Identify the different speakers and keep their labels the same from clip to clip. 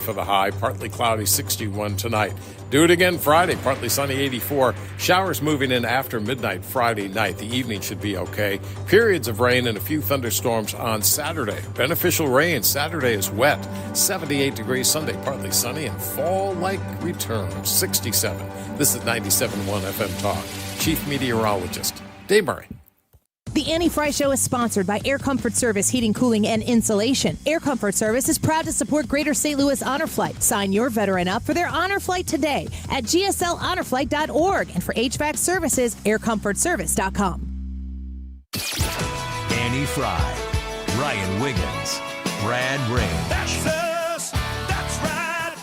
Speaker 1: For the high, partly cloudy 61 tonight. Do it again Friday, partly sunny 84. Showers moving in after midnight Friday night. The evening should be okay. Periods of rain and a few thunderstorms on Saturday. Beneficial rain. Saturday is wet. 78 degrees Sunday, partly sunny and fall-like returns. 67. This is 97.1 FM Talk. Chief Meteorologist Dave Murray.
Speaker 2: The Annie Fry Show is sponsored by Air Comfort Service Heating, Cooling, and Insulation. Air Comfort Service is proud to support Greater St. Louis Honor Flight. Sign your veteran up for their Honor Flight today at gsl.honorflight.org. And for HVAC services, aircomfortservice.com.
Speaker 3: Annie Fry, Ryan Wiggins, Brad Ray.
Speaker 4: That's us. That's right.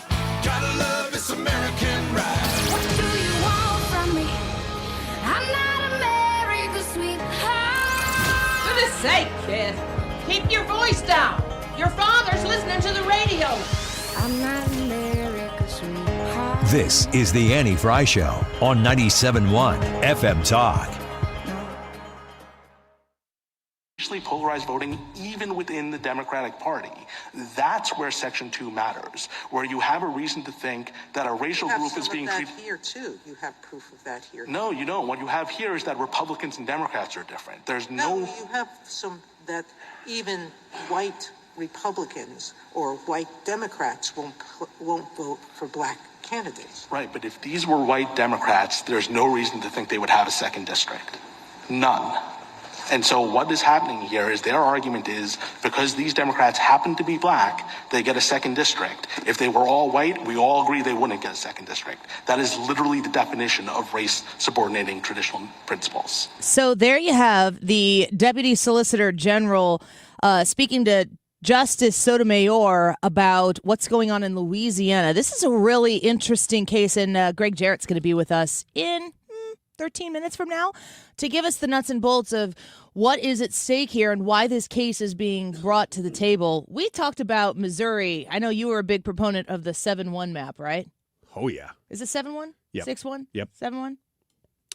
Speaker 4: Gotta love this American ride.
Speaker 5: What do you want from me? I'm not America's sweetheart.
Speaker 6: Goodness sake, kid. Keep your voice down. Your father's listening to the radio.
Speaker 5: I'm not America's sweetheart.
Speaker 3: This is the Annie Fry Show on 97.1 FM Talk.
Speaker 7: Polarized voting even within the Democratic Party. That's where Section 2 matters, where you have a reason to think that a racial group is being treated.
Speaker 8: Here too. You have proof of that here.
Speaker 7: No, you don't. What you have here is that Republicans and Democrats are different. There's no.
Speaker 8: You have some that even white Republicans or white Democrats won't vote for black candidates.
Speaker 7: Right, but if these were white Democrats, there's no reason to think they would have a second district. None. And so what is happening here is their argument is because these Democrats happen to be black, they get a second district. If they were all white, we all agree they wouldn't get a second district. That is literally the definition of race subordinating traditional principles.
Speaker 2: So there you have the Deputy Solicitor General speaking to Justice Sotomayor about what's going on in Louisiana. This is a really interesting case, and Gregg Jarrett's going to be with us in 13 minutes from now to give us the nuts and bolts of what is at stake here and why this case is being brought to the table. We talked about Missouri. I know you were a big proponent of the 7-1 map, right?
Speaker 9: Oh, yeah.
Speaker 2: Is it 7-1?
Speaker 9: Yep.
Speaker 2: 6-1?
Speaker 9: Yep.
Speaker 2: 7-1?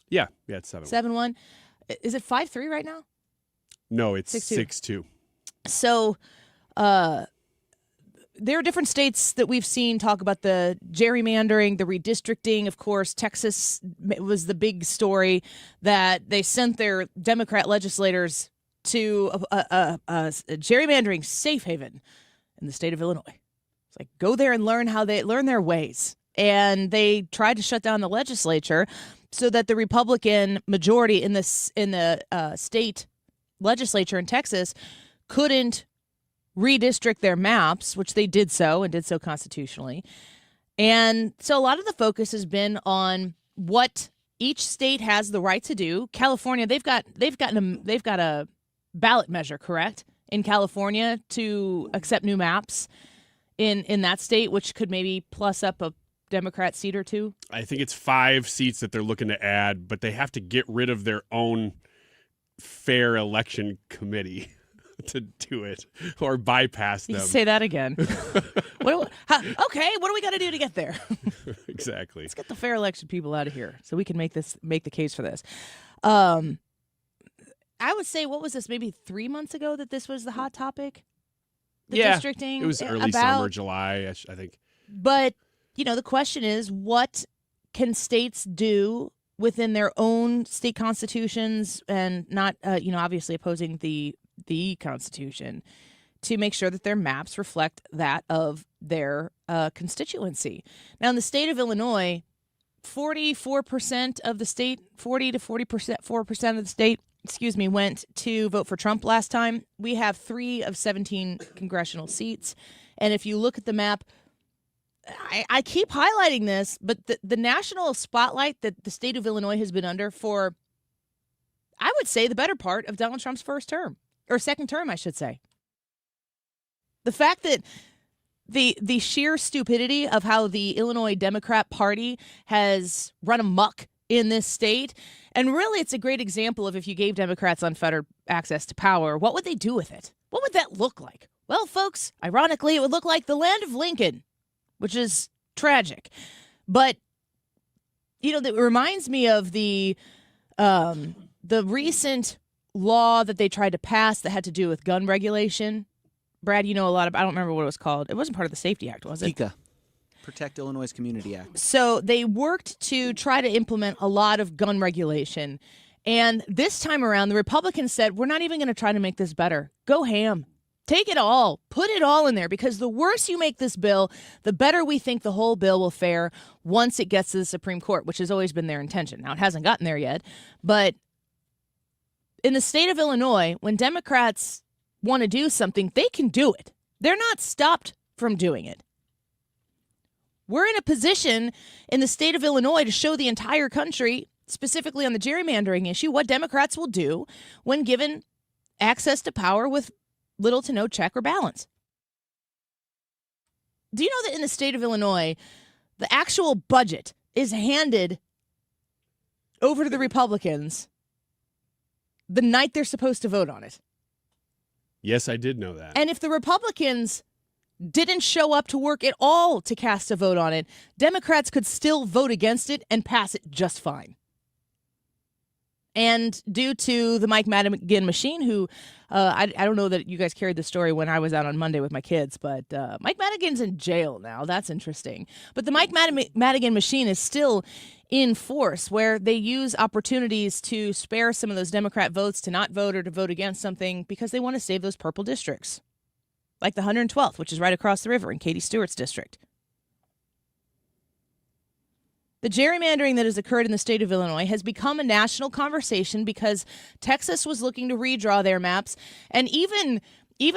Speaker 9: Yeah, it's 7-1.
Speaker 2: 7-1. Is it 5-3 right now?
Speaker 9: No, it's
Speaker 2: 6-2.
Speaker 9: 6-2.
Speaker 2: So, there are different states that we've seen talk about the gerrymandering, the redistricting. Of course, Texas was the big story that they sent their Democrat legislators to a gerrymandering safe haven in the state of Illinois. It's like, go there and learn their ways. And they tried to shut down the legislature so that the Republican majority in the state legislature in Texas couldn't redistrict their maps, which they did so and did so constitutionally. And so a lot of the focus has been on what each state has the right to do. California, they've got a ballot measure, correct, in California to accept new maps in that state, which could maybe plus up a Democrat seat or two.
Speaker 9: I think it's 5 seats that they're looking to add, but they have to get rid of their own fair election committee to do it or bypass them.
Speaker 2: You say that again. Okay, what do we got to do to get there?
Speaker 9: Exactly.
Speaker 2: Let's get the fair election people out of here so we can make the case for this. I would say, what was this, maybe 3 months ago that this was the hot topic? Districting?
Speaker 9: It was early summer, July, I think.
Speaker 2: But, the question is, what can states do within their own state constitutions and not, obviously opposing the Constitution to make sure that their maps reflect that of their constituency. Now, in the state of Illinois, 44% of the state, 40 to 4% of the state, went to vote for Trump last time. We have 3 of 17 congressional seats. And if you look at the map, I keep highlighting this, but the national spotlight that the state of Illinois has been under for, I would say, the better part of Donald Trump's first term. Or second term, I should say. The fact that the sheer stupidity of how the Illinois Democrat Party has run amok in this state, and really it's a great example of if you gave Democrats unfettered access to power, what would they do with it? What would that look like? Well, folks, ironically, it would look like the land of Lincoln, which is tragic. But, that reminds me of the recent law that they tried to pass that had to do with gun regulation Brad, you know a lot about, I don't remember what it was called. It wasn't part of the Safety Act, was it?
Speaker 10: PICA, Protect Illinois Community Act.
Speaker 2: So they worked to try to implement a lot of gun regulation. And this time around, the Republicans said, we're not even going to try to make this better. Go ham. Take it all. Put it all in there, because the worse you make this bill, the better we think the whole bill will fare once it gets to the Supreme Court, which has always been their intention. Now, it hasn't gotten there yet. But in the state of Illinois, when Democrats want to do something, they can do it. They're not stopped from doing it. We're in a position in the state of Illinois to show the entire country, specifically on the gerrymandering issue, what Democrats will do when given access to power with little to no check or balance. Do you know that in the state of Illinois, the actual budget is handed over to the Republicans the night they're supposed to vote on it?
Speaker 9: Yes, I did know that.
Speaker 2: And if the Republicans didn't show up to work at all to cast a vote on it, Democrats could still vote against it and pass it just fine. And due to the Mike Madigan machine, who I don't know that you guys carried the story when I was out on Monday with my kids, but Mike Madigan's in jail now. That's interesting. But the Mike Madigan machine is still in force, where they use opportunities to spare some of those Democrat votes to not vote or to vote against something because they want to save those purple districts, like the 112th, which is right across the river in Katie Stewart's district. The gerrymandering that has occurred in the state of Illinois has become a national conversation because Texas was looking to redraw their maps. And even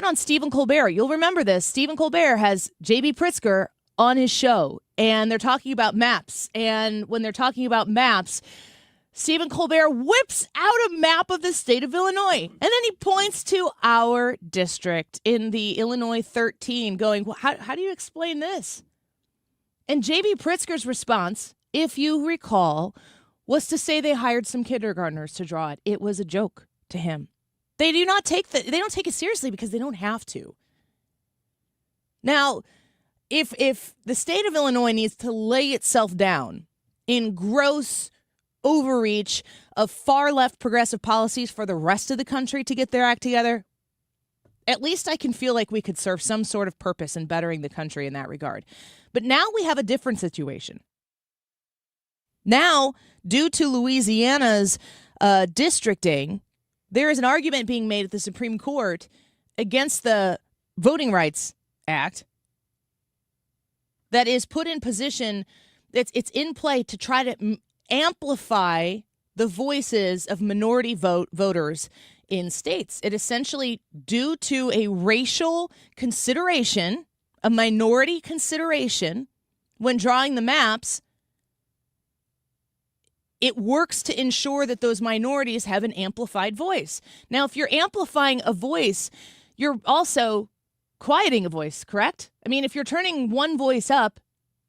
Speaker 2: on Stephen Colbert, you'll remember this, Stephen Colbert has J.B. Pritzker on his show, and they're talking about maps. And when they're talking about maps, Stephen Colbert whips out a map of the state of Illinois. And then he points to our district in the Illinois 13, going, well, how do you explain this? And J.B. Pritzker's response, if you recall, was to say they hired some kindergartners to draw it. It was a joke to him. They don't take it seriously because they don't have to. Now, if the state of Illinois needs to lay itself down in gross overreach of far left progressive policies for the rest of the country to get their act together, at least I can feel like we could serve some sort of purpose in bettering the country in that regard. But now we have a different situation. Now, due to Louisiana's districting, there is an argument being made at the Supreme Court against the Voting Rights Act that is put in position, it's in play to try to amplify the voices of minority voters in states. It essentially, due to a racial consideration, a minority consideration, when drawing the maps, it works to ensure that those minorities have an amplified voice. Now, if you're amplifying a voice, you're also quieting a voice, correct? I mean, if you're turning one voice up,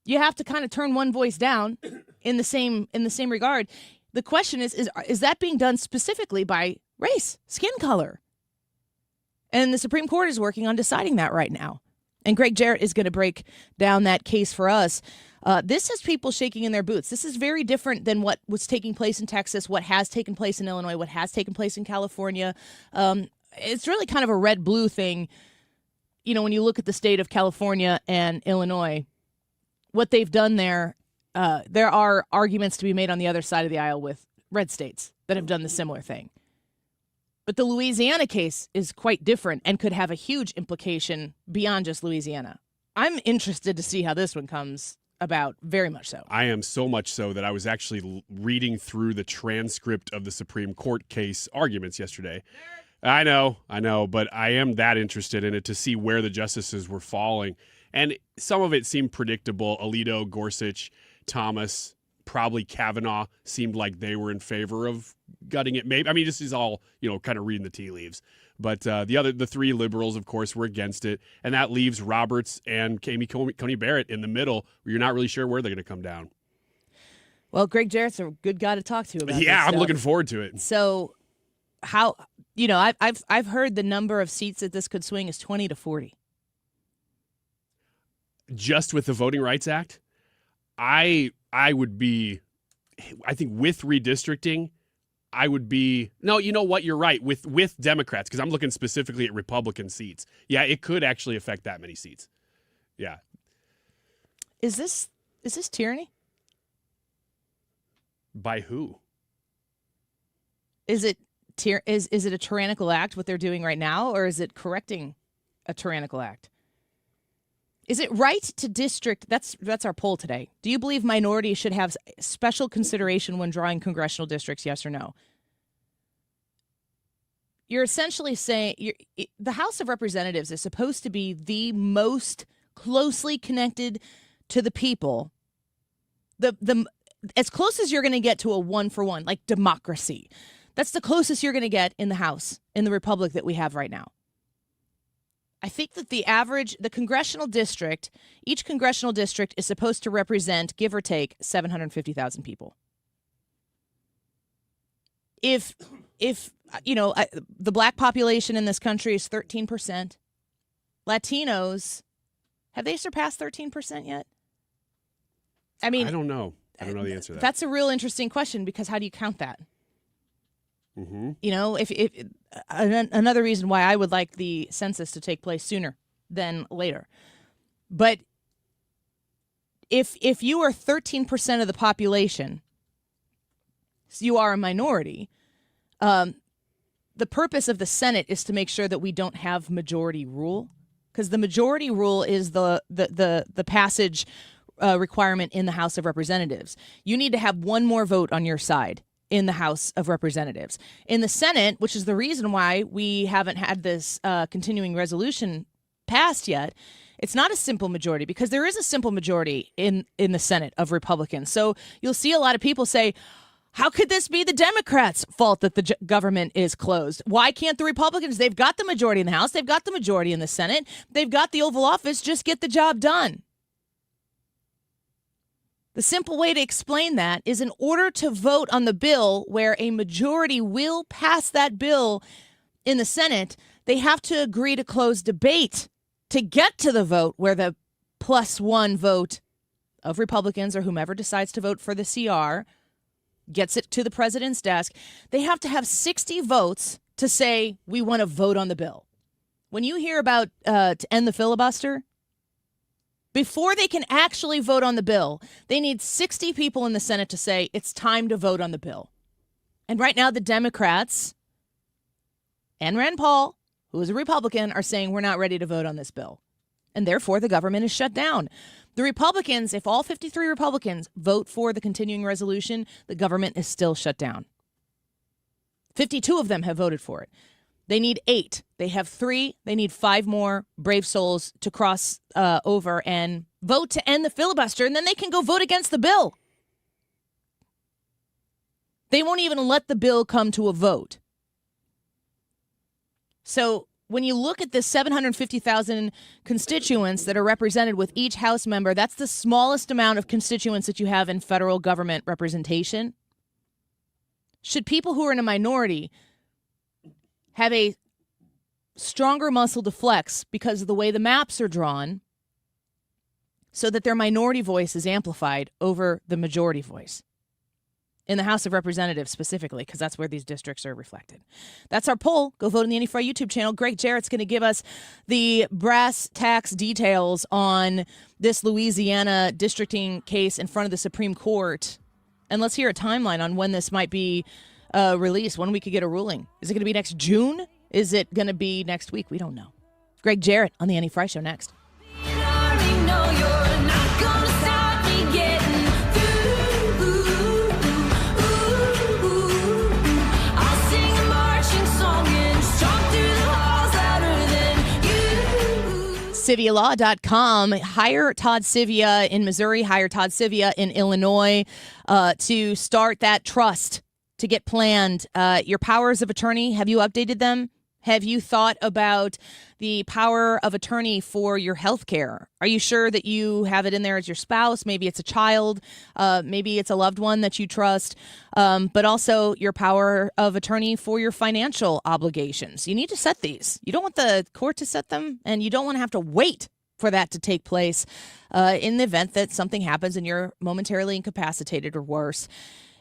Speaker 2: you have to kind of turn one voice down in the same regard. The question is that being done specifically by race, skin color? And the Supreme Court is working on deciding that right now. And Gregg Jarrett is going to break down that case for us. This has people shaking in their boots. This is very different than what was taking place in Texas, what has taken place in Illinois, what has taken place in California. It's really kind of a red-blue thing. You know, when you look at the state of California and Illinois, what they've done there are arguments to be made on the other side of the aisle with red states that have done the similar thing. But the Louisiana case is quite different and could have a huge implication beyond just Louisiana. I'm interested to see how this one comes about, very much so.
Speaker 9: I am so much so that I was actually reading through the transcript of the Supreme Court case arguments yesterday. I know, but I am that interested in it to see where the justices were falling. And some of it seemed predictable. Alito, Gorsuch, Thomas, probably Kavanaugh seemed like they were in favor of gutting it. Maybe, I mean, this is all, kind of reading the tea leaves. But the three liberals, of course, were against it. And that leaves Roberts and Coney Barrett in the middle, where you're not really sure where they're going to come down.
Speaker 2: Well, Gregg Jarrett's a good guy to talk to about this
Speaker 9: I'm
Speaker 2: stuff.
Speaker 9: looking forward to it.
Speaker 2: So how, I've heard the number of seats that this could swing is 20 to 40.
Speaker 9: Just with the Voting Rights Act, I would be, I think with redistricting, I would be no. You know what? You're right with Democrats because I'm looking specifically at Republican seats. Yeah, it could actually affect that many seats. Yeah.
Speaker 2: Is this tyranny?
Speaker 9: By who?
Speaker 2: Is it is it a tyrannical act what they're doing right now, or is it correcting a tyrannical act? Is it right to district? That's our poll today. Do you believe minorities should have special consideration when drawing congressional districts? Yes or no? You're essentially saying the House of Representatives is supposed to be the most closely connected to the people. The as close as you're going to get to a one-for-one, like democracy. That's the closest you're going to get in the House, in the republic that we have right now. I think that the congressional district, each congressional district is supposed to represent, give or take, 750,000 people. If the black population in this country is 13%, Latinos, have they surpassed 13% yet? I mean,
Speaker 9: I don't know. I don't know the answer to that.
Speaker 2: That's a real interesting question because how do you count that?
Speaker 9: Mm-hmm.
Speaker 2: If another reason why I would like the census to take place sooner than later. But if you are 13% of the population, so you are a minority, the purpose of the Senate is to make sure that we don't have majority rule, because the majority rule is the passage requirement in the House of Representatives. You need to have one more vote on your side in the House of Representatives. In the Senate, which is the reason why we haven't had this continuing resolution passed yet, it's not a simple majority because there is a simple majority in the Senate of Republicans. So you'll see a lot of people say, how could this be the Democrats' fault that the government is closed? Why can't the Republicans? They've got the majority in the House. They've got the majority in the Senate. They've got the Oval Office. Just get the job done. The simple way to explain that is in order to vote on the bill where a majority will pass that bill in the Senate, they have to agree to close debate to get to the vote where the +1 vote of Republicans or whomever decides to vote for the CR gets it to the president's desk. They have to have 60 votes to say, we want to vote on the bill. When you hear about to end the filibuster, before they can actually vote on the bill, they need 60 people in the Senate to say it's time to vote on the bill. And right now, the Democrats and Rand Paul, who is a Republican, are saying we're not ready to vote on this bill. And therefore, the government is shut down. The Republicans, if all 53 Republicans vote for the continuing resolution, the government is still shut down. 52 of them have voted for it. They need 8. They have 3. They need 5 more brave souls to cross over and vote to end the filibuster, and then they can go vote against the bill. They won't even let the bill come to a vote. So when you look at the 750,000 constituents that are represented with each House member, that's the smallest amount of constituents that you have in federal government representation. Should people who are in a minority have a stronger muscle to flex because of the way the maps are drawn so that their minority voice is amplified over the majority voice in the House of Representatives specifically, because that's where these districts are reflected. That's our poll. Go vote on the Annie Frey YouTube channel. Gregg Jarrett's going to give us the brass tacks details on this Louisiana districting case in front of the Supreme Court. And let's hear a timeline on when this might be released, when we could get a ruling. Is it going to be next June? Is it going to be next week? We don't know. Gregg Jarrett on the Annie Frey Show next. CiviaLaw.com. Hire Todd Civia in Missouri. Hire Todd Civia in Illinois to start that trust to get planned. Your powers of attorney, have you updated them? Have you thought about the power of attorney for your health care? Are you sure that you have it in there as your spouse? Maybe it's a child. Maybe it's a loved one that you trust. But also your power of attorney for your financial obligations. You need to set these. You don't want the court to set them, and you don't want to have to wait for that to take place in the event that something happens and you're momentarily incapacitated or worse.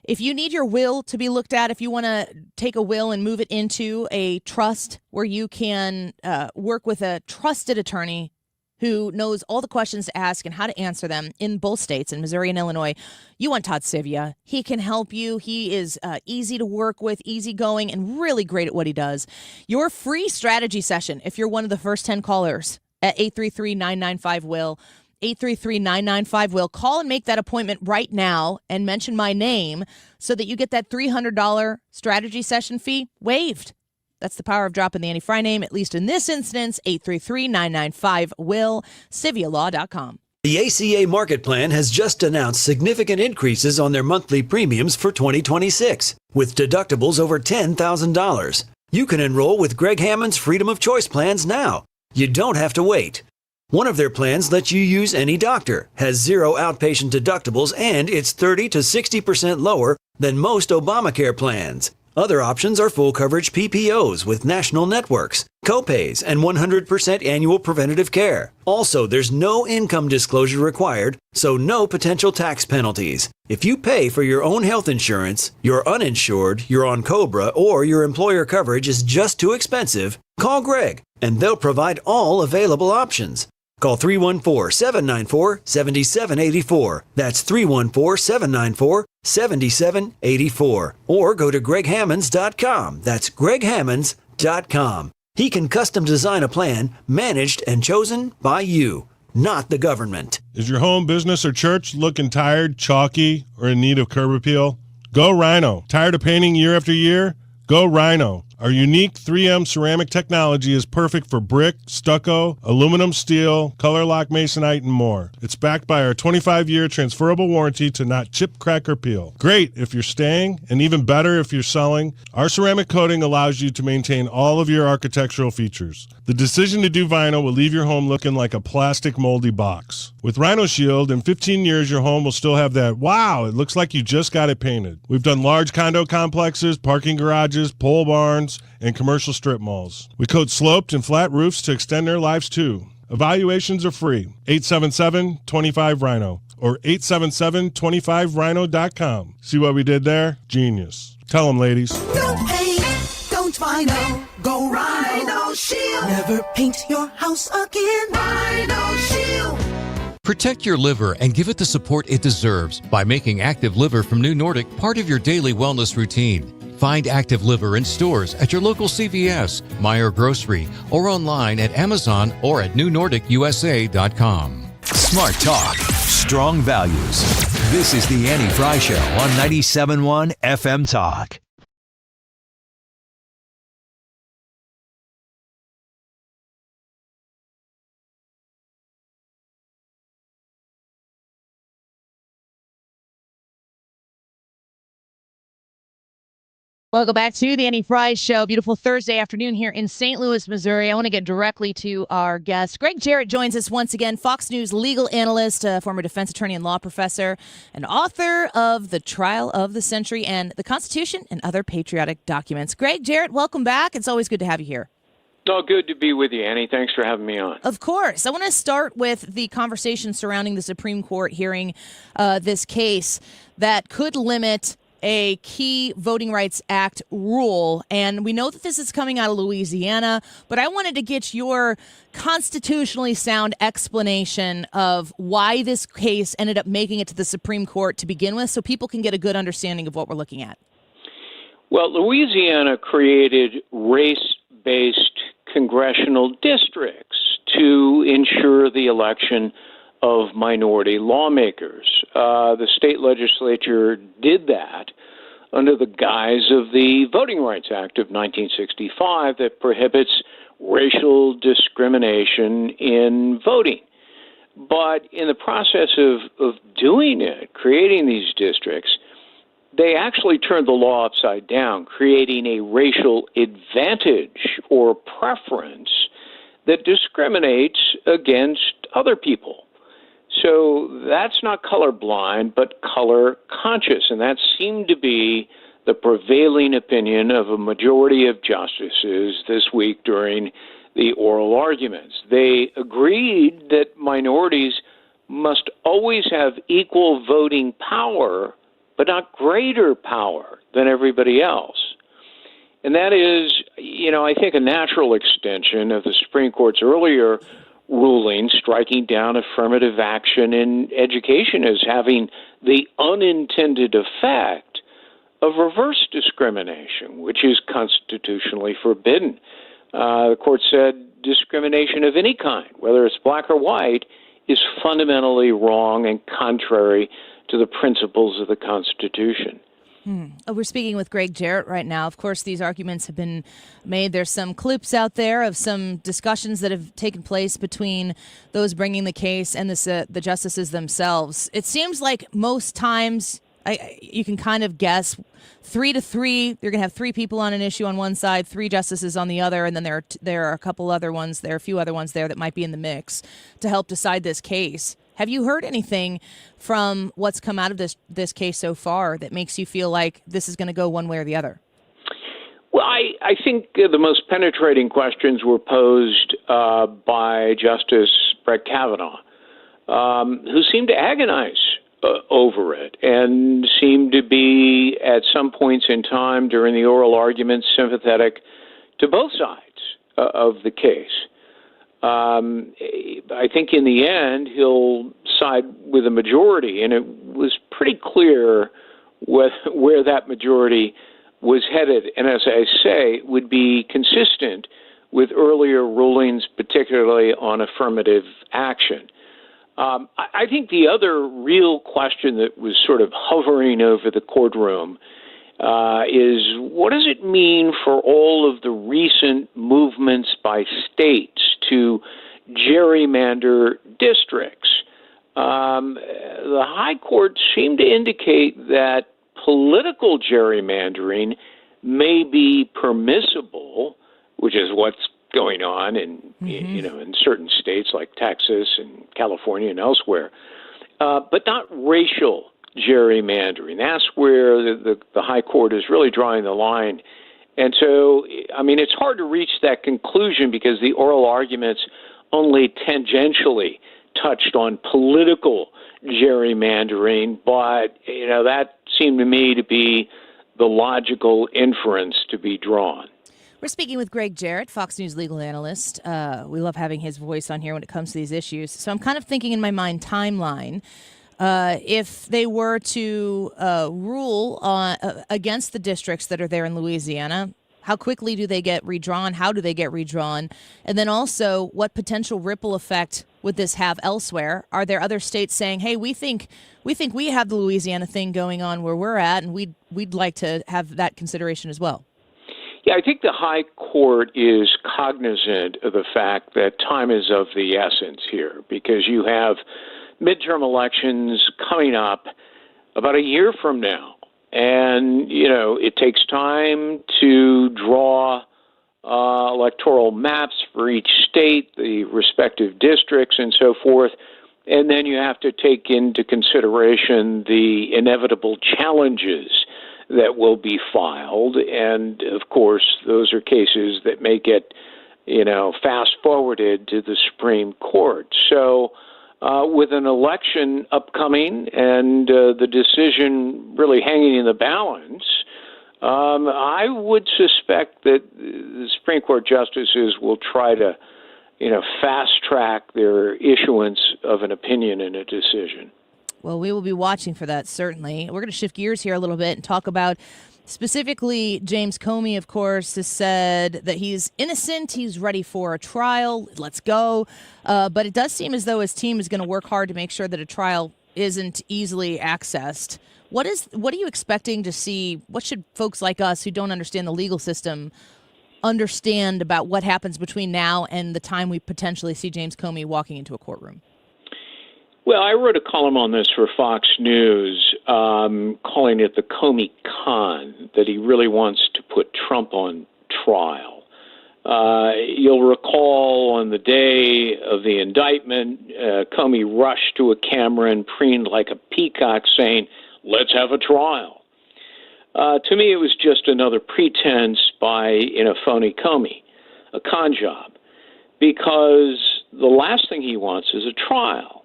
Speaker 2: If you need your will to be looked at, if you want to take a will and move it into a trust where you can work with a trusted attorney who knows all the questions to ask and how to answer them in both states, in Missouri and Illinois, you want Todd Sivia. He can help you. He is easy to work with, easygoing, and really great at what he does. Your free strategy session, if you're one of the first 10 callers at 833-995-WILL, 833-995-WILL. Call and make that appointment right now and mention my name so that you get that $300 strategy session fee waived. That's the power of dropping the Annie Fry name, at least in this instance, 833-995-WILL, CiviaLaw.com.
Speaker 11: The ACA Market Plan has just announced significant increases on their monthly premiums for 2026, with deductibles over $10,000. You can enroll with Greg Hammond's Freedom of Choice plans now. You don't have to wait. One of their plans lets you use any doctor, has zero outpatient deductibles, and it's 30 to 60% lower than most Obamacare plans. Other options are full coverage PPOs with national networks, copays, and 100% annual preventative care. Also, there's no income disclosure required, so no potential tax penalties. If you pay for your own health insurance, you're uninsured, you're on COBRA, or your employer coverage is just too expensive, call Greg, and they'll provide all available options. Call 314-794-7784. That's 314-794-7784. Or go to GregHammonds.com. That's GregHammonds.com. He can custom design a plan managed and chosen by you, not the government.
Speaker 12: Is your home, business, or church looking tired, chalky, or in need of curb appeal? Go Rhino. Tired of painting year after year? Go Rhino. Our unique 3M ceramic technology is perfect for brick, stucco, aluminum, steel, color lock masonite, and more. It's backed by our 25-year transferable warranty to not chip, crack, or peel. Great if you're staying, and even better if you're selling. Our ceramic coating allows you to maintain all of your architectural features. The decision to do vinyl will leave your home looking like a plastic moldy box. With Rhino Shield, in 15 years, your home will still have that, wow, it looks like you just got it painted. We've done large condo complexes, parking garages, pole barns, and commercial strip malls. We coat sloped and flat roofs to extend their lives too. Evaluations are free. 877-25-RHINO or 877-25rhino.com. See what we did there? Genius. Tell them, ladies.
Speaker 13: Don't paint, don't vinyl, go Rhino Shield. Never paint your house again. Rhino Shield.
Speaker 14: Protect your liver and give it the support it deserves by making Active Liver from New Nordic part of your daily wellness routine. Find Active Liver in stores at your local CVS, Meijer Grocery, or online at Amazon or at newnordicusa.com.
Speaker 3: Smart talk, strong values. This is the Annie Fry Show on 97.1 FM Talk.
Speaker 2: Welcome back to the Annie Fry Show. Beautiful Thursday afternoon here in St. Louis, Missouri. I want to get directly to our guest. Gregg Jarrett joins us once again, Fox News legal analyst, former defense attorney and law professor, and author of The Trial of the Century and the Constitution and Other Patriotic Documents. Gregg Jarrett, welcome back. It's always good to have you here.
Speaker 15: Oh, good to be with you, Annie. Thanks for having me on.
Speaker 2: Of course. I want to start with the conversation surrounding the Supreme Court hearing this case that could limit a key Voting Rights Act rule. And we know that this is coming out of Louisiana, but I wanted to get your constitutionally sound explanation of why this case ended up making it to the Supreme Court to begin with, so people can get a good understanding of what we're looking at.
Speaker 15: Well, Louisiana created race-based congressional districts to ensure the election of minority lawmakers. The state legislature did that under the guise of the Voting Rights Act of 1965 that prohibits racial discrimination in voting. But in the process of doing it, creating these districts, they actually turned the law upside down, creating a racial advantage or preference that discriminates against other people. So that's not colorblind, but color conscious, and that seemed to be the prevailing opinion of a majority of justices this week during the oral arguments. They agreed that minorities must always have equal voting power but not greater power than everybody else. And that is, I think a natural extension of the Supreme Court's earlier ruling striking down affirmative action in education as having the unintended effect of reverse discrimination, which is constitutionally forbidden. The court said discrimination of any kind, whether it's black or white, is fundamentally wrong and contrary to the principles of the Constitution.
Speaker 2: We're speaking with Gregg Jarrett right now. Of course, these arguments have been made. There's some clips out there of some discussions that have taken place between those bringing the case and the justices themselves. It seems like most times you can kind of guess 3 to 3. You're going to have 3 people on an issue on one side, 3 justices on the other, and then there are a couple other ones. There are a few other ones there that might be in the mix to help decide this case. Have you heard anything from what's come out of this case so far that makes you feel like this is going to go one way or the other?
Speaker 15: Well, I think the most penetrating questions were posed by Justice Brett Kavanaugh, who seemed to agonize over it and seemed to be, at some points in time during the oral arguments, sympathetic to both sides of the case. I think in the end he'll side with a majority, and it was pretty clear where that majority was headed, and as I say, would be consistent with earlier rulings, particularly on affirmative action. I think the other real question that was sort of hovering over the courtroom is what does it mean for all of the recent movements by states to gerrymander districts? The High Court seemed to indicate that political gerrymandering may be permissible, which is what's going on in in certain states like Texas and California and elsewhere, but not racial gerrymandering. That's where the High Court is really drawing the line. And so, I mean, it's hard to reach that conclusion because the oral arguments only tangentially touched on political gerrymandering, but, that seemed to me to be the logical inference to be drawn.
Speaker 2: We're speaking with Gregg Jarrett, Fox News legal analyst. We love having his voice on here when it comes to these issues. So I'm kind of thinking in my mind timeline. If they were to rule against the districts that are there in Louisiana, how quickly do they get redrawn? How do they get redrawn? And then also, what potential ripple effect would this have elsewhere? Are there other states saying, "Hey, we think we have the Louisiana thing going on where we're at, and we'd like to have that consideration as well"?
Speaker 15: Yeah, I think the High Court is cognizant of the fact that time is of the essence here because you have midterm elections coming up about a year from now. And, it takes time to draw electoral maps for each state, the respective districts, and so forth. And then you have to take into consideration the inevitable challenges that will be filed. And, of course, those are cases that may get, fast-forwarded to the Supreme Court. So with an election upcoming and the decision really hanging in the balance, I would suspect that the Supreme Court justices will try to, fast-track their issuance of an opinion and a decision.
Speaker 2: Well, we will be watching for that, certainly. We're going to shift gears here a little bit and talk about specifically James Comey, of course, has said that he's innocent. He's ready for a trial. Let's go. But it does seem as though his team is going to work hard to make sure that a trial isn't easily accessed. What are you expecting to see? What should folks like us who don't understand the legal system understand about what happens between now and the time we potentially see James Comey walking into a courtroom?
Speaker 15: Well, I wrote a column on this for Fox News, calling it the Comey Con, that he really wants to put Trump on trial. You'll recall on the day of the indictment, Comey rushed to a camera and preened like a peacock saying, "Let's have a trial." To me, it was just another pretense by, phony Comey, a con job, because the last thing he wants is a trial.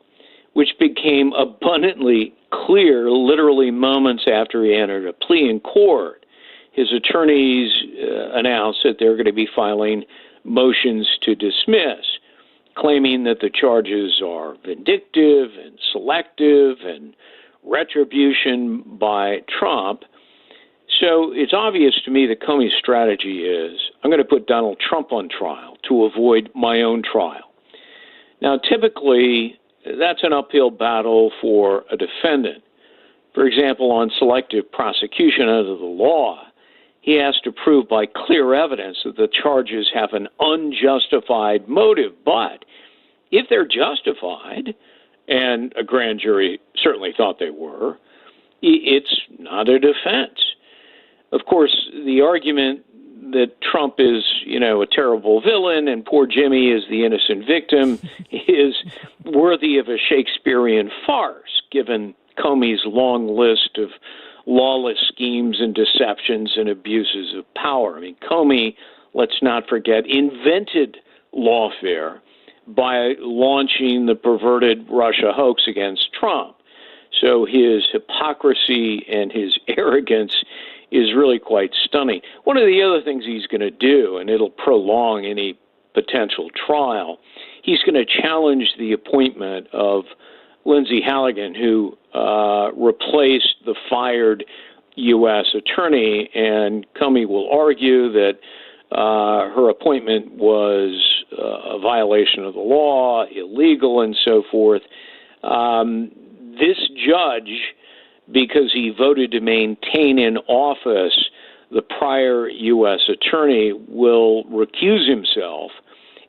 Speaker 15: which became abundantly clear literally moments after he entered a plea in court. His attorneys announced that they're going to be filing motions to dismiss, claiming that the charges are vindictive and selective and retribution by Trump. So it's obvious to me that Comey's strategy is, I'm going to put Donald Trump on trial to avoid my own trial. Now, typically, that's an uphill battle for a defendant. For example, on selective prosecution under the law, he has to prove by clear evidence that the charges have an unjustified motive. But if they're justified, and a grand jury certainly thought they were, it's not a defense. Of course, the argument that Trump is, a terrible villain and poor Jimmy is the innocent victim is worthy of a Shakespearean farce, given Comey's long list of lawless schemes and deceptions and abuses of power. I mean, Comey, let's not forget, invented lawfare by launching the perverted Russia hoax against Trump. So his hypocrisy and his arrogance is really quite stunning. One of the other things he's going to do, and it'll prolong any potential trial, he's going to challenge the appointment of Lindsay Halligan, who replaced the fired U.S. attorney, and Comey will argue that her appointment was a violation of the law, illegal, and so forth. This judge, because he voted to maintain in office the prior U.S. attorney, will recuse himself,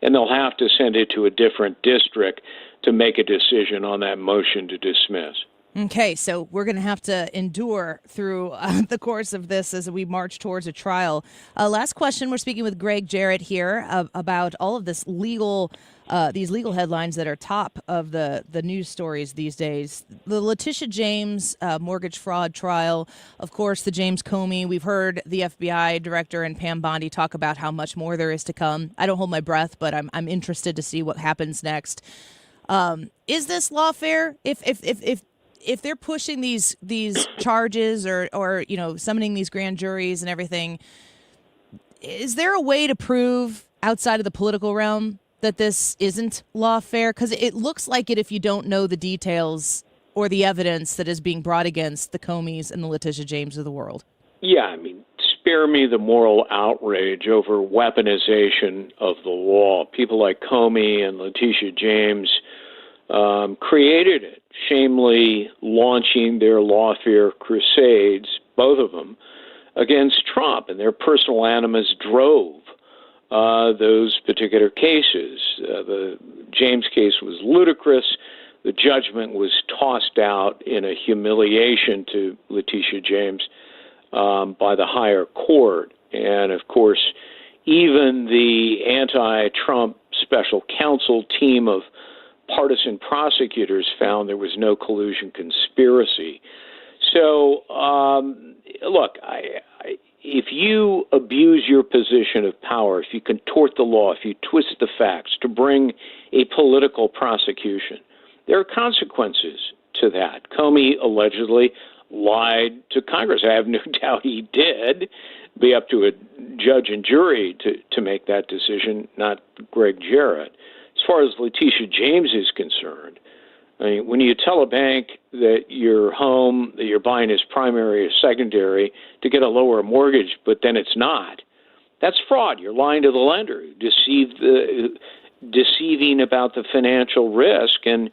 Speaker 15: and they'll have to send it to a different district to make a decision on that motion to dismiss.
Speaker 2: Okay, so we're going to have to endure through the course of this as we march towards a trial. Last question, we're speaking with Gregg Jarrett here about all of this these legal headlines that are top of the news stories these days. The Letitia James mortgage fraud trial, of course, the James Comey. We've heard the FBI director and Pam Bondi talk about how much more there is to come. I don't hold my breath, but I'm interested to see what happens next. Is this lawfare? If they're pushing these charges or summoning these grand juries and everything, is there a way to prove outside of the political realm that this isn't lawfare? Because it looks like it if you don't know the details or the evidence that is being brought against the Comeys and the Letitia James of the world.
Speaker 15: Yeah, I mean, spare me the moral outrage over weaponization of the law. People like Comey and Letitia James created it, shamefully launching their lawfare crusades, both of them, against Trump, and their personal animus drove those particular cases. The James case was ludicrous. The judgment was tossed out in a humiliation to Letitia James by the higher court. And, of course, even the anti-Trump special counsel team of partisan prosecutors found there was no collusion conspiracy. So, look, if you abuse your position of power, if you contort the law, if you twist the facts to bring a political prosecution, there are consequences to that. Comey allegedly lied to Congress. I have no doubt he did. Be up to a judge and jury to make that decision, not Gregg Jarrett. As far as Letitia James is concerned, I mean, when you tell a bank that your home that you're buying is primary or secondary to get a lower mortgage, but then it's not, that's fraud. You're lying to the lender, deceiving about the financial risk. And,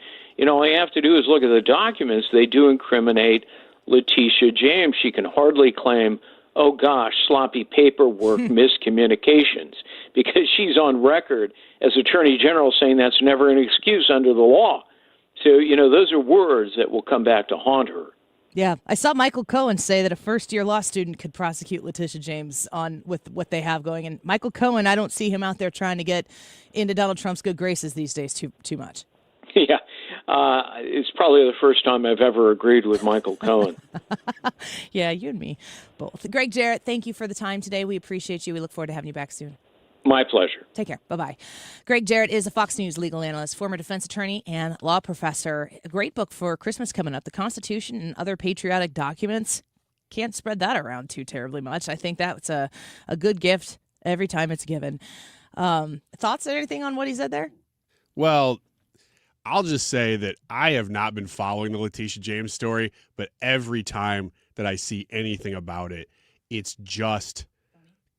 Speaker 15: all you have to do is look at the documents. They do incriminate Letitia James. She can hardly claim, oh, gosh, sloppy paperwork, miscommunications, because she's on record as Attorney General saying that's never an excuse under the law. So, those are words that will come back to haunt her.
Speaker 2: Yeah, I saw Michael Cohen say that a first-year law student could prosecute Letitia James with what they have going. And Michael Cohen, I don't see him out there trying to get into Donald Trump's good graces these days too much.
Speaker 15: Yeah, it's probably the first time I've ever agreed with Michael Cohen.
Speaker 2: Yeah, you and me both. Gregg Jarrett, thank you for the time today. We appreciate you. We look forward to having you back soon.
Speaker 15: My pleasure.
Speaker 2: Take care. Bye-bye. Gregg Jarrett is a Fox News legal analyst, former defense attorney, and law professor. A great book for Christmas coming up, The Constitution and Other Patriotic Documents. Can't spread that around too terribly much. I think that's a good gift every time it's given. Thoughts or anything on what he said there?
Speaker 9: Well, I'll just say that I have not been following the Letitia James story, but every time that I see anything about it, it's just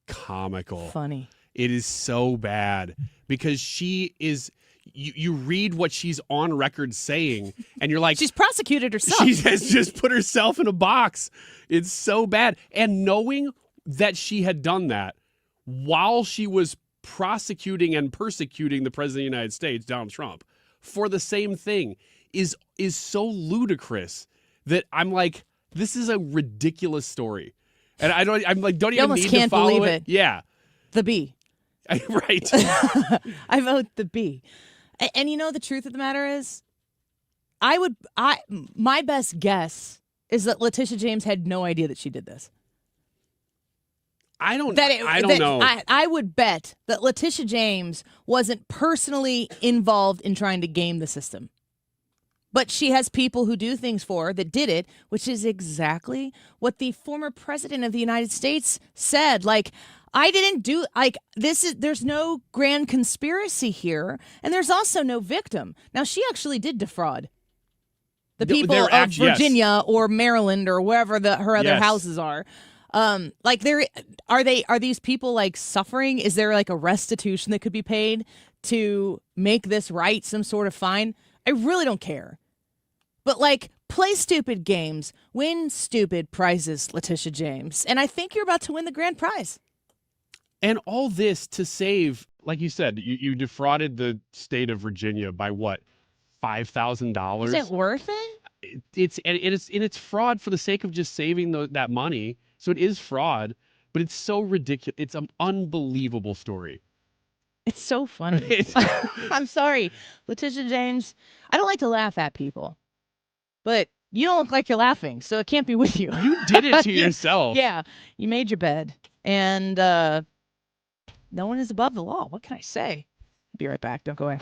Speaker 9: comical.
Speaker 2: Funny.
Speaker 9: It is so bad because she is. You read what she's on record saying, and you're like,
Speaker 2: she's prosecuted herself.
Speaker 9: She has just put herself in a box. It's so bad. And knowing that she had done that while she was prosecuting and persecuting the president of the United States, Donald Trump, for the same thing is so ludicrous that I'm like, this is a ridiculous story. And don't even need to follow
Speaker 2: believe it.
Speaker 9: Yeah.
Speaker 2: The B.
Speaker 9: Right.
Speaker 2: I vote the B. And you know, the truth of the matter is, my best guess is that Letitia James had no idea that she did this.
Speaker 9: I don't know.
Speaker 2: I would bet that Letitia James wasn't personally involved in trying to game the system. But she has people who do things for her that did it, which is exactly what the former president of the United States said. Like, I didn't do, like, there's no grand conspiracy here, and there's also no victim. Now, she actually did defraud the people of Virginia or Maryland or wherever her other houses are. Are these people like suffering? Is there like a restitution that could be paid to make this right? Some sort of fine? I really don't care. But like, play stupid games, win stupid prizes, Letitia James. And I think you're about to win the grand prize.
Speaker 9: And all this to save, like you said, you defrauded the state of Virginia by what? $5,000?
Speaker 2: Is it worth it?
Speaker 9: It's fraud for the sake of just saving that money. So it is fraud, but it's so ridiculous. It's an unbelievable story.
Speaker 2: It's so funny. I'm sorry, Letitia James. I don't like to laugh at people, but you don't look like you're laughing, so it can't be with you.
Speaker 9: You did it to yourself.
Speaker 2: Yeah, you made your bed, and no one is above the law. What can I say? I'll be right back. Don't go away.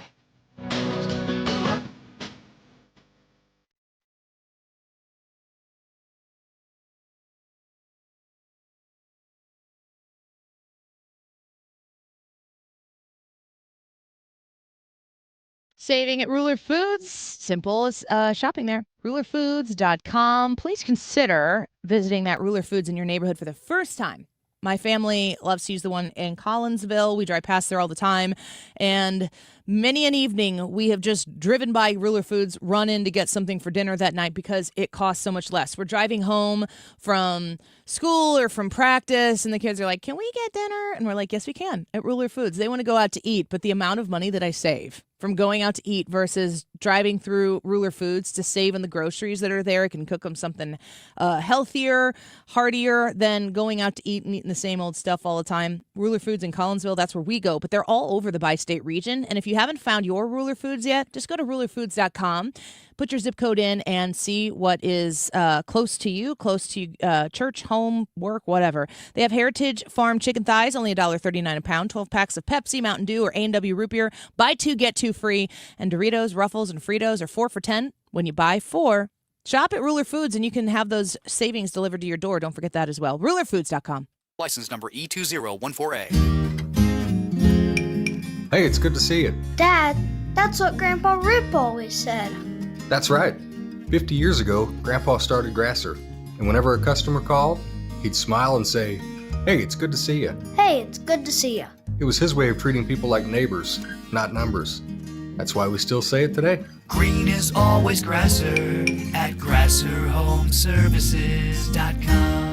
Speaker 2: Saving at Ruler Foods. Simple as shopping there. RulerFoods.com. Please consider visiting that Ruler Foods in your neighborhood for the first time. My family loves to use the one in Collinsville. We drive past there all the time. And many an evening, we have just driven by Ruler Foods, run in to get something for dinner that night because it costs so much less. We're driving home from school or from practice, and the kids are like, can we get dinner? And we're like, yes, we can at Ruler Foods. They want to go out to eat, but the amount of money that I save from going out to eat versus driving through Ruler Foods to save on the groceries that are there, I can cook them something healthier, heartier than going out to eat and eating the same old stuff all the time. Ruler Foods in Collinsville, that's where we go, but they're all over the bi-state region. And if you haven't found your Ruler Foods yet, just go to rulerfoods.com, put your zip code in, and see what is close to you, church, home, work, whatever. They have Heritage Farm chicken thighs, only $1.39 a pound, 12 packs of Pepsi, Mountain Dew, or A&W Root Beer. Buy 2, get 2 free. And Doritos, Ruffles, and Fritos are 4 for $10 when you buy 4. Shop at Ruler Foods, and you can have those savings delivered to your door. Don't forget that as well. RulerFoods.com.
Speaker 16: License number E2014A.
Speaker 17: Hey, it's good to see you.
Speaker 5: Dad, that's what Grandpa Rip always said.
Speaker 17: That's right. 50 years ago, Grandpa started Grasser. And whenever a customer called, he'd smile and say, hey, it's good to see you.
Speaker 5: Hey, it's good to see you.
Speaker 17: It was his way of treating people like neighbors, not numbers. That's why we still say it today.
Speaker 13: Green is always Grasser at GrasserHomeservices.com.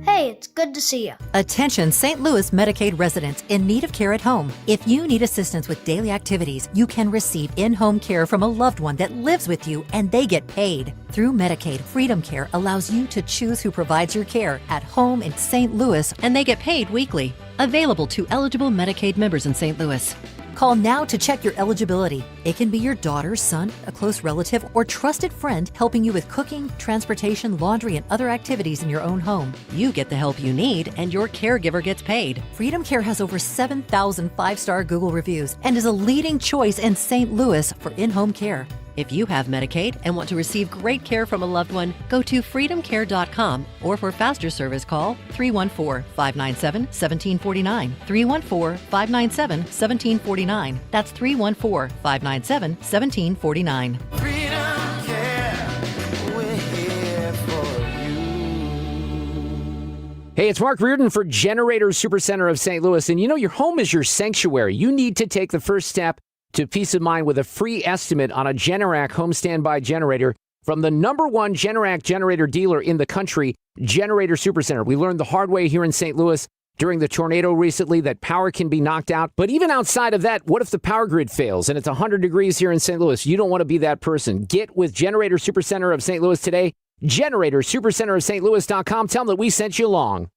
Speaker 5: Hey, it's good to see you.
Speaker 18: Attention St. Louis Medicaid residents in need of care at home. If you need assistance with daily activities, you can receive in-home care from a loved one that lives with you and they get paid. Through Medicaid, Freedom Care allows you to choose who provides your care at home in St. Louis, and they get paid weekly. Available to eligible Medicaid members in St. Louis. Call now to check your eligibility. It can be your daughter, son, a close relative, or trusted friend helping you with cooking, transportation, laundry, and other activities in your own home. You get the help you need, and your caregiver gets paid. Freedom Care has over 7,000 five-star Google reviews and is a leading choice in St. Louis for in-home care. If you have Medicaid and want to receive great care from a loved one, go to freedomcare.com or for faster service, call 314-597-1749. 314-597-1749. That's 314-597-1749.
Speaker 13: Freedom Care, we're here for you.
Speaker 19: Hey, it's Mark Reardon for Generator Supercenter of St. Louis. And you know, your home is your sanctuary. You need to take the first step to peace of mind with a free estimate on a Generac home standby generator from the #1 Generac generator dealer in the country, Generator Supercenter. We learned the hard way here in St. Louis during the tornado recently that power can be knocked out. But even outside of that, what if the power grid fails and it's 100 degrees here in St. Louis? You don't want to be that person. Get with Generator Supercenter of St. Louis today. Generator Supercenter of St. Louis.com. Tell them that we sent you along.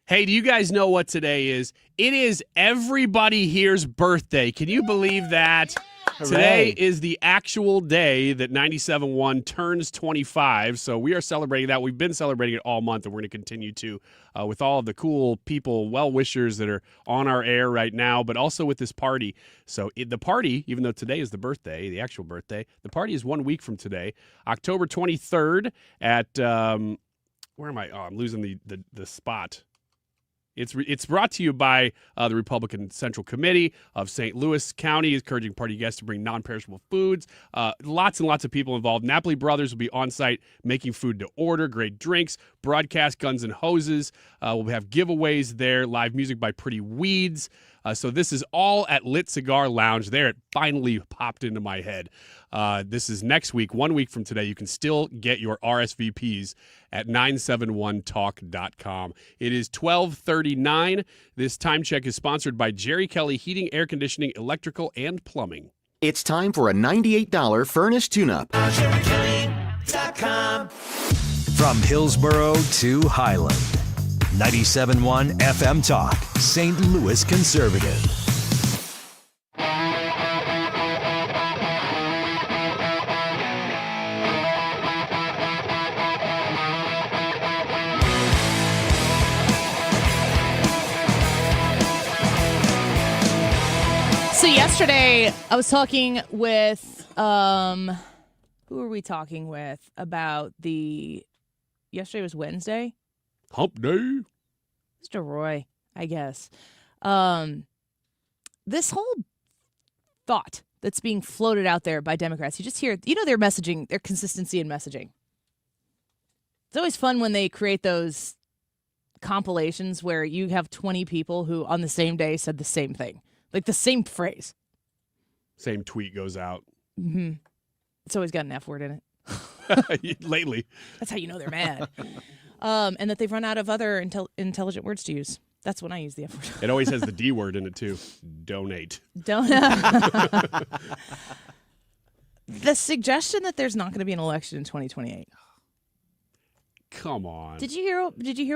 Speaker 9: Hey, do you guys know what today is? It is everybody here's birthday. Can you believe that?
Speaker 19: Hooray.
Speaker 9: Today is the actual day that 97.1 turns 25, so we are celebrating that. We've been celebrating it all month, and we're going to continue to with all of the cool people, well-wishers that are on our air right now, but also with this party. So the party, even though today is the birthday, the actual birthday, the party is 1 week from today, October 23rd at, where am I? Oh, I'm losing the spot. It's brought to you by the Republican Central Committee of St. Louis County, encouraging party guests to bring non-perishable foods. Lots and lots of people involved. Napoli Brothers will be on site making food to order, great drinks, broadcast Guns and Hoses. We'll have giveaways there, live music by Pretty Weeds. So this is all at Lit Cigar Lounge. There, it finally popped into my head. This is next week, 1 week from today. You can still get your RSVPs at 971talk.com. It is 12:39. This time check is sponsored by Jerry Kelly Heating, Air Conditioning, Electrical, and Plumbing.
Speaker 20: It's time for a $98 furnace tune-up.
Speaker 13: JerryKelly.com.
Speaker 3: From Hillsboro to Highland, 97.1 FM Talk, St. Louis Conservative.
Speaker 2: So yesterday, I was talking with, who were we talking with about yesterday was Wednesday?
Speaker 9: Hump day.
Speaker 2: Mr. Roy, I guess. This whole thought that's being floated out there by Democrats, you just hear, their messaging, their consistency in messaging. It's always fun when they create those compilations where you have 20 people who on the same day said the same thing. Like the same phrase.
Speaker 9: Same tweet goes out.
Speaker 2: Mm-hmm. It's always got an F word in it.
Speaker 9: Lately.
Speaker 2: That's how you know they're mad. And that they've run out of other intelligent words to use. That's when I use the F word.
Speaker 9: It always has the D word in it, too. Donate.
Speaker 2: The suggestion that there's not going to be an election in 2028.
Speaker 9: Come on.
Speaker 2: Did you hear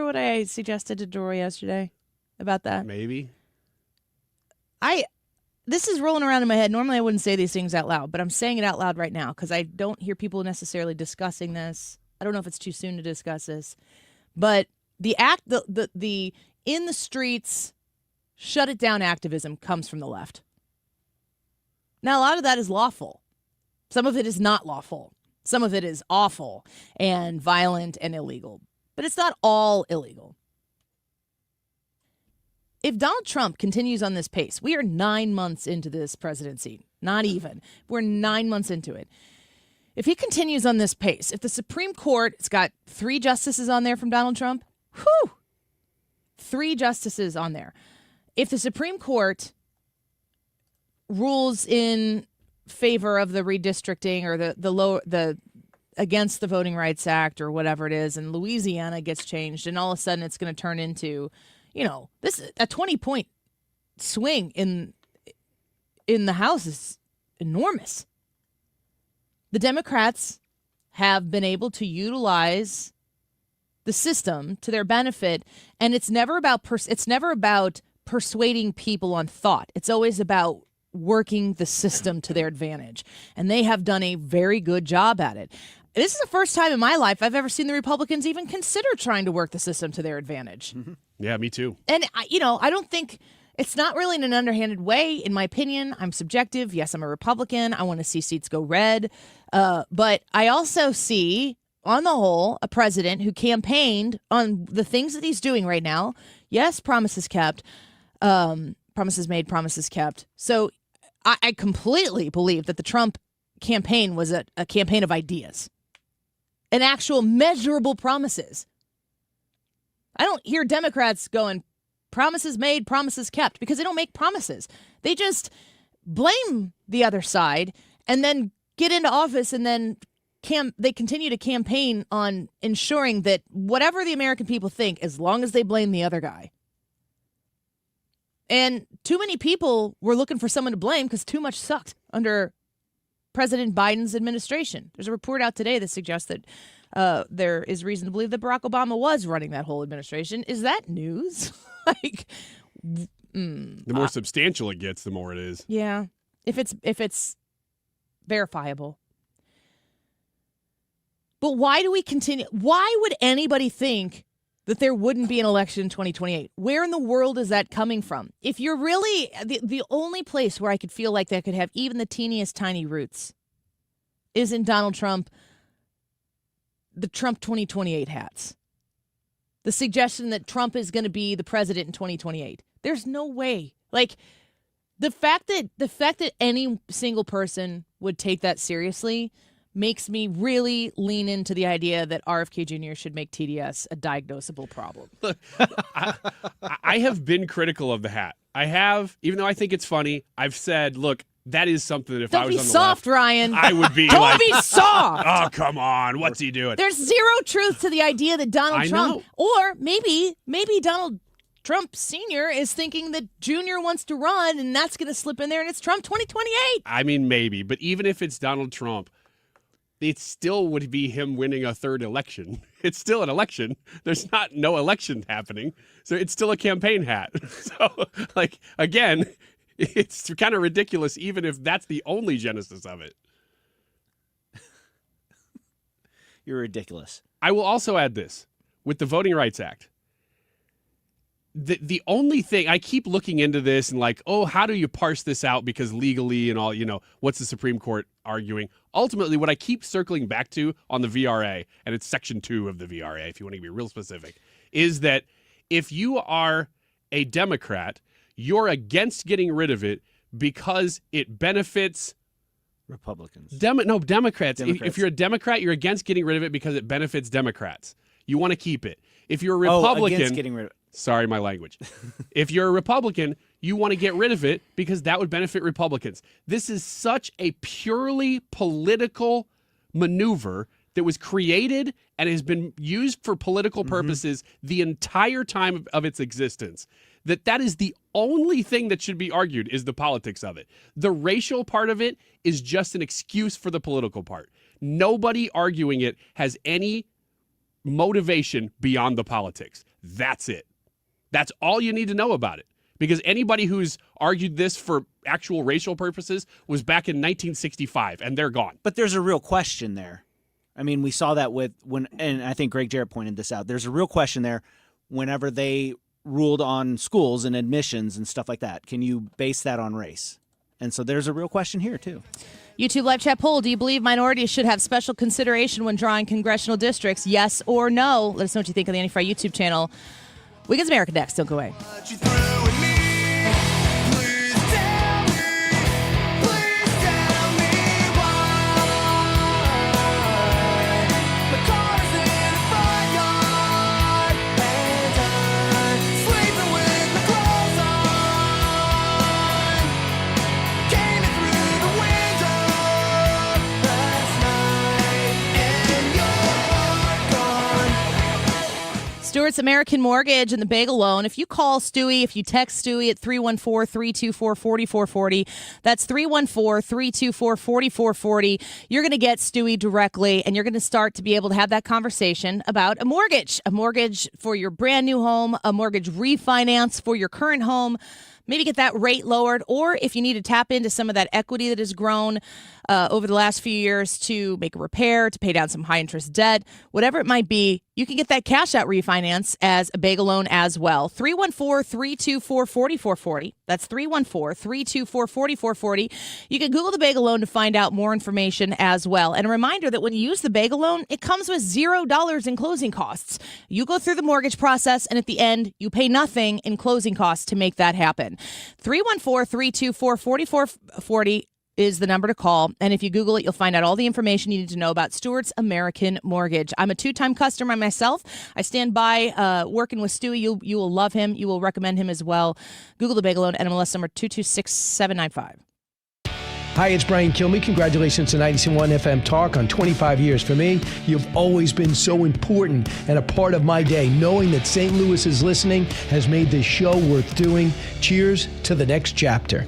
Speaker 2: what I suggested to Dory yesterday about that?
Speaker 9: Maybe.
Speaker 2: This is rolling around in my head. Normally I wouldn't say these things out loud, but I'm saying it out loud right now because I don't hear people necessarily discussing this. I don't know if it's too soon to discuss this, but the in the streets, shut it down activism comes from the left. Now, a lot of that is lawful. Some of it is not lawful. Some of it is awful and violent and illegal, but it's not all illegal. If Donald Trump continues on this pace, we are 9 months into this presidency. Not even. We're 9 months into it. If he continues on this pace, if the Supreme Court, it's got 3 justices on there from Donald Trump, 3 justices on there. If the Supreme Court rules in favor of the redistricting or the against the Voting Rights Act or whatever it is, and Louisiana gets changed, and all of a sudden it's going to turn into, this a 20-point swing in the House is enormous. The Democrats have been able to utilize the system to their benefit, and it's never about persuading people on thought. It's always about working the system to their advantage. And they have done a very good job at it. This is the first time in my life I've ever seen the Republicans even consider trying to work the system to their advantage.
Speaker 9: Mm-hmm. Yeah, me too.
Speaker 2: And, I don't think it's not really in an underhanded way, in my opinion. I'm subjective. Yes, I'm a Republican. I want to see seats go red. But I also see, on the whole, a president who campaigned on the things that he's doing right now. Yes, promises kept. Promises made, promises kept. So I completely believe that the Trump campaign was a campaign of ideas and actual measurable promises. I don't hear Democrats going, promises made, promises kept, because they don't make promises. They just blame the other side and then get into office, and then they continue to campaign on ensuring that whatever the American people think, as long as they blame the other guy. And too many people were looking for someone to blame because too much sucked under President Biden's administration. There's a report out today that suggests that there is reason to believe that Barack Obama was running that whole administration. Is that news?
Speaker 9: The more substantial it gets, the more it is.
Speaker 2: Yeah, if it's verifiable. But why do we continue? Why would anybody think that there wouldn't be an election in 2028? Where in the world is that coming from? If you're really, the only place where I could feel like that could have even the teeniest tiny roots is in Donald Trump, the Trump 2028 hats. The suggestion that Trump is going to be the president in 2028. There's no way. Like, the fact that any single person would take that seriously makes me really lean into the idea that RFK Jr. should make TDS a diagnosable problem.
Speaker 9: Look, I have been critical of the hat. I have, even though I think it's funny, I've said, look, that is something that if I was on the left...
Speaker 2: Don't be soft, Ryan.
Speaker 9: I would be
Speaker 2: Don't be soft.
Speaker 9: Oh, come on. What's he doing?
Speaker 2: There's zero truth to the idea that Donald Trump...
Speaker 9: know.
Speaker 2: Or maybe Donald Trump Sr. is thinking that Jr. wants to run, and that's going to slip in there, and it's Trump 2028.
Speaker 9: I mean, maybe. But even if it's Donald Trump, it still would be him winning a third election. It's still an election. There's no election happening. So it's still a campaign hat. So, again, it's kind of ridiculous even if that's the only genesis of it.
Speaker 10: You're ridiculous.
Speaker 9: I will also add this. With the Voting Rights Act, the only thing, I keep looking into this and how do you parse this out? Because legally and all, what's the Supreme Court arguing? Ultimately, what I keep circling back to on the VRA, and it's Section 2 of the VRA, if you want to be real specific, is that if you are a Democrat, you're against getting rid of it because it benefits
Speaker 10: Republicans.
Speaker 9: Democrats. If you're a Democrat, you're against getting rid of it because it benefits Democrats. You want to keep it. If you're a Republican...
Speaker 10: against getting rid of it.
Speaker 9: Sorry, my language. If you're a Republican, you want to get rid of it because that would benefit Republicans. This is such a purely political maneuver that was created and has been used for political purposes the entire time of its existence. That is the only thing that should be argued is the politics of it. The racial part of it is just an excuse for the political part. Nobody arguing it has any motivation beyond the politics. That's it. That's all you need to know about it. Because anybody who's argued this for actual racial purposes was back in 1965, and they're gone.
Speaker 10: But there's a real question there. I mean, we saw that and I think Gregg Jarrett pointed this out. There's a real question there whenever they ruled on schools and admissions and stuff like that. Can you base that on race? And so there's a real question here, too.
Speaker 2: YouTube live chat poll. Do you believe minorities should have special consideration when drawing congressional districts? Yes or no? Let us know what you think on the Anti-Fry YouTube channel. Wiggins America next. Don't go away. Stewart's American Mortgage and the Bagel Loan. If you call Stewie, if you text Stewie at 314-324-4440, that's 314-324-4440, you're going to get Stewie directly, and you're going to start to be able to have that conversation about a mortgage for your brand new home, a mortgage refinance for your current home. maybe get that rate lowered, or if you need to tap into some of that equity that has grown over the last few years to make a repair, to pay down some high interest debt, whatever it might be, you can get that cash out refinance as a bagel loan as well. 314-324-4440. That's 314-324-4440. You can Google the bagel loan to find out more information as well. And a reminder that when you use the bagel loan, it comes with $0 in closing costs. You go through the mortgage process, and at the end, you pay nothing in closing costs to make that happen. 314-324-4440 is the number to call. And if you Google it, you'll find out all the information you need to know about Stewart's American Mortgage. I'm a 2-time customer myself. I stand by working with Stewie. You will love him. You will recommend him as well. Google the bagel loan, NMLS number 226795.
Speaker 21: Hi, it's Brian Kilmeade. Congratulations to 97.1 FM Talk on 25 years. For me, you've always been so important and a part of my day. Knowing that St. Louis is listening has made this show worth doing. Cheers to the next chapter.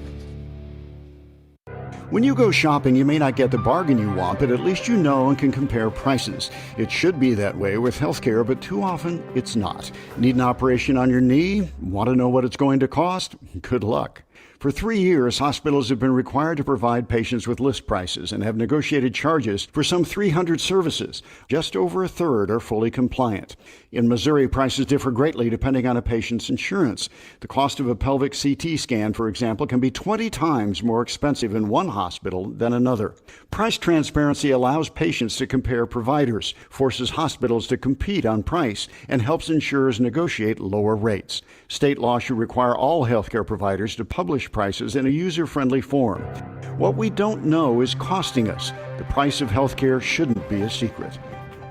Speaker 22: When you go shopping, you may not get the bargain you want, but at least you know and can compare prices. It should be that way with healthcare, but too often it's not. Need an operation on your knee? Want to know what it's going to cost? Good luck. For 3 years, hospitals have been required to provide patients with list prices and have negotiated charges for some 300 services. Just over a third are fully compliant. In Missouri, prices differ greatly depending on a patient's insurance. The cost of a pelvic CT scan, for example, can be 20 times more expensive in one hospital than another. Price transparency allows patients to compare providers, forces hospitals to compete on price, and helps insurers negotiate lower rates. State law should require all healthcare providers to publish prices in a user-friendly form. What we don't know is costing us. The price of healthcare shouldn't be a secret.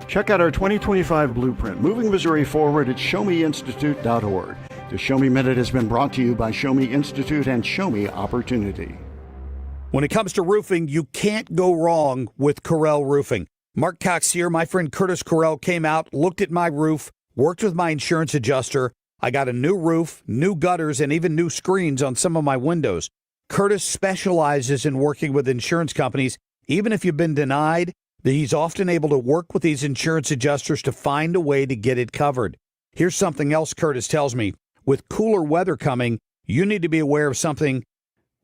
Speaker 22: Check out our 2025 blueprint, Moving Missouri Forward at ShowMeInstitute.org. The Show Me Minute has been brought to you by Show Me Institute and Show Me Opportunity.
Speaker 23: When it comes to roofing, you can't go wrong with Corel Roofing. Mark Cox here. My friend Curtis Corel came out, looked at my roof, worked with my insurance adjuster. I got a new roof, new gutters, and even new screens on some of my windows. Curtis specializes in working with insurance companies. Even if you've been denied, he's often able to work with these insurance adjusters to find a way to get it covered. Here's something else Curtis tells me. With cooler weather coming, you need to be aware of something.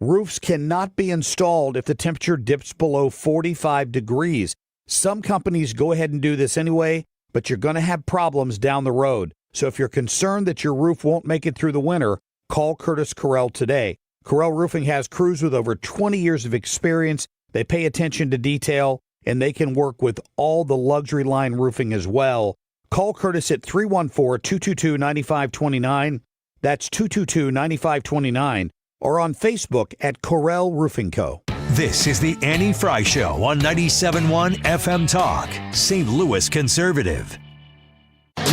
Speaker 23: Roofs cannot be installed if the temperature dips below 45 degrees. Some companies go ahead and do this anyway, but you're going to have problems down the road. So if you're concerned that your roof won't make it through the winter, call Curtis Corel today. Corel Roofing has crews with over 20 years of experience. They pay attention to detail, and they can work with all the luxury line roofing as well. Call Curtis at 314-222-9529. That's 222-9529. Or on Facebook at Corel Roofing Co.
Speaker 3: This is the Annie Fry Show on 97.1 FM Talk, St. Louis Conservative.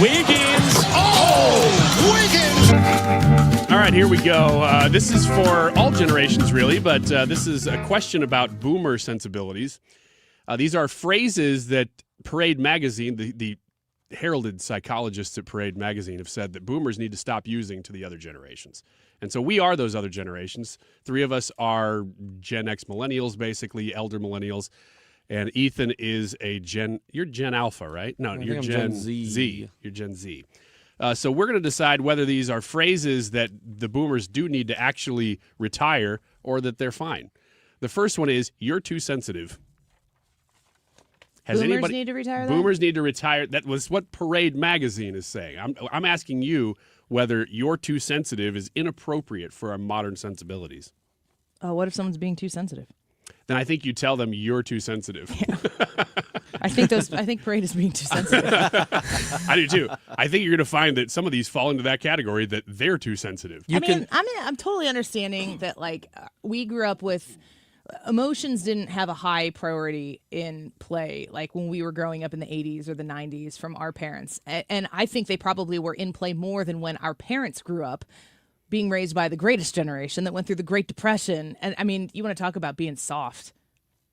Speaker 9: Wiggins! Oh! Wiggins! All right, here we go. This is for all generations, really, but this is a question about boomer sensibilities. These are phrases that Parade Magazine, the heralded psychologists at Parade Magazine, have said that boomers need to stop using to the other generations. And so we are those other generations. 3 of us are Gen X millennials, basically, elder millennials. And Ethan is you're Gen Alpha, right? No, you're Gen Z. You're Gen Z. So we're going to decide whether these are phrases that the boomers do need to actually retire or that they're fine. The first one is, you're too sensitive.
Speaker 2: Boomers need to retire that?
Speaker 9: Boomers need to retire. That was what Parade Magazine is saying. I'm asking you whether you're too sensitive is inappropriate for our modern sensibilities.
Speaker 2: What if someone's being too sensitive?
Speaker 9: Then I think you tell them you're too sensitive.
Speaker 2: Yeah. I think Parade is being too sensitive.
Speaker 9: I do too. I think you're going to find that some of these fall into that category, that they're too sensitive.
Speaker 2: I'm totally understanding that, like, we grew up with emotions didn't have a high priority in play, like when we were growing up in the 80s or the 90s from our parents. And I think they probably were in play more than when our parents grew up, being raised by the greatest generation that went through the Great Depression. And I mean, you want to talk about being soft.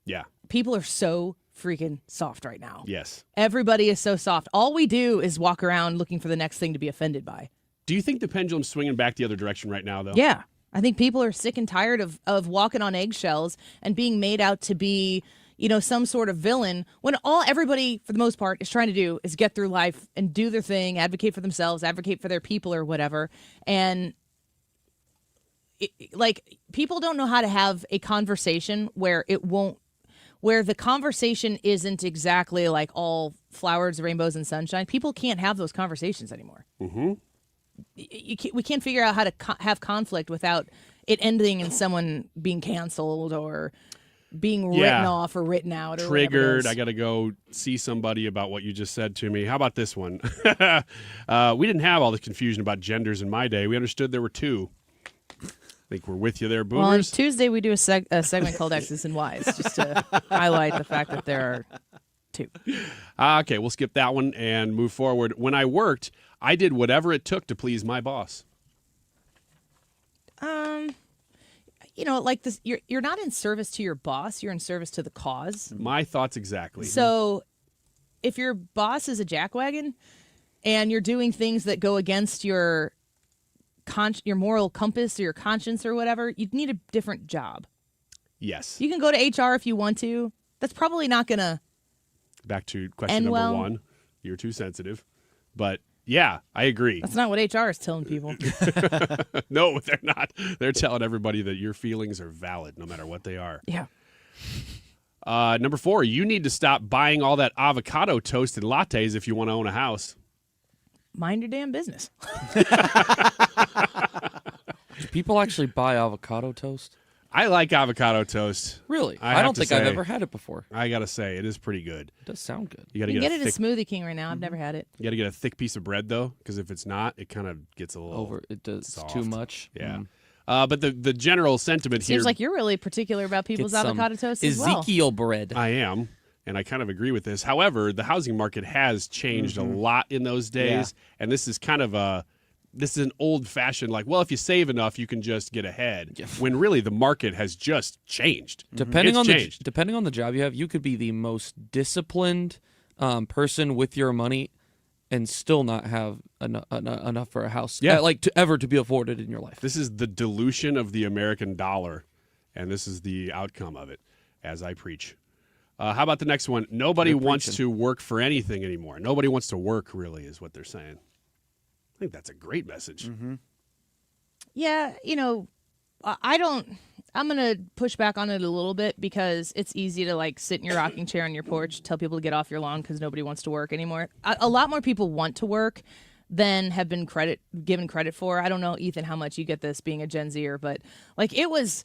Speaker 9: Yeah.
Speaker 2: People are so freaking soft right now.
Speaker 9: Yes.
Speaker 2: Everybody is so soft. All we do is walk around looking for the next thing to be offended by.
Speaker 9: Do you think the pendulum's swinging back the other direction right now, though?
Speaker 2: Yeah. I think people are sick and tired of walking on eggshells and being made out to be, some sort of villain, when all everybody, for the most part, is trying to do is get through life and do their thing, advocate for themselves, advocate for their people or whatever. And like people don't know how to have a conversation where the conversation isn't exactly like all flowers, rainbows, and sunshine. People can't have those conversations anymore.
Speaker 9: Mm-hmm.
Speaker 2: We can't figure out how to have conflict without it ending in someone being canceled or being written off or written out or
Speaker 9: triggered. I got to go see somebody about what you just said to me. How about this one? We didn't have all this confusion about genders in my day. We understood there were two. I think we're with you there, boomers.
Speaker 2: Well, on Tuesday we do a segment called X's and Y's just to highlight the fact that there are two.
Speaker 9: Okay, we'll skip that one and move forward. When I worked, I did whatever it took to please my boss.
Speaker 2: Like this, you're not in service to your boss. You're in service to the cause.
Speaker 9: My thoughts exactly.
Speaker 2: So, if your boss is a jackwagon, and you're doing things that go against your moral compass or your conscience or whatever, you'd need a different job.
Speaker 9: Yes.
Speaker 2: You can go to HR if you want to. That's probably not gonna.
Speaker 9: Back to question number one. You're too sensitive, but. Yeah, I agree.
Speaker 2: That's not what HR is telling people.
Speaker 9: No, they're not. They're telling everybody that your feelings are valid no matter what they are.
Speaker 2: Yeah.
Speaker 9: Number 4, you need to stop buying all that avocado toast and lattes if you want to own a house.
Speaker 2: Mind your damn business.
Speaker 1: Do people actually buy avocado toast?
Speaker 9: I like avocado toast.
Speaker 1: Really? I don't think I've ever had it before.
Speaker 9: I got to say, it is pretty good.
Speaker 1: It does sound good.
Speaker 9: You got to
Speaker 2: get
Speaker 9: it
Speaker 2: at Smoothie King right now. I've never had it.
Speaker 9: You got to get a thick piece of bread, though, because if it's not, it kind of gets a little
Speaker 1: it does
Speaker 9: soft.
Speaker 1: too much.
Speaker 9: Yeah. But the general sentiment here...
Speaker 2: Seems like you're really particular about people's avocado toast as well.
Speaker 1: Ezekiel bread.
Speaker 9: I am, and I kind of agree with this. However, the housing market has changed a lot in those days, and this is kind of this is an old-fashioned, like, well, if you save enough, you can just get ahead. Yeah. When really the market has just changed.
Speaker 1: Depending on the job you have, you could be the most disciplined person with your money and still not have enough for a house.
Speaker 9: Yeah.
Speaker 1: To be afforded in your life.
Speaker 9: This is the dilution of the American dollar, and this is the outcome of it, as I preach. How about the next one? Nobody wants to work for anything anymore. Nobody wants to work, really, is what they're saying. I think that's a great message.
Speaker 1: Mm-hmm.
Speaker 2: Yeah, I'm going to push back on it a little bit because it's easy to sit in your rocking chair on your porch, tell people to get off your lawn because nobody wants to work anymore. A lot more people want to work than have been given credit for. I don't know, Ethan, how much you get this being a Gen Zer, but it was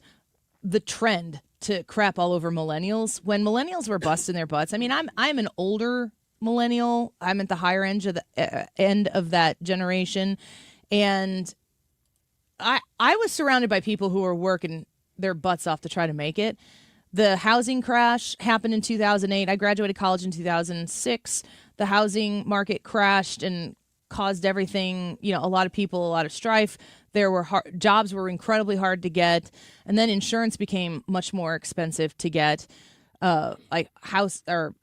Speaker 2: the trend to crap all over millennials when millennials were busting their butts. I mean, I'm an older millennial. I'm at the higher end of that generation, and I was surrounded by people who were working their butts off to try to make it. The housing crash happened in 2008. I graduated college in 2006. The housing market crashed and caused everything, a lot of people, a lot of strife. There were jobs were incredibly hard to get, and then insurance became much more expensive to get, house or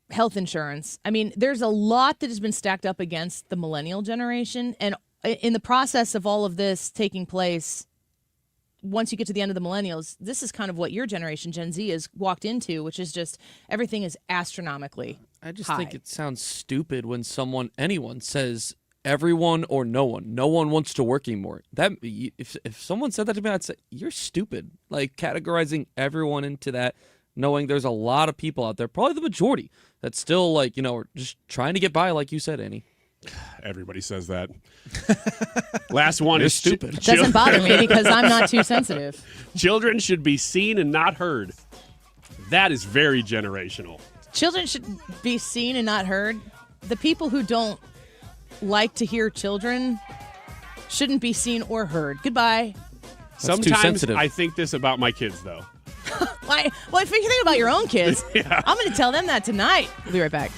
Speaker 2: health insurance. I mean, there's a lot that has been stacked up against the millennial generation, and in the process of all of this taking place, once you get to the end of the millennials, this is kind of what your generation, Gen Z, has walked into, which is just everything is astronomically
Speaker 1: I just
Speaker 2: high.
Speaker 1: think it sounds stupid when anyone says everyone or no one wants to work anymore. That if someone said that to me, I'd say you're stupid. Categorizing everyone into that, knowing there's a lot of people out there, probably the majority, that still are just trying to get by, like you said, Annie.
Speaker 9: Everybody says that. Last one is
Speaker 1: stupid.
Speaker 2: It doesn't bother me because I'm not too sensitive.
Speaker 9: Children should be seen and not heard. That is very generational.
Speaker 2: Children should be seen and not heard. The people who don't like to hear children shouldn't be seen or heard. Goodbye.
Speaker 9: Sometimes I think this about my kids, though.
Speaker 2: Why? Well, if you think about your own kids,
Speaker 9: Yeah.
Speaker 2: I'm going to tell them that tonight. We'll be right back.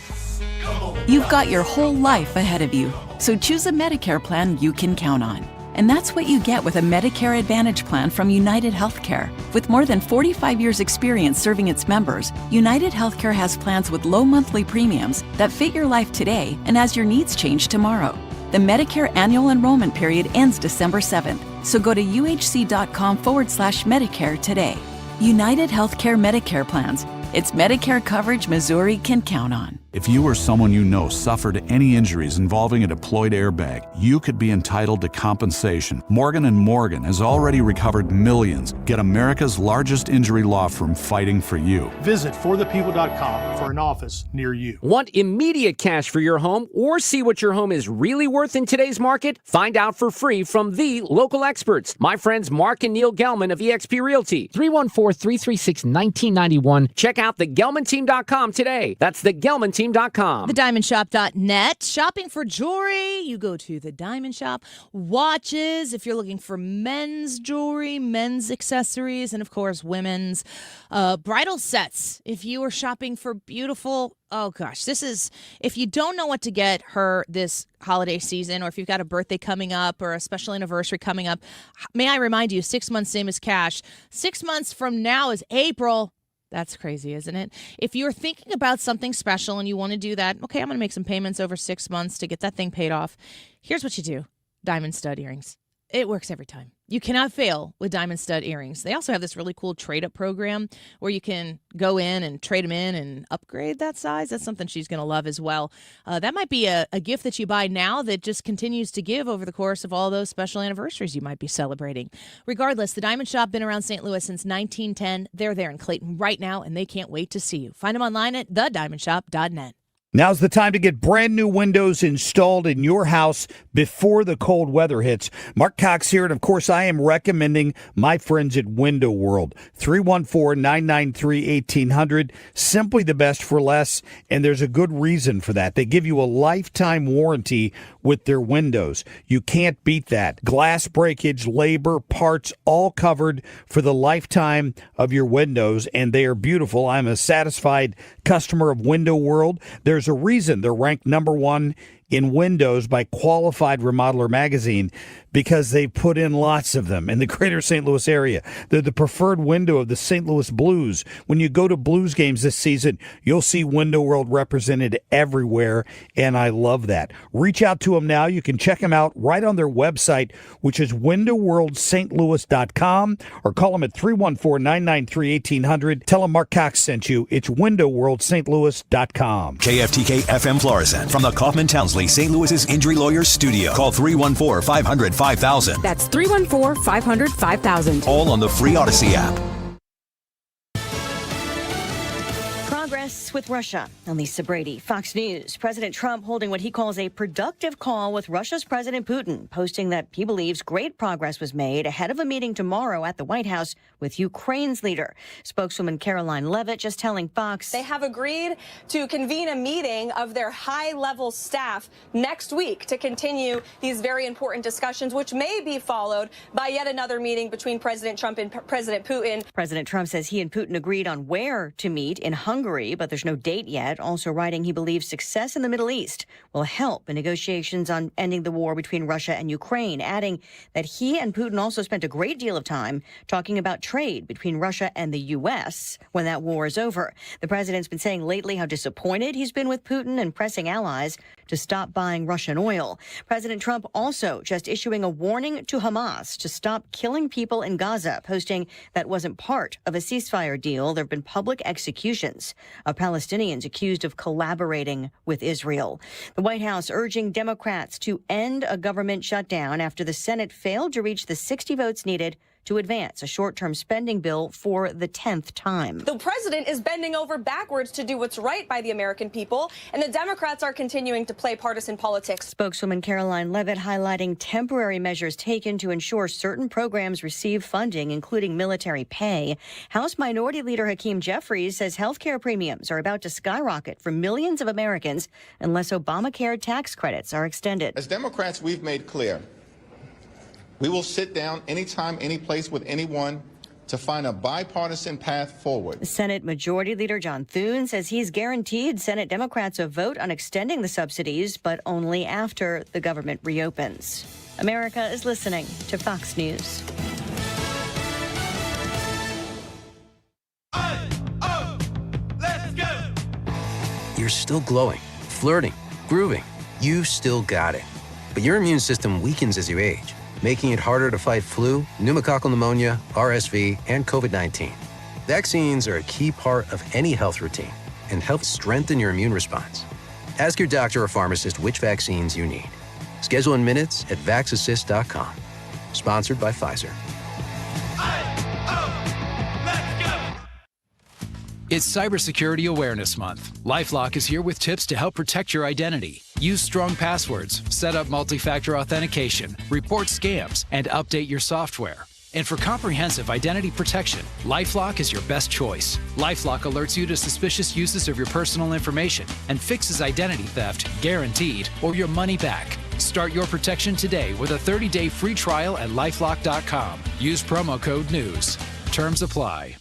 Speaker 4: You've got your whole life ahead of you, so choose a Medicare plan you can count on. And that's what you get with a Medicare Advantage plan from United Healthcare. With more than 45 years' experience serving its members, United Healthcare has plans with low monthly premiums that fit your life today and as your needs change tomorrow. The Medicare annual enrollment period ends December 7th, so go to uhc.com/Medicare today. United Healthcare Medicare plans. It's Medicare coverage Missouri can count on.
Speaker 6: If you or someone you know suffered any injuries involving a deployed airbag, you could be entitled to compensation. Morgan & Morgan has already recovered millions. Get America's largest injury law firm fighting for you.
Speaker 7: Visit forthepeople.com for an office near you.
Speaker 19: Want immediate cash for your home or see what your home is really worth in today's market? Find out for free from the local experts. My friends Mark and Neil Gelman of eXp Realty. 314-336-1991. Check out thegelmanteam.com today. That's thegelmanteam.com.
Speaker 2: TheDiamondShop.net. Shopping for jewelry, you go to The Diamond Shop. Watches, if you're looking for men's jewelry, men's accessories, and of course, women's bridal sets. If you are shopping for beautiful, oh gosh, this is, if you don't know what to get her this holiday season, or if you've got a birthday coming up or a special anniversary coming up, may I remind you, 6 months same as cash. 6 months from now is April. That's crazy, isn't it? If you're thinking about something special and you want to do that, okay, I'm going to make some payments over 6 months to get that thing paid off. Here's what you do. Diamond stud earrings. It works every time. You cannot fail with diamond stud earrings. They also have this really cool trade-up program where you can go in and trade them in and upgrade that size. That's something she's going to love as well. That might be a gift that you buy now that just continues to give over the course of all those special anniversaries you might be celebrating. Regardless, the Diamond Shop been around St. Louis since 1910. They're there in Clayton right now, and they can't wait to see you. Find them online at thediamondshop.net.
Speaker 23: Now's the time to get brand new windows installed in your house before the cold weather hits. Mark Cox here, and of course, I am recommending my friends at Window World. 314-993-1800. Simply the best for less, and there's a good reason for that. They give you a lifetime warranty with their windows. You can't beat that. Glass breakage, labor, parts, all covered for the lifetime of your windows, and they are beautiful. I'm a satisfied customer of Window World. There's a reason they're ranked number one in windows by Qualified Remodeler magazine, because they put in lots of them in the greater St. Louis area. They're the preferred window of the St. Louis Blues. When you go to Blues games this season, you'll see Window World represented everywhere, and I love that. Reach out to them now. You can check them out right on their website, which is windowworldstlouis.com, or call them at 314-993-1800. Tell them Mark Cox sent you. It's windowworldstlouis.com.
Speaker 3: KFTK FM Florissant from the Kaufman Townsley St. Louis's Injury Lawyers Studio. Call 314-500-5000.
Speaker 8: That's 314-500-5000.
Speaker 3: All on the free Odyssey app.
Speaker 24: Progress with Russia. I'm Lisa Brady, Fox News. President Trump holding what he calls a productive call with Russia's President Putin, posting that he believes great progress was made ahead of a meeting tomorrow at the White House with Ukraine's leader. Spokeswoman Caroline Levitt just telling Fox
Speaker 25: they have agreed to convene a meeting of their high-level staff next week to continue these very important discussions, which may be followed by yet another meeting between President Trump and President Putin.
Speaker 24: President Trump says he and Putin agreed on where to meet in Hungary, but there's no date yet. Also writing he believes success in the Middle East will help in negotiations on ending the war between Russia and Ukraine, adding that he and Putin also spent a great deal of time talking about trade between Russia and the U.S. when that war is over. The president's been saying lately how disappointed he's been with Putin and pressing allies to stop buying Russian oil. President Trump also just issuing a warning to Hamas to stop killing people in Gaza, posting that wasn't part of a ceasefire deal. There have been public executions of Palestinians accused of collaborating with Israel. The White House urging Democrats to end a government shutdown after the Senate failed to reach the 60 votes needed to advance a short-term spending bill for the 10th time.
Speaker 25: The president is bending over backwards to do what's right by the American people, and the Democrats are continuing to play partisan politics.
Speaker 24: Spokeswoman Caroline Levitt highlighting temporary measures taken to ensure certain programs receive funding, including military pay. House Minority Leader Hakeem Jeffries says health care premiums are about to skyrocket for millions of Americans unless Obamacare tax credits are extended.
Speaker 26: As Democrats, we've made clear we will sit down anytime, any place with anyone to find a bipartisan path forward.
Speaker 24: Senate Majority Leader John Thune says he's guaranteed Senate Democrats a vote on extending the subsidies, but only after the government reopens. America is listening to Fox News.
Speaker 27: Let's go! You're still glowing, flirting, grooving. You still got it. But your immune system weakens as you age, making it harder to fight flu, pneumococcal pneumonia, RSV, and COVID-19. Vaccines are a key part of any health routine. and help strengthen your immune response. Ask your doctor or pharmacist which vaccines you need. Schedule in minutes at vaxassist.com. Sponsored by Pfizer.
Speaker 5: It's Cybersecurity Awareness Month. LifeLock is here with tips to help protect your identity. Use strong passwords, set up multi-factor authentication, report scams, and update your software. And for comprehensive identity protection, LifeLock is your best choice. LifeLock alerts you to suspicious uses of your personal information and fixes identity theft, guaranteed, or your money back. Start your protection today with a 30-day free trial at LifeLock.com. Use promo code NEWS. Terms apply.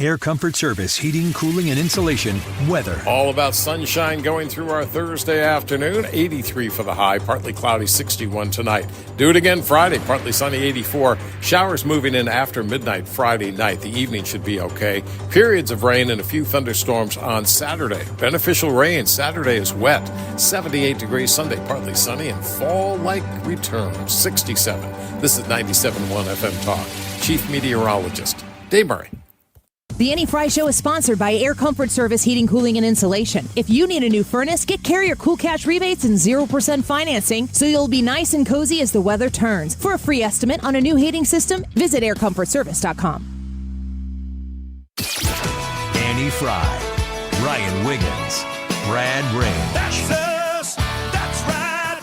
Speaker 3: Air Comfort Service, heating, cooling, and insulation, weather.
Speaker 11: All about sunshine going through our Thursday afternoon. 83 for the high, partly cloudy, 61 tonight. Do it again Friday, partly sunny, 84. Showers moving in after midnight Friday night. The evening should be okay. Periods of rain and a few thunderstorms on Saturday. Beneficial rain. Saturday is wet. 78 degrees Sunday, partly sunny, and fall-like returns. 67. This is 97.1 FM Talk. Chief Meteorologist Dave Murray.
Speaker 8: The Annie Fry Show is sponsored by Air Comfort Service Heating, Cooling, and Insulation. If you need a new furnace, get Carrier Cool Cash rebates and 0% financing so you'll be nice and cozy as the weather turns. For a free estimate on a new heating system, visit aircomfortservice.com.
Speaker 3: Annie Fry, Ryan Wiggins, Brad Ray.
Speaker 13: That's us. That's right.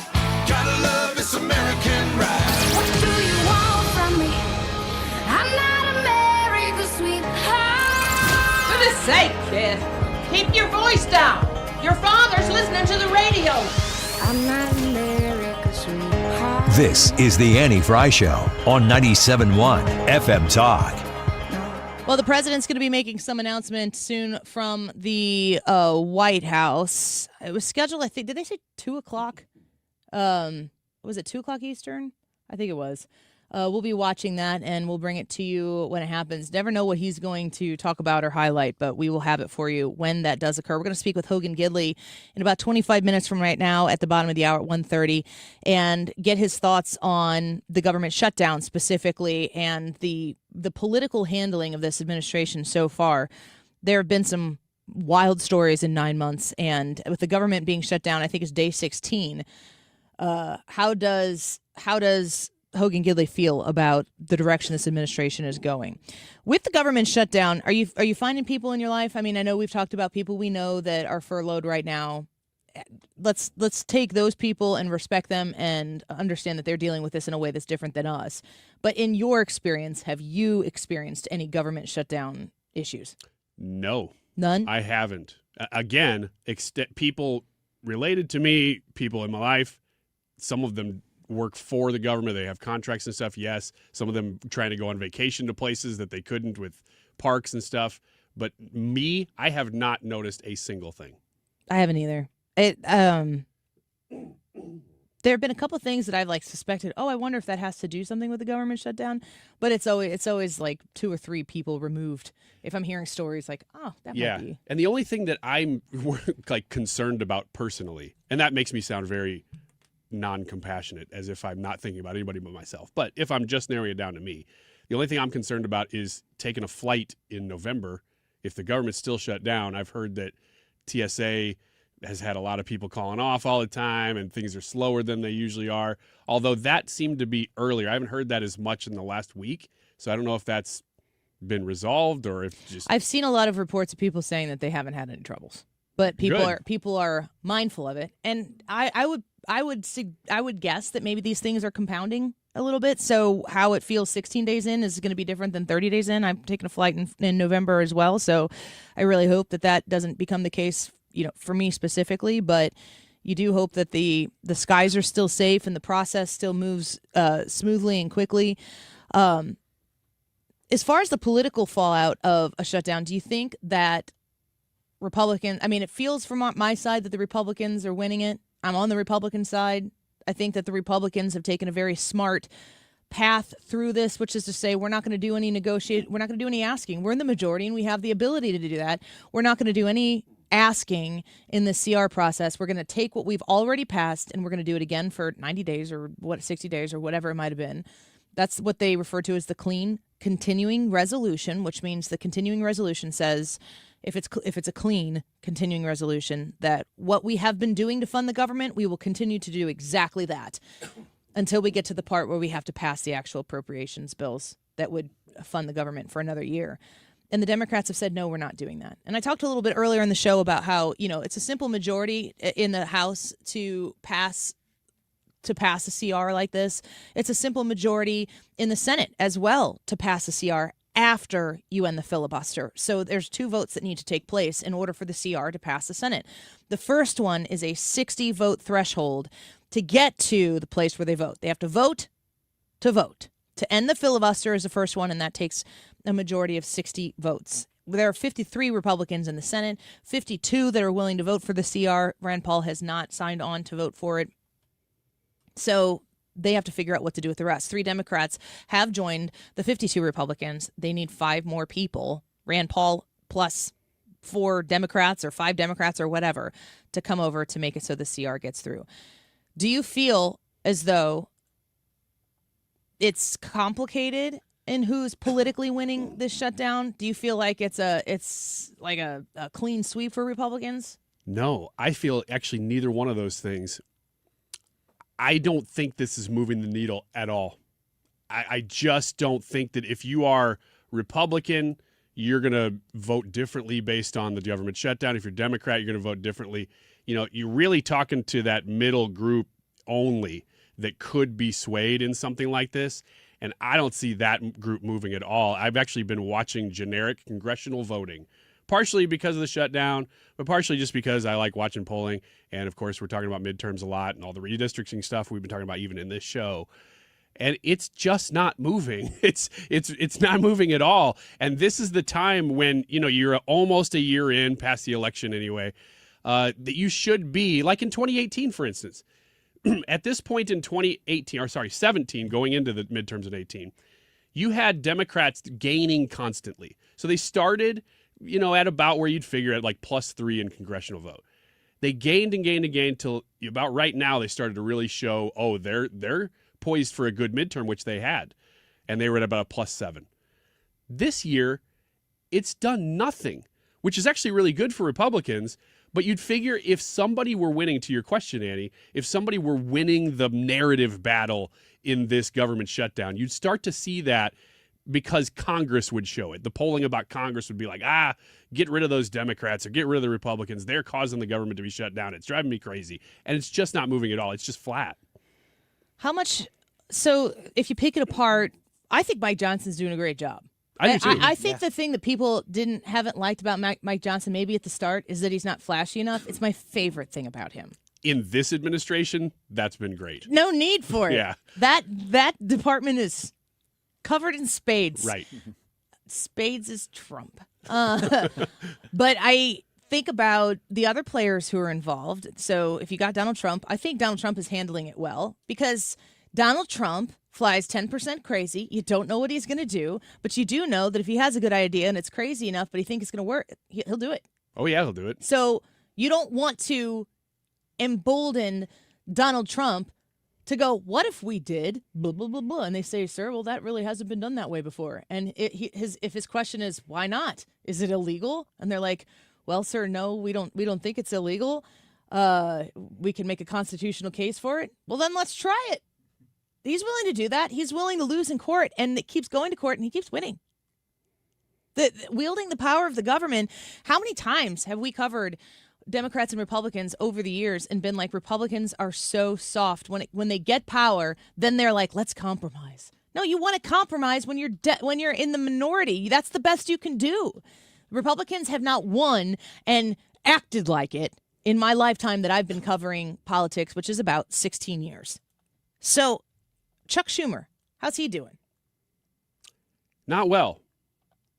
Speaker 13: Gotta love this American ride. What do you want from me? I'm not America's sweetheart.
Speaker 12: For goodness sake, kid. Keep your voice down. Your father's listening to the radio.
Speaker 13: I'm not America's sweetheart.
Speaker 3: This is the Annie Fry Show on 97.1 FM Talk.
Speaker 2: Well, the president's going to be making some announcement soon from the White House. It was scheduled, I think, did they say 2 o'clock? Was it 2 o'clock Eastern? I think it was. We'll be watching that, and we'll bring it to you when it happens. Never know what he's going to talk about or highlight, but we will have it for you when that does occur. We're going to speak with Hogan Gidley in about 25 minutes from right now at the bottom of the hour at 1:30 and get his thoughts on the government shutdown specifically and the political handling of this administration so far. There have been some wild stories in 9 months, and with the government being shut down, I think it's day 16. How does Hogan Gidley feel about the direction this administration is going? With the government shutdown, are you finding people in your life? I mean, I know we've talked about people we know that are furloughed right now. Let's take those people and respect them and understand that they're dealing with this in a way that's different than us. But in your experience, have you experienced any government shutdown issues?
Speaker 9: No.
Speaker 2: None?
Speaker 9: I haven't. Again, people related to me, people in my life, some of them work for the government. They have contracts and stuff, yes. Some of them trying to go on vacation to places that they couldn't with parks and stuff. But me, I have not noticed a single thing.
Speaker 2: I haven't either. There have been a couple of things that I've suspected, I wonder if that has to do something with the government shutdown. But it's always like 2 or 3 people removed. If I'm hearing stories that might be.
Speaker 9: And the only thing that I'm concerned about personally, and that makes me sound very non-compassionate, as if I'm not thinking about anybody but myself. But if I'm just narrowing it down to me, the only thing I'm concerned about is taking a flight in November. If the government's still shut down, I've heard that TSA has had a lot of people calling off all the time and things are slower than they usually are. Although that seemed to be earlier. I haven't heard that as much in the last week. So I don't know if that's been resolved or if just...
Speaker 2: I've seen a lot of reports of people saying that they haven't had any troubles. But people are mindful of it. And I would guess that maybe these things are compounding a little bit. So how it feels 16 days in is going to be different than 30 days in. I'm taking a flight in November as well. So I really hope that doesn't become the case, for me specifically. But you do hope that the skies are still safe and the process still moves smoothly and quickly. As far as the political fallout of a shutdown, do you think that it feels from my side that the Republicans are winning it. I'm on the Republican side. I think that the Republicans have taken a very smart path through this, which is to say we're not going to do any we're not going to do any asking. We're in the majority and we have the ability to do that. We're not going to do any asking in the CR process. We're going to take what we've already passed and we're going to do it again for 90 days or 60 days or whatever it might have been. That's what they refer to as the clean continuing resolution, which means the continuing resolution says if it's a clean continuing resolution, that what we have been doing to fund the government, we will continue to do exactly that until we get to the part where we have to pass the actual appropriations bills that would fund the government for another year. And the Democrats have said, no, we're not doing that. And I talked a little bit earlier in the show about how, it's a simple majority in the House to pass a CR like this. It's a simple majority in the Senate as well to pass a CR after you end the filibuster. So there's 2 votes that need to take place in order for the CR to pass the Senate. The first one is a 60-vote threshold to get to the place where they vote. They have to vote to vote. To end the filibuster is the first one, and that takes a majority of 60 votes. There are 53 Republicans in the Senate, 52 that are willing to vote for the CR. Rand Paul has not signed on to vote for it. So they have to figure out what to do with the rest. 3 Democrats have joined the 52 Republicans. They need 5 more people, Rand Paul plus 4 Democrats or 5 Democrats or whatever, to come over to make it so the CR gets through. Do you feel as though it's complicated in who's politically winning this shutdown? Do you feel like it's like a clean sweep for Republicans?
Speaker 9: No, I feel actually neither one of those things. I don't think this is moving the needle at all. I just don't think that if you are Republican, you're going to vote differently based on the government shutdown. If you're Democrat, you're going to vote differently. You're really talking to that middle group only that could be swayed in something like this. And I don't see that group moving at all. I've actually been watching generic congressional voting, partially because of the shutdown, but partially just because I like watching polling. And, of course, we're talking about midterms a lot and all the redistricting stuff we've been talking about even in this show. And it's just not moving. It's not moving at all. And this is the time when, you're almost a year in, past the election anyway, that you should be, like in 2018, for instance. At this point in 17, going into the midterms in 18, you had Democrats gaining constantly. So they started, at about where you'd figure at like +3 in congressional vote. They gained and gained and gained till about right now they started to really show, they're poised for a good midterm, which they had. And they were at about a +7. This year, it's done nothing, which is actually really good for Republicans. But you'd figure if somebody were winning, to your question, Annie, if somebody were winning the narrative battle in this government shutdown, you'd start to see that because Congress would show it. The polling about Congress would be like, get rid of those Democrats or get rid of the Republicans. They're causing the government to be shut down. It's driving me crazy. And it's just not moving at all. It's just flat.
Speaker 2: How much? So if you pick it apart, I think Mike Johnson's doing a great job.
Speaker 9: I do too.
Speaker 2: I think the thing that people haven't liked about Mike Johnson, maybe at the start, is that he's not flashy enough. It's my favorite thing about him.
Speaker 9: In this administration, that's been great.
Speaker 2: No need for it.
Speaker 9: Yeah.
Speaker 2: That department is covered in spades.
Speaker 9: Right.
Speaker 2: Spades is Trump. But I think about the other players who are involved. So if you got Donald Trump, I think Donald Trump is handling it well because Donald Trump flies 10% crazy. You don't know what he's going to do, but you do know that if he has a good idea and it's crazy enough, but he thinks it's going to work, he'll do it.
Speaker 9: Oh, yeah, he'll do it.
Speaker 2: So you don't want to embolden Donald Trump to go, what if we did blah, blah, blah, blah. And they say, sir, well, that really hasn't been done that way before. And if his question is, why not? Is it illegal? And they're like, well, sir, no, we don't think it's illegal. We can make a constitutional case for it. Well, then let's try it. He's willing to do that. He's willing to lose in court, and it keeps going to court, and he keeps winning. Wielding the power of the government, how many times have we covered Democrats and Republicans over the years and been like, Republicans are so soft. When they get power, then they're like, let's compromise. No, you want to compromise when you're in the minority. That's the best you can do. Republicans have not won and acted like it in my lifetime that I've been covering politics, which is about 16 years. So Chuck Schumer, how's he doing?
Speaker 9: Not well.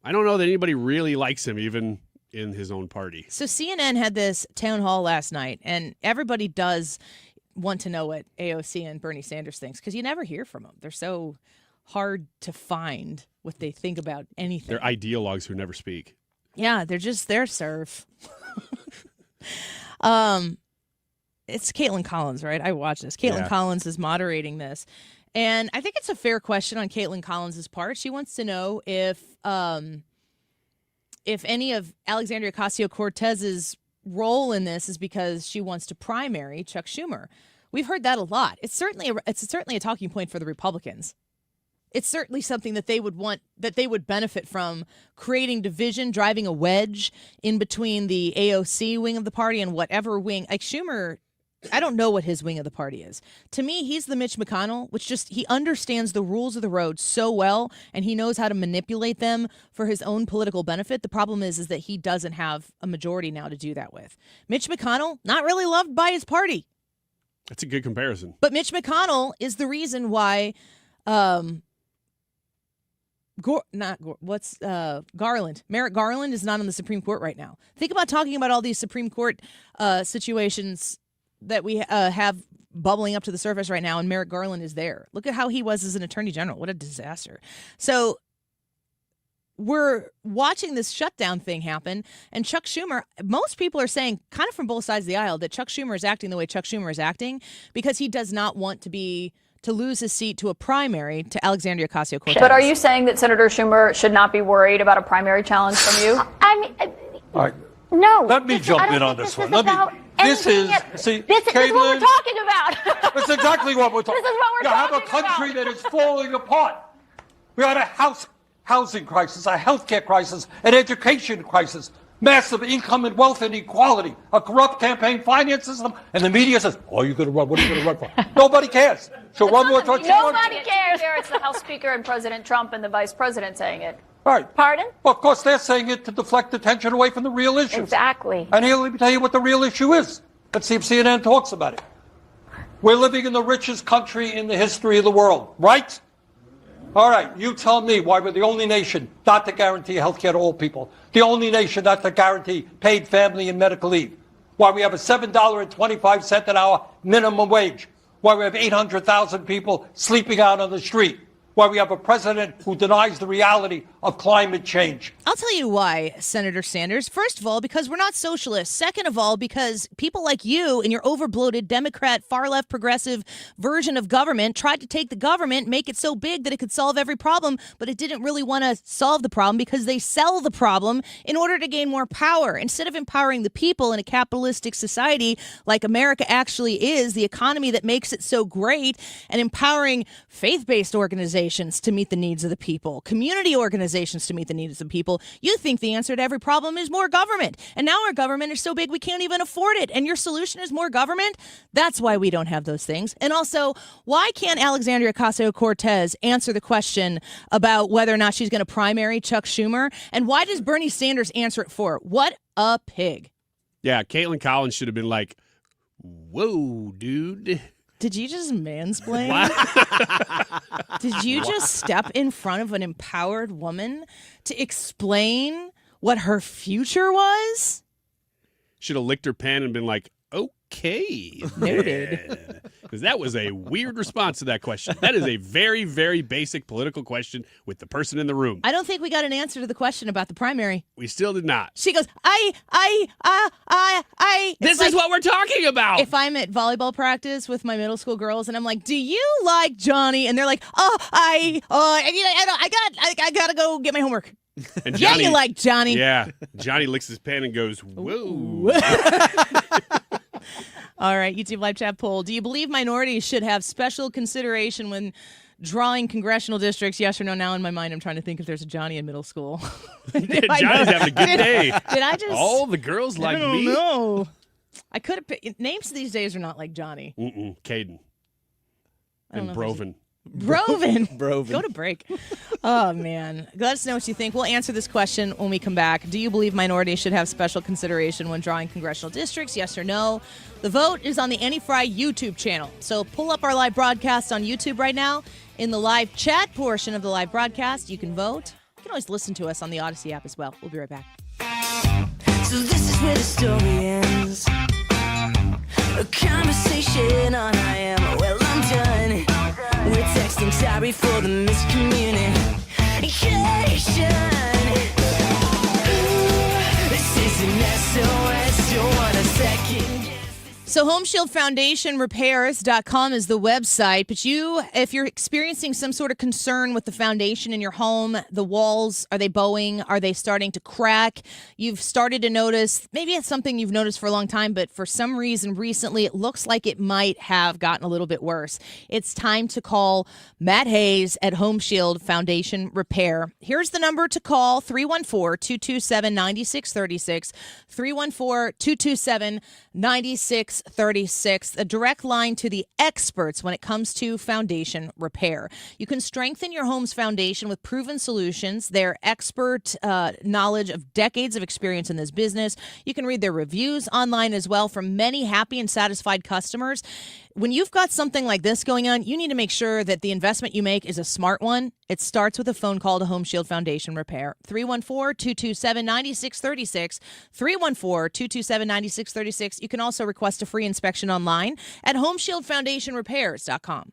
Speaker 9: I don't know that anybody really likes him, even in his own party.
Speaker 2: So CNN had this town hall last night, and everybody does want to know what AOC and Bernie Sanders thinks because you never hear from them. They're so hard to find what they think about anything.
Speaker 9: They're ideologues who never speak.
Speaker 2: Yeah, they're just there, serve. It's Caitlin Collins, right? I watched this. Caitlin Collins is moderating this. And I think it's a fair question on Caitlin Collins' part. She wants to know if if any of Alexandria Ocasio-Cortez's role in this is because she wants to primary Chuck Schumer. We've heard that a lot. It's certainly a talking point for the Republicans. It's certainly something that they would want, that they would benefit from, creating division, driving a wedge in between the AOC wing of the party and whatever wing. Like Schumer, I don't know what his wing of the party is. To me, he's the Mitch McConnell, which just, he understands the rules of the road so well, and he knows how to manipulate them for his own political benefit. The problem is that he doesn't have a majority now to do that with. Mitch McConnell, not really loved by his party.
Speaker 9: That's a good comparison.
Speaker 2: But Mitch McConnell is the reason why Garland. Merrick Garland is not on the Supreme Court right now. Think about talking about all these Supreme Court situations that we have bubbling up to the surface right now, and Merrick Garland is there. Look at how he was as an attorney general. What a disaster. So we're watching this shutdown thing happen, and Chuck Schumer, most people are saying, kind of from both sides of the aisle, that Chuck Schumer is acting the way Chuck Schumer is acting because he does not want to lose his seat to a primary to Alexandria Ocasio-Cortez.
Speaker 10: But are you saying that Senator Schumer should not be worried about a primary challenge from you?
Speaker 14: I mean,
Speaker 15: All right.
Speaker 14: no.
Speaker 15: Let me jump in on this one. This is what we're
Speaker 14: talking about.
Speaker 15: That's exactly what we're talking about.
Speaker 14: This is what we're
Speaker 15: you have a
Speaker 14: talking about.
Speaker 15: country that is falling apart. We had a housing crisis, a healthcare crisis, an education crisis, massive income and wealth inequality, a corrupt campaign finance system, and the media says, "Oh, you're going to run. What are you going to run for?" Nobody cares. So run more towards
Speaker 10: Nobody cares. It's the House Speaker and President Trump and the Vice President saying it.
Speaker 15: Right.
Speaker 10: Pardon?
Speaker 15: Well, of course, they're saying it to deflect attention away from the real issue.
Speaker 14: Exactly.
Speaker 15: And here, let me tell you what the real issue is. Let's see if CNN talks about it. We're living in the richest country in the history of the world, right? All right, you tell me why we're the only nation not to guarantee health care to all people, the only nation not to guarantee paid family and medical leave, why we have a $7.25 an hour minimum wage, why we have 800,000 people sleeping out on the street, why we have a president who denies the reality of climate change.
Speaker 2: I'll tell you why, Senator Sanders. First of all, because we're not socialists. Second of all, because people like you and your overbloated Democrat, far-left progressive version of government tried to take the government, make it so big that it could solve every problem, but it didn't really want to solve the problem because they sell the problem in order to gain more power. Instead of empowering the people in a capitalistic society like America actually is, the economy that makes it so great, and empowering faith-based organizations to meet the needs of the people, community organizations to meet the needs of the people, you think the answer to every problem is more government. And now our government is so big we can't even afford it. And your solution is more government? That's why we don't have those things. And also, why can't Alexandria Ocasio-Cortez answer the question about whether or not she's going to primary Chuck Schumer? And why does Bernie Sanders answer it for? What a pig.
Speaker 9: Yeah, Caitlin Collins should have been like, whoa, dude.
Speaker 2: Did you just mansplain? Did you just step in front of an empowered woman to explain what her future was?
Speaker 9: Should have licked her pen and been like, okay.
Speaker 2: Noted.
Speaker 9: Because that was a weird response to that question. That is a very, very basic political question with the person in the room.
Speaker 2: I don't think we got an answer to the question about the primary.
Speaker 9: We still did not.
Speaker 2: She goes,
Speaker 9: This is what we're talking about.
Speaker 2: If I'm at volleyball practice with my middle school girls and I'm like, do you like Johnny? And they're like, I gotta go get my homework.
Speaker 9: And Johnny,
Speaker 2: yeah, you like Johnny.
Speaker 9: Yeah. Johnny licks his pen and goes, whoa.
Speaker 2: All right, YouTube live chat poll. Do you believe minorities should have special consideration when drawing congressional districts? Yes or no? Now in my mind, I'm trying to think if there's a Johnny in middle school.
Speaker 9: Johnny's having a good day.
Speaker 2: Did I just...
Speaker 9: All the girls like me?
Speaker 2: I don't know. I could have picked... Names these days are not like Johnny.
Speaker 9: Caden. And
Speaker 2: Broven.
Speaker 1: Broven.
Speaker 2: Go to break. Oh, man. Let us know what you think. We'll answer this question when we come back. Do you believe minorities should have special consideration when drawing congressional districts? Yes or no? The vote is on the Annie Fry YouTube channel. So pull up our live broadcast on YouTube right now. In the live chat portion of the live broadcast, you can vote. You can always listen to us on the Odyssey app as well. We'll be right back.
Speaker 13: So this is where the story ends. A conversation on I am, well, I'm done. We're texting sorry for the miscommunication. Ooh, this is an SOS, don't want a second guess.
Speaker 2: So HomeshieldFoundationRepairs.com is the website, but if you're experiencing some sort of concern with the foundation in your home, the walls, are they bowing? Are they starting to crack? You've started to notice, maybe it's something you've noticed for a long time, but for some reason recently it looks like it might have gotten a little bit worse. It's time to call Matt Hayes at Home Shield Foundation Repair. Here's the number to call, 314-227-9636, 314-227-9636. A direct line to the experts when it comes to foundation repair. You can strengthen your home's foundation with proven solutions, their expert knowledge of decades of experience in this business. You can read their reviews online as well from many happy and satisfied customers. When you've got something like this going on, you need to make sure that the investment you make is a smart one. It starts with a phone call to Home Shield Foundation Repair. 314-227-9636, 314-227-9636. You can also request a free inspection online at HomeshieldFoundationRepairs.com.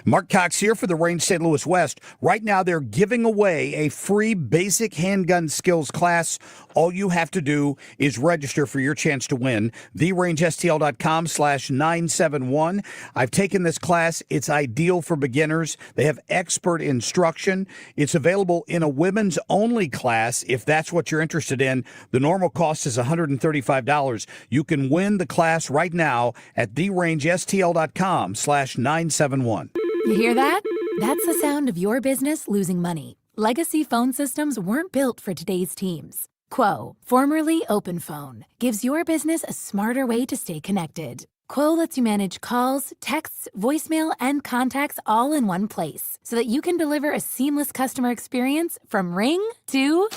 Speaker 23: Mark Cox here for the Range St. Louis West. Right now, they're giving away a free basic handgun skills class. All you have to do is register for your chance to win. TheRangeSTL.com/971. I've taken this class. It's ideal for beginners. They have expert instruction. It's available in a women's only class if that's what you're interested in. The normal cost is $135. You can win the class right now at TheRangeSTL.com/971.
Speaker 14: You hear that? That's the sound of your business losing money. Legacy phone systems weren't built for today's teams. Quo, formerly OpenPhone, gives your business a smarter way to stay connected. Quo lets you manage calls, texts, voicemail, and contacts all in one place so that you can deliver a seamless customer experience from ring to...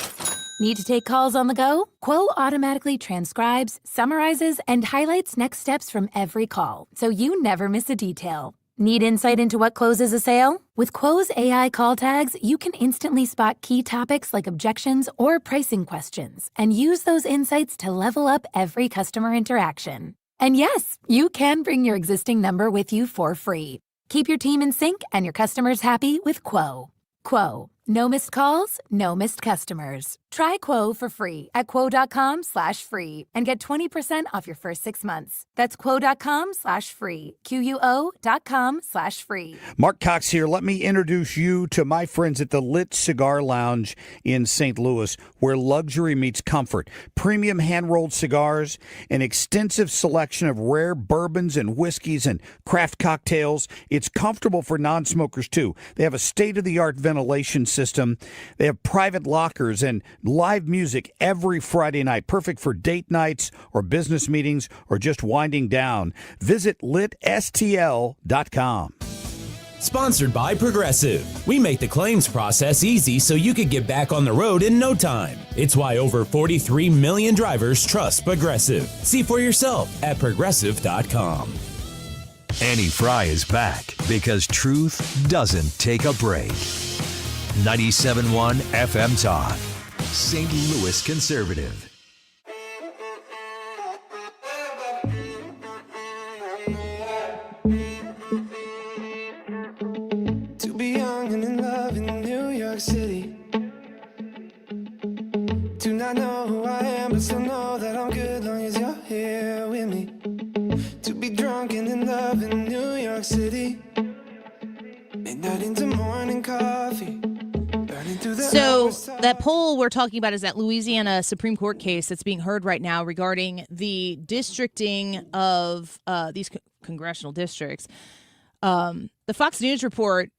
Speaker 14: Need to take calls on the go? Quo automatically transcribes, summarizes, and highlights next steps from every call, so you never miss a detail. Need insight into what closes a sale? With Quo's AI call tags, you can instantly spot key topics like objections or pricing questions and use those insights to level up every customer interaction. And yes, you can bring your existing number with you for free. Keep your team in sync and your customers happy with Quo. Quo. No missed calls, no missed customers. Try Quo for free at quo.com/free and get 20% off your first 6 months. That's quo.com/free. QUO.com/free.
Speaker 23: Mark Cox here. Let me introduce you to my friends at the Lit Cigar Lounge in St. Louis, where luxury meets comfort. Premium hand-rolled cigars, an extensive selection of rare bourbons and whiskeys and craft cocktails. It's comfortable for non-smokers, too. They have a state-of-the-art ventilation system. They have private lockers and live music every Friday night, perfect for date nights or business meetings or just winding down. Visit litstl.com.
Speaker 16: Sponsored by Progressive. We make the claims process easy so you could get back on the road in no time. It's why over 43 million drivers trust Progressive. See for yourself at Progressive.com.
Speaker 3: Annie Fry is back because truth doesn't take a break. 97.1 FM Talk, St. Louis Conservative.
Speaker 17: To be young and in love in New York City. Do not know who I am, but still know that I'm good long as you're here with me. To be drunk and in love in New York City. Midnight into morning coffee.
Speaker 2: So that poll we're talking about is that Louisiana Supreme Court case that's being heard right now regarding the districting of these congressional districts. The Fox News report,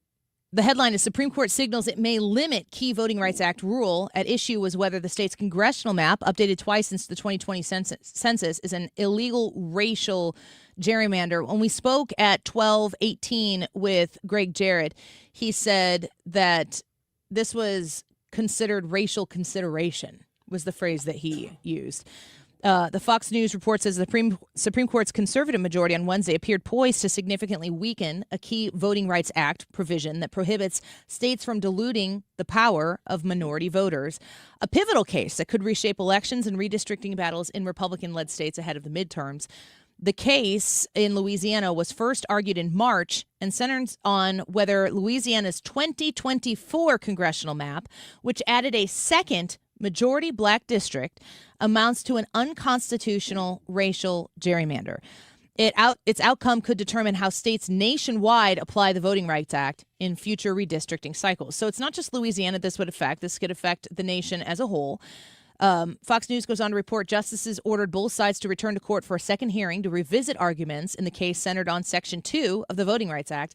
Speaker 2: the headline is Supreme Court signals it may limit key Voting Rights Act rule. At issue was whether the state's congressional map, updated twice since the 2020 census, is an illegal racial gerrymander. When we spoke at 12:18 with Gregg Jarrett, he said that this was considered racial consideration, was the phrase that he used. The Fox News report says the Supreme Court's conservative majority on Wednesday appeared poised to significantly weaken a key Voting Rights Act provision that prohibits states from diluting the power of minority voters. A pivotal case that could reshape elections and redistricting battles in Republican-led states ahead of the midterms. The case in Louisiana was first argued in March and centers on whether Louisiana's 2024 congressional map, which added a second majority black district, amounts to an unconstitutional racial gerrymander. Its outcome could determine how states nationwide apply the Voting Rights Act in future redistricting cycles. So it's not just Louisiana this would affect. This could affect the nation as a whole. Fox News goes on to report justices ordered both sides to return to court for a second hearing to revisit arguments in the case centered on Section 2 of the Voting Rights Act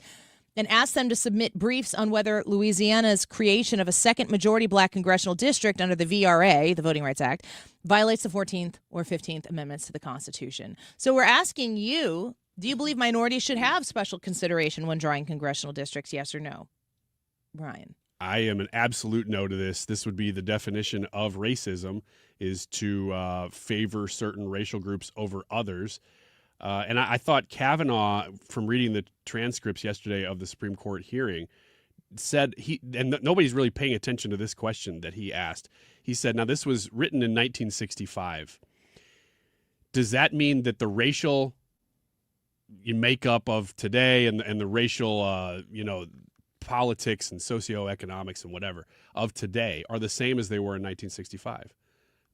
Speaker 2: and asked them to submit briefs on whether Louisiana's creation of a second majority black congressional district under the VRA, the Voting Rights Act, violates the 14th or 15th Amendments to the Constitution. So we're asking you, do you believe minorities should have special consideration when drawing congressional districts, yes or no? Brian.
Speaker 9: I am an absolute no to this. This would be the definition of racism, is to favor certain racial groups over others. And I thought Kavanaugh, from reading the transcripts yesterday of the Supreme Court hearing, said and nobody's really paying attention to this question that he asked. He said, now this was written in 1965. Does that mean that the racial makeup of today and the racial, politics and socioeconomics and whatever of today are the same as they were in 1965?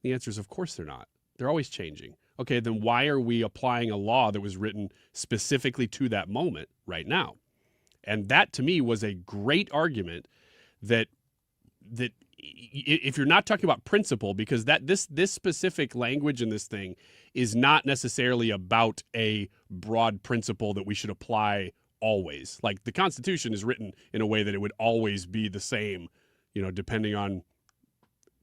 Speaker 9: The answer is, of course they're not. They're always changing. Okay, then why are we applying a law that was written specifically to that moment right now? And that, to me, was a great argument that if you're not talking about principle, because this specific language in this thing is not necessarily about a broad principle that we should apply always. Like the Constitution is written in a way that it would always be the same, depending on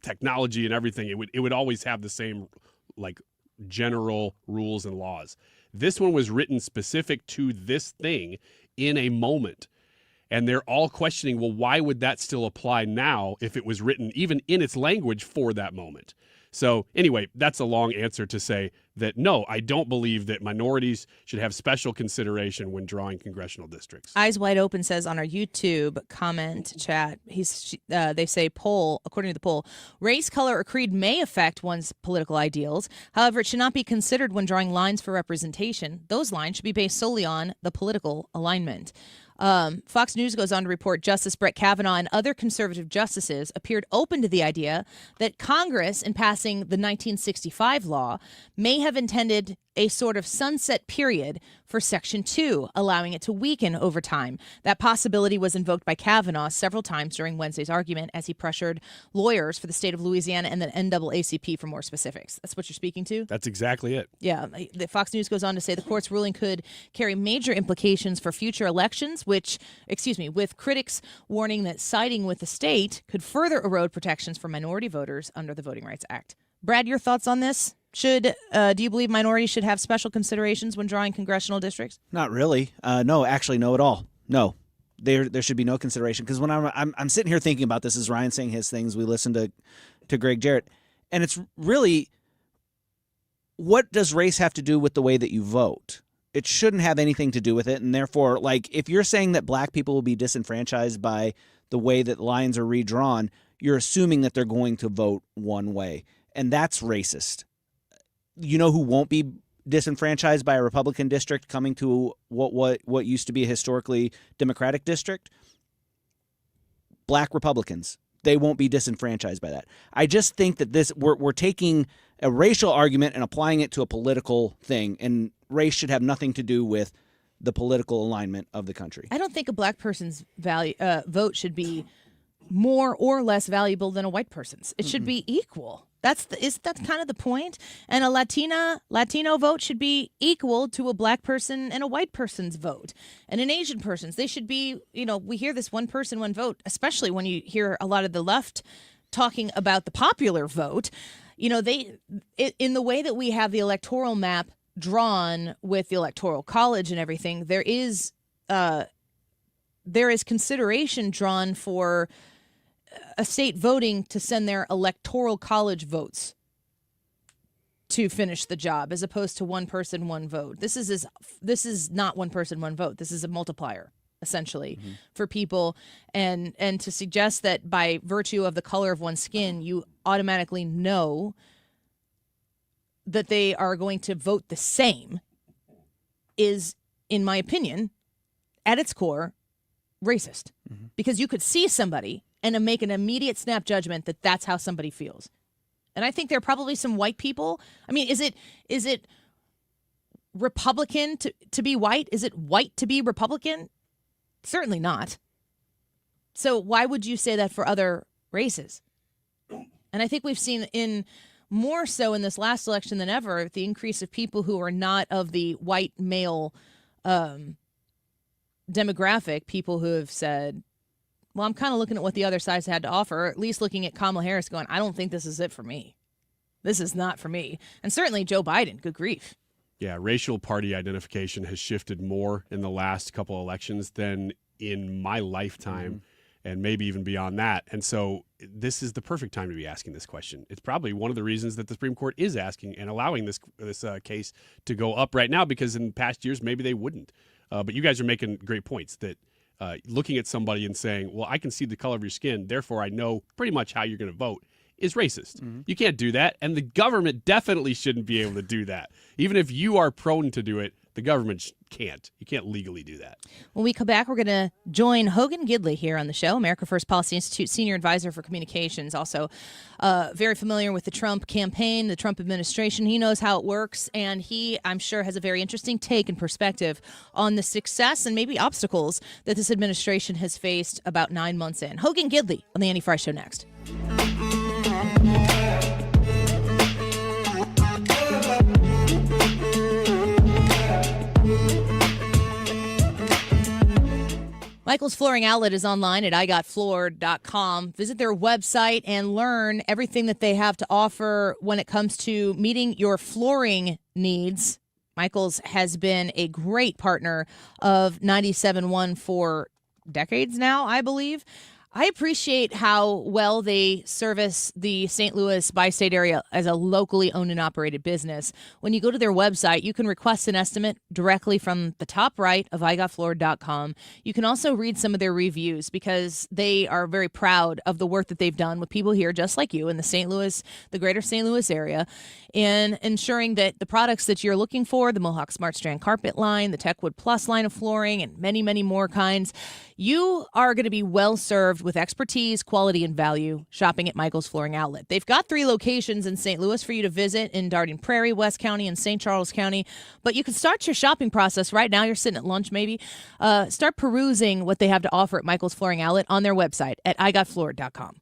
Speaker 9: technology and everything. It would always have the same, like, general rules and laws. This one was written specific to this thing in a moment. And they're all questioning, well, why would that still apply now if it was written even in its language for that moment? So anyway, that's a long answer to say that, no, I don't believe that minorities should have special consideration when drawing congressional districts.
Speaker 2: Eyes Wide Open says on our YouTube comment chat, they say according to the poll, race, color, or creed may affect one's political ideals. However, it should not be considered when drawing lines for representation. Those lines should be based solely on the political alignment. Fox News goes on to report Justice Brett Kavanaugh and other conservative justices appeared open to the idea that Congress, in passing the 1965 law, may have intended a sort of sunset period for Section 2, allowing it to weaken over time. That possibility was invoked by Kavanaugh several times during Wednesday's argument as he pressured lawyers for the state of Louisiana and the NAACP for more specifics. That's what you're speaking to?
Speaker 9: That's exactly it.
Speaker 2: Yeah. The Fox News goes on to say the court's ruling could carry major implications for future elections, with critics warning that siding with the state could further erode protections for minority voters under the Voting Rights Act. Brad, your thoughts on this? Do you believe minorities should have special considerations when drawing congressional districts?
Speaker 4: Not really. No, actually, no at all. No, there should be no consideration. Because when I'm sitting here thinking about this, as Ryan saying his things, we listen to Gregg Jarrett, and it's really, what does race have to do with the way that you vote? It shouldn't have anything to do with it, and therefore, like, if you're saying that black people will be disenfranchised by the way that lines are redrawn, you're assuming that they're going to vote one way, and that's racist. You know who won't be disenfranchised by a Republican district coming to what used to be a historically Democratic district? Black Republicans. They won't be disenfranchised by that. I just think that we're taking a racial argument and applying it to a political thing, and race should have nothing to do with the political alignment of the country.
Speaker 2: I don't think a black person's vote should be more or less valuable than a white person's. It should be equal. That's kind of the point. And a Latino vote should be equal to a black person and a white person's vote. And an Asian person's. They should be, we hear this one person, one vote, especially when you hear a lot of the left talking about the popular vote. In the way that we have the electoral map drawn with the Electoral College and everything, there is consideration drawn for a state voting to send their Electoral College votes to finish the job, as opposed to one person, one vote. This is not one person, one vote. This is a multiplier, essentially, for people. And to suggest that by virtue of the color of one's skin, you automatically know that they are going to vote the same is, in my opinion, at its core, racist. Because you could see somebody and make an immediate snap judgment that that's how somebody feels. And I think there are probably some white people. I mean, is it Republican to be white? Is it white to be Republican? Certainly not. So why would you say that for other races? And I think we've seen more so in this last election than ever, the increase of people who are not of the white male demographic, people who have said, well, I'm kind of looking at what the other side's had to offer, or at least looking at Kamala Harris going, I don't think this is it for me. This is not for me. And certainly Joe Biden, good grief.
Speaker 9: Yeah, racial party identification has shifted more in the last couple elections than in my lifetime, and maybe even beyond that. And so this is the perfect time to be asking this question. It's probably one of the reasons that the Supreme Court is asking and allowing this case to go up right now, because in past years, maybe they wouldn't. But you guys are making great points that looking at somebody and saying, well, I can see the color of your skin, therefore I know pretty much how you're going to vote, is racist. You can't do that, and the government definitely shouldn't be able to do that. Even if you are prone to do it, the government can't. You can't legally do that.
Speaker 2: When we come back, we're going to join Hogan Gidley here on the show, America First Policy Institute Senior Advisor for Communications, also very familiar with the Trump campaign, the Trump administration. He knows how it works, and he, I'm sure, has a very interesting take and perspective on the success and maybe obstacles that this administration has faced about 9 months in. Hogan Gidley on the Andy Fry Show next. Michael's Flooring Outlet is online at igotfloored.com. Visit their website and learn everything that they have to offer when it comes to meeting your flooring needs. Michael's has been a great partner of 97.1 for decades now, I believe. I appreciate how well they service the St. Louis bi-state area as a locally owned and operated business. When you go to their website, you can request an estimate directly from the top right of igotfloored.com. You can also read some of their reviews because they are very proud of the work that they've done with people here just like you in the St. Louis, the greater St. Louis area, in ensuring that the products that you're looking for, the Mohawk Smart Strand carpet line, the Techwood Plus line of flooring, and many, many more kinds, you are going to be well served with expertise, quality, and value shopping at Michael's Flooring Outlet. They've got 3 locations in St. Louis for you to visit in Darden Prairie, West County, and St. Charles County. But you can start your shopping process right now. You're sitting at lunch maybe. Start perusing what they have to offer at Michael's Flooring Outlet on their website at igotfloored.com.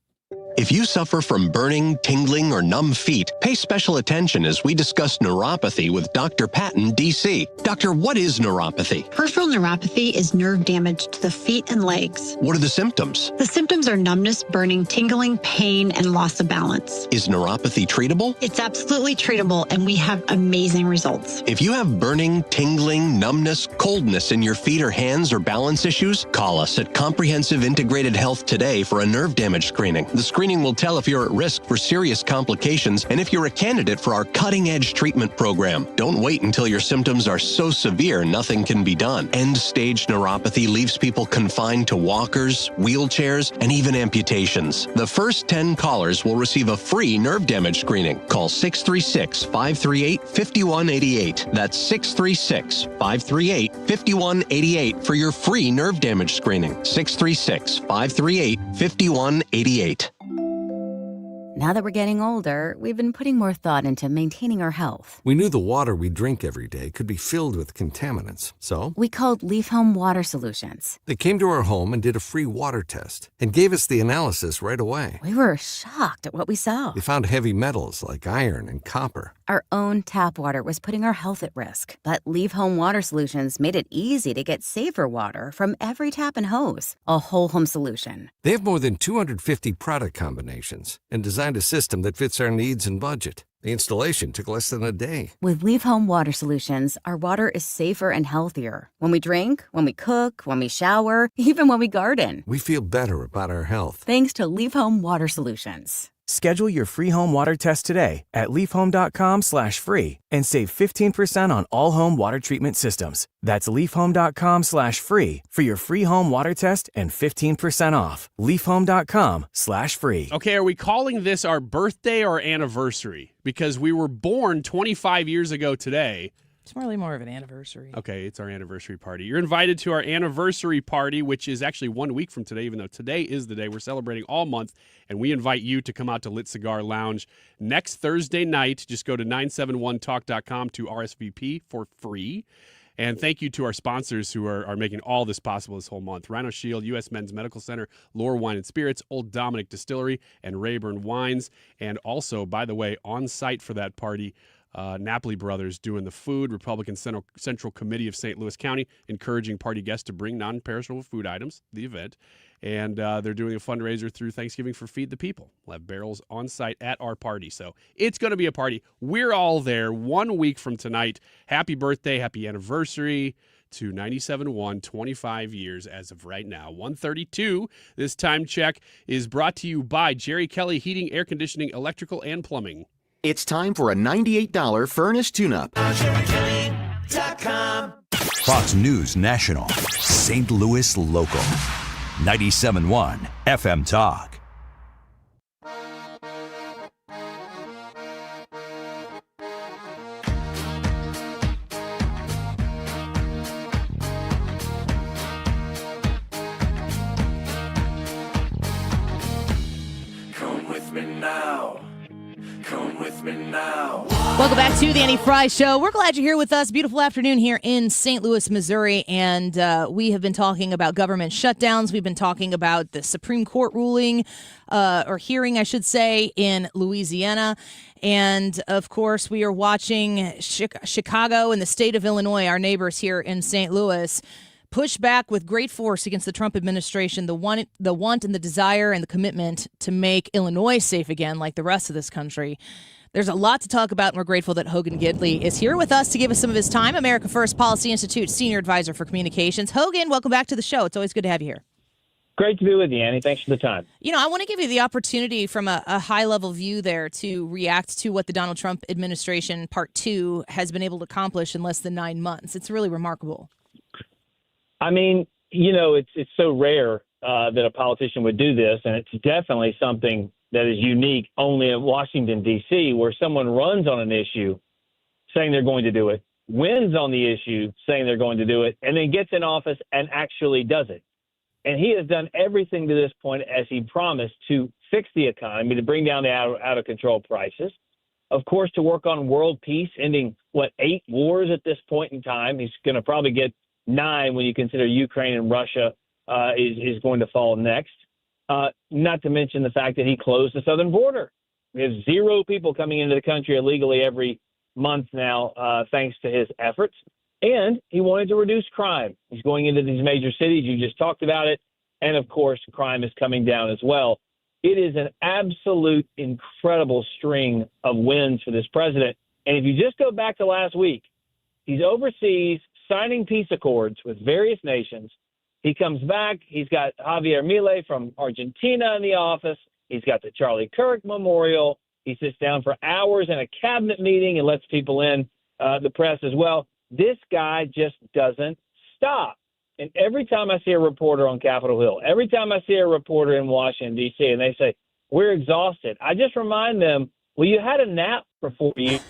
Speaker 6: If you suffer from burning, tingling, or numb feet, pay special attention as we discuss neuropathy with Dr. Patton, D.C. Doctor, what is neuropathy?
Speaker 7: Peripheral neuropathy is nerve damage to the feet and legs.
Speaker 6: What are the symptoms?
Speaker 7: The symptoms are numbness, burning, tingling, pain, and loss of balance.
Speaker 6: Is neuropathy treatable?
Speaker 7: It's absolutely treatable, and we have amazing results.
Speaker 6: If you have burning, tingling, numbness, coldness in your feet or hands or balance issues, call us at Comprehensive Integrated Health today for a nerve damage screening. The screening will tell if you're at risk for serious complications and if you're a candidate for our cutting-edge treatment program. Don't wait until your symptoms are so severe nothing can be done. End-stage neuropathy leaves people confined to walkers, wheelchairs, and even amputations. The first 10 callers will receive a free nerve damage screening. Call 636-538-5188. That's 636-538-5188 for your free nerve damage screening. 636-538-5188.
Speaker 18: Now that we're getting older, we've been putting more thought into maintaining our health.
Speaker 19: We knew the water we drink every day could be filled with contaminants, so
Speaker 18: we called Leaf Home Water Solutions.
Speaker 19: They came to our home and did a free water test and gave us the analysis right away.
Speaker 18: We were shocked at what we saw.
Speaker 19: They found heavy metals like iron and copper.
Speaker 18: Our own tap water was putting our health at risk, but Leaf Home Water Solutions made it easy to get safer water from every tap and hose. A whole home solution.
Speaker 19: They have more than 250 product combinations and designed a system that fits our needs and budget. The installation took less than a day.
Speaker 18: With Leaf Home Water Solutions, our water is safer and healthier. When we drink, when we cook, when we shower, even when we garden.
Speaker 19: We feel better about our health.
Speaker 18: Thanks to Leaf Home Water Solutions.
Speaker 20: Schedule your free home water test today at leafhome.com/free and save 15% on all home water treatment systems. That's leafhome.com/free for your free home water test and 15% off. leafhome.com/free.
Speaker 9: Okay, are we calling this our birthday or anniversary? Because we were born 25 years ago today,
Speaker 2: It's really more of an anniversary.
Speaker 9: Okay, it's our anniversary party. You're invited to our anniversary party, which is actually 1 week from today, even though today is the day. We're celebrating all month, and we invite you to come out to Lit Cigar Lounge next Thursday night. Just go to 971talk.com to RSVP for free. And thank you to our sponsors who are making all this possible this whole month. Rhino Shield, U.S. Men's Medical Center, Lore Wine and Spirits, Old Dominic Distillery, and Rayburn Wines. And also, by the way, on site for that party, Napoli Brothers doing the food, Republican Central Committee of St. Louis County encouraging party guests to bring non-perishable food items to the event. And they're doing a fundraiser through Thanksgiving for Feed the People. We'll have barrels on site at our party. So it's going to be a party. We're all there 1 week from tonight. Happy birthday, happy anniversary to 97.1, 25 years as of right now. 1:32. This time check is brought to you by Jerry Kelly Heating, Air Conditioning, Electrical, and Plumbing.
Speaker 5: It's time for a $98 furnace tune-up.
Speaker 3: Fox News National, St. Louis Local, 97.1 FM Talk.
Speaker 17: Come with me now. Come with me now.
Speaker 2: Welcome back to the Annie Fry Show. We're glad you're here with us. Beautiful afternoon here in St. Louis, Missouri. And we have been talking about government shutdowns. We've been talking about the Supreme Court ruling, or hearing, I should say, in Louisiana. And, of course, we are watching Chicago and the state of Illinois, our neighbors here in St. Louis, push back with great force against the Trump administration, the want and the desire and the commitment to make Illinois safe again like the rest of this country. There's a lot to talk about, and we're grateful that Hogan Gidley is here with us to give us some of his time. America First Policy Institute Senior Advisor for Communications. Hogan, welcome back to the show. It's always good to have you here.
Speaker 21: Great to be with you, Annie. Thanks for the time.
Speaker 2: You know, I want to give you the opportunity from a high-level view there to react to what the Donald Trump administration, Part 2, has been able to accomplish in less than 9 months. It's really remarkable.
Speaker 21: I mean, you know, it's so rare that a politician would do this, and it's definitely something that is unique only in Washington, D.C., where someone runs on an issue saying they're going to do it, wins on the issue saying they're going to do it, and then gets in office and actually does it. And he has done everything to this point, as he promised, to fix the economy, to bring down the out-of-control prices, of course, to work on world peace, ending, 8 wars at this point in time. He's going to probably get 9 when you consider Ukraine and Russia is going to fall next. Not to mention the fact that he closed the southern border. We have 0 people coming into the country illegally every month now, thanks to his efforts. And he wanted to reduce crime. He's going into these major cities. You just talked about it. And, of course, crime is coming down as well. It is an absolute incredible string of wins for this president. And if you just go back to last week, he's overseas signing peace accords with various nations. He comes back. He's got Javier Milei from Argentina in the office. He's got the Charlie Kirk Memorial. He sits down for hours in a cabinet meeting and lets people in, the press as well. This guy just doesn't stop. And every time I see a reporter on Capitol Hill, every time I see a reporter in Washington, D.C., and they say, we're exhausted, I just remind them, well, you had a nap for 4 years.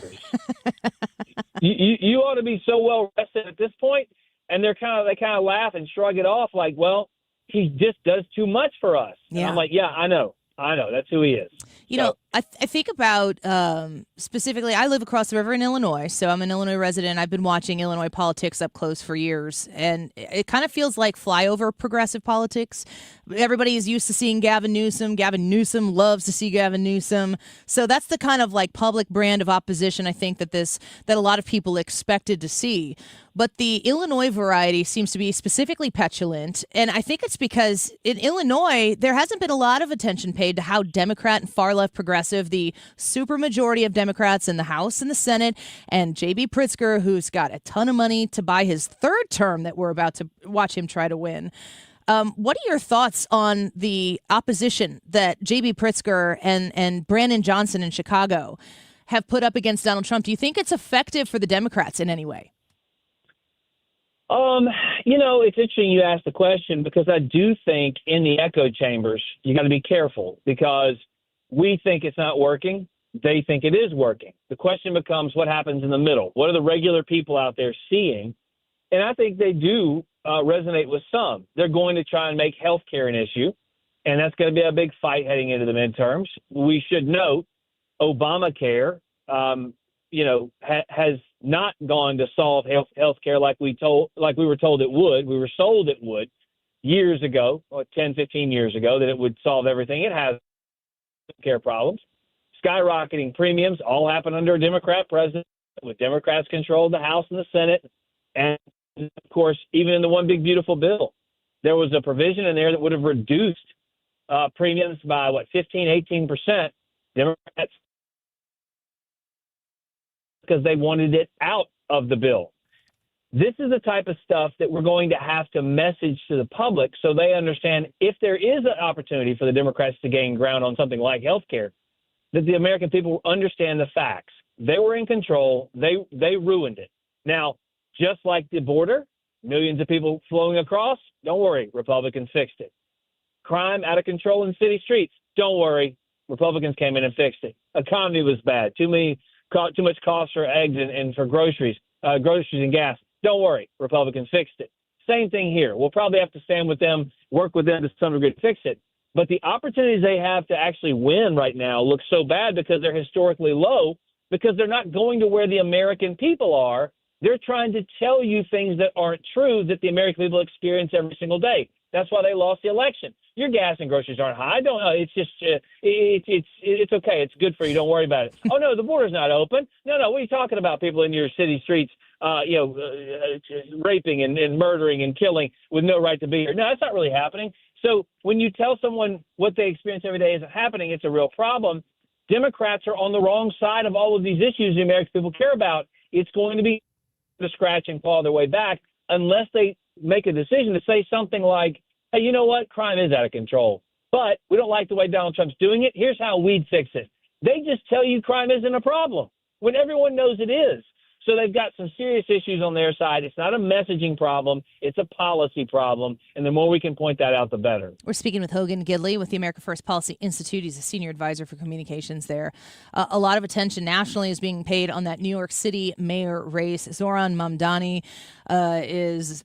Speaker 21: you ought to be so well rested at this point. And they kind of laugh and shrug it off like, well, he just does too much for us. Yeah. And I'm like, yeah, I know. That's who he is.
Speaker 2: You know, I think about specifically, I live across the river in Illinois, so I'm an Illinois resident. I've been watching Illinois politics up close for years, and it kind of feels like flyover progressive politics. Everybody is used to seeing Gavin Newsom. Gavin Newsom loves to see Gavin Newsom. So that's the kind of like public brand of opposition I think that a lot of people expected to see. But the Illinois variety seems to be specifically petulant, and I think it's because in Illinois, there hasn't been a lot of attention paid to how Democrat and far-left progressive the supermajority of Democrats in the House and the Senate, and J.B. Pritzker, who's got a ton of money to buy his 3rd term that we're about to watch him try to win. What are your thoughts on the opposition that J.B. Pritzker and Brandon Johnson in Chicago have put up against Donald Trump? Do you think it's effective for the Democrats in any way?
Speaker 21: You know, it's interesting you asked the question because I do think in the echo chambers, you got to be careful because we think it's not working. they think it is working. The question becomes what happens in the middle? What are the regular people out there seeing? And I think they do resonate with some. They're going to try and make health care an issue, and that's going to be a big fight heading into the midterms. We should note Obamacare, has not gone to solve health care like we were told it would. We were sold it would years ago, 10, 15 years ago, that it would solve everything. It has care problems. Skyrocketing premiums all happen under a Democrat president, with Democrats control the House and the Senate. And, of course, even in the one big beautiful bill, there was a provision in there that would have reduced premiums by, 15, 18%. Democrats, because they wanted it out of the bill. This is the type of stuff that we're going to have to message to the public so they understand if there is an opportunity for the Democrats to gain ground on something like health care, that the American people understand the facts. They were in control. They ruined it. Now, just like the border, millions of people flowing across, don't worry, Republicans fixed it. Crime out of control in city streets, don't worry, Republicans came in and fixed it. Economy was bad, too much cost for eggs and for groceries and gas. Don't worry, Republicans fixed it. Same thing here. We'll probably have to stand with them, work with them to some degree to fix it. But the opportunities they have to actually win right now look so bad because they're historically low, because they're not going to where the American people are. They're trying to tell you things that aren't true that the American people experience every single day. That's why they lost the election. Your gas and groceries aren't high. Don't. It's just it's okay. It's good for you. Don't worry about it. Oh no, the border's not open. No. What are you talking about? People in your city streets, raping and murdering and killing with no right to be here. No, that's not really happening. So when you tell someone what they experience every day isn't happening, it's a real problem. Democrats are on the wrong side of all of these issues the American people care about. It's going to be to scratch and claw their way back unless they make a decision to say something like, hey, you know what? Crime is out of control, but we don't like the way Donald Trump's doing it. Here's how we'd fix it. They just tell you crime isn't a problem when everyone knows it is. So they've got some serious issues on their side. It's not a messaging problem. It's a policy problem. And the more we can point that out, the better.
Speaker 2: We're speaking with Hogan Gidley with the America First Policy Institute. He's a senior advisor for communications there. A lot of attention nationally is being paid on that New York City mayor race. Zoran Mamdani is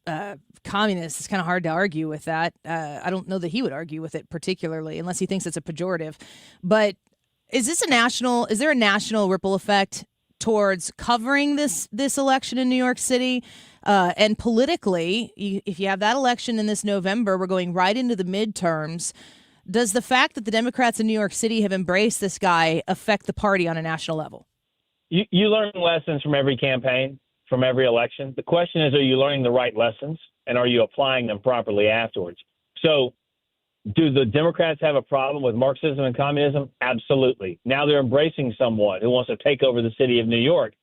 Speaker 2: communist. It's kind of hard to argue with that. I don't know that he would argue with it particularly unless he thinks it's a pejorative. But is there a national ripple effect towards covering this election in New York City? And politically, if you have that election in this November, we're going right into the midterms. Does the fact that the Democrats in New York City have embraced this guy affect the party on a national level?
Speaker 21: You learn lessons from every campaign, from every election. The question is, are you learning the right lessons, and are you applying them properly afterwards? So do the Democrats have a problem with Marxism and communism? Absolutely. Now they're embracing someone who wants to take over the city of New York.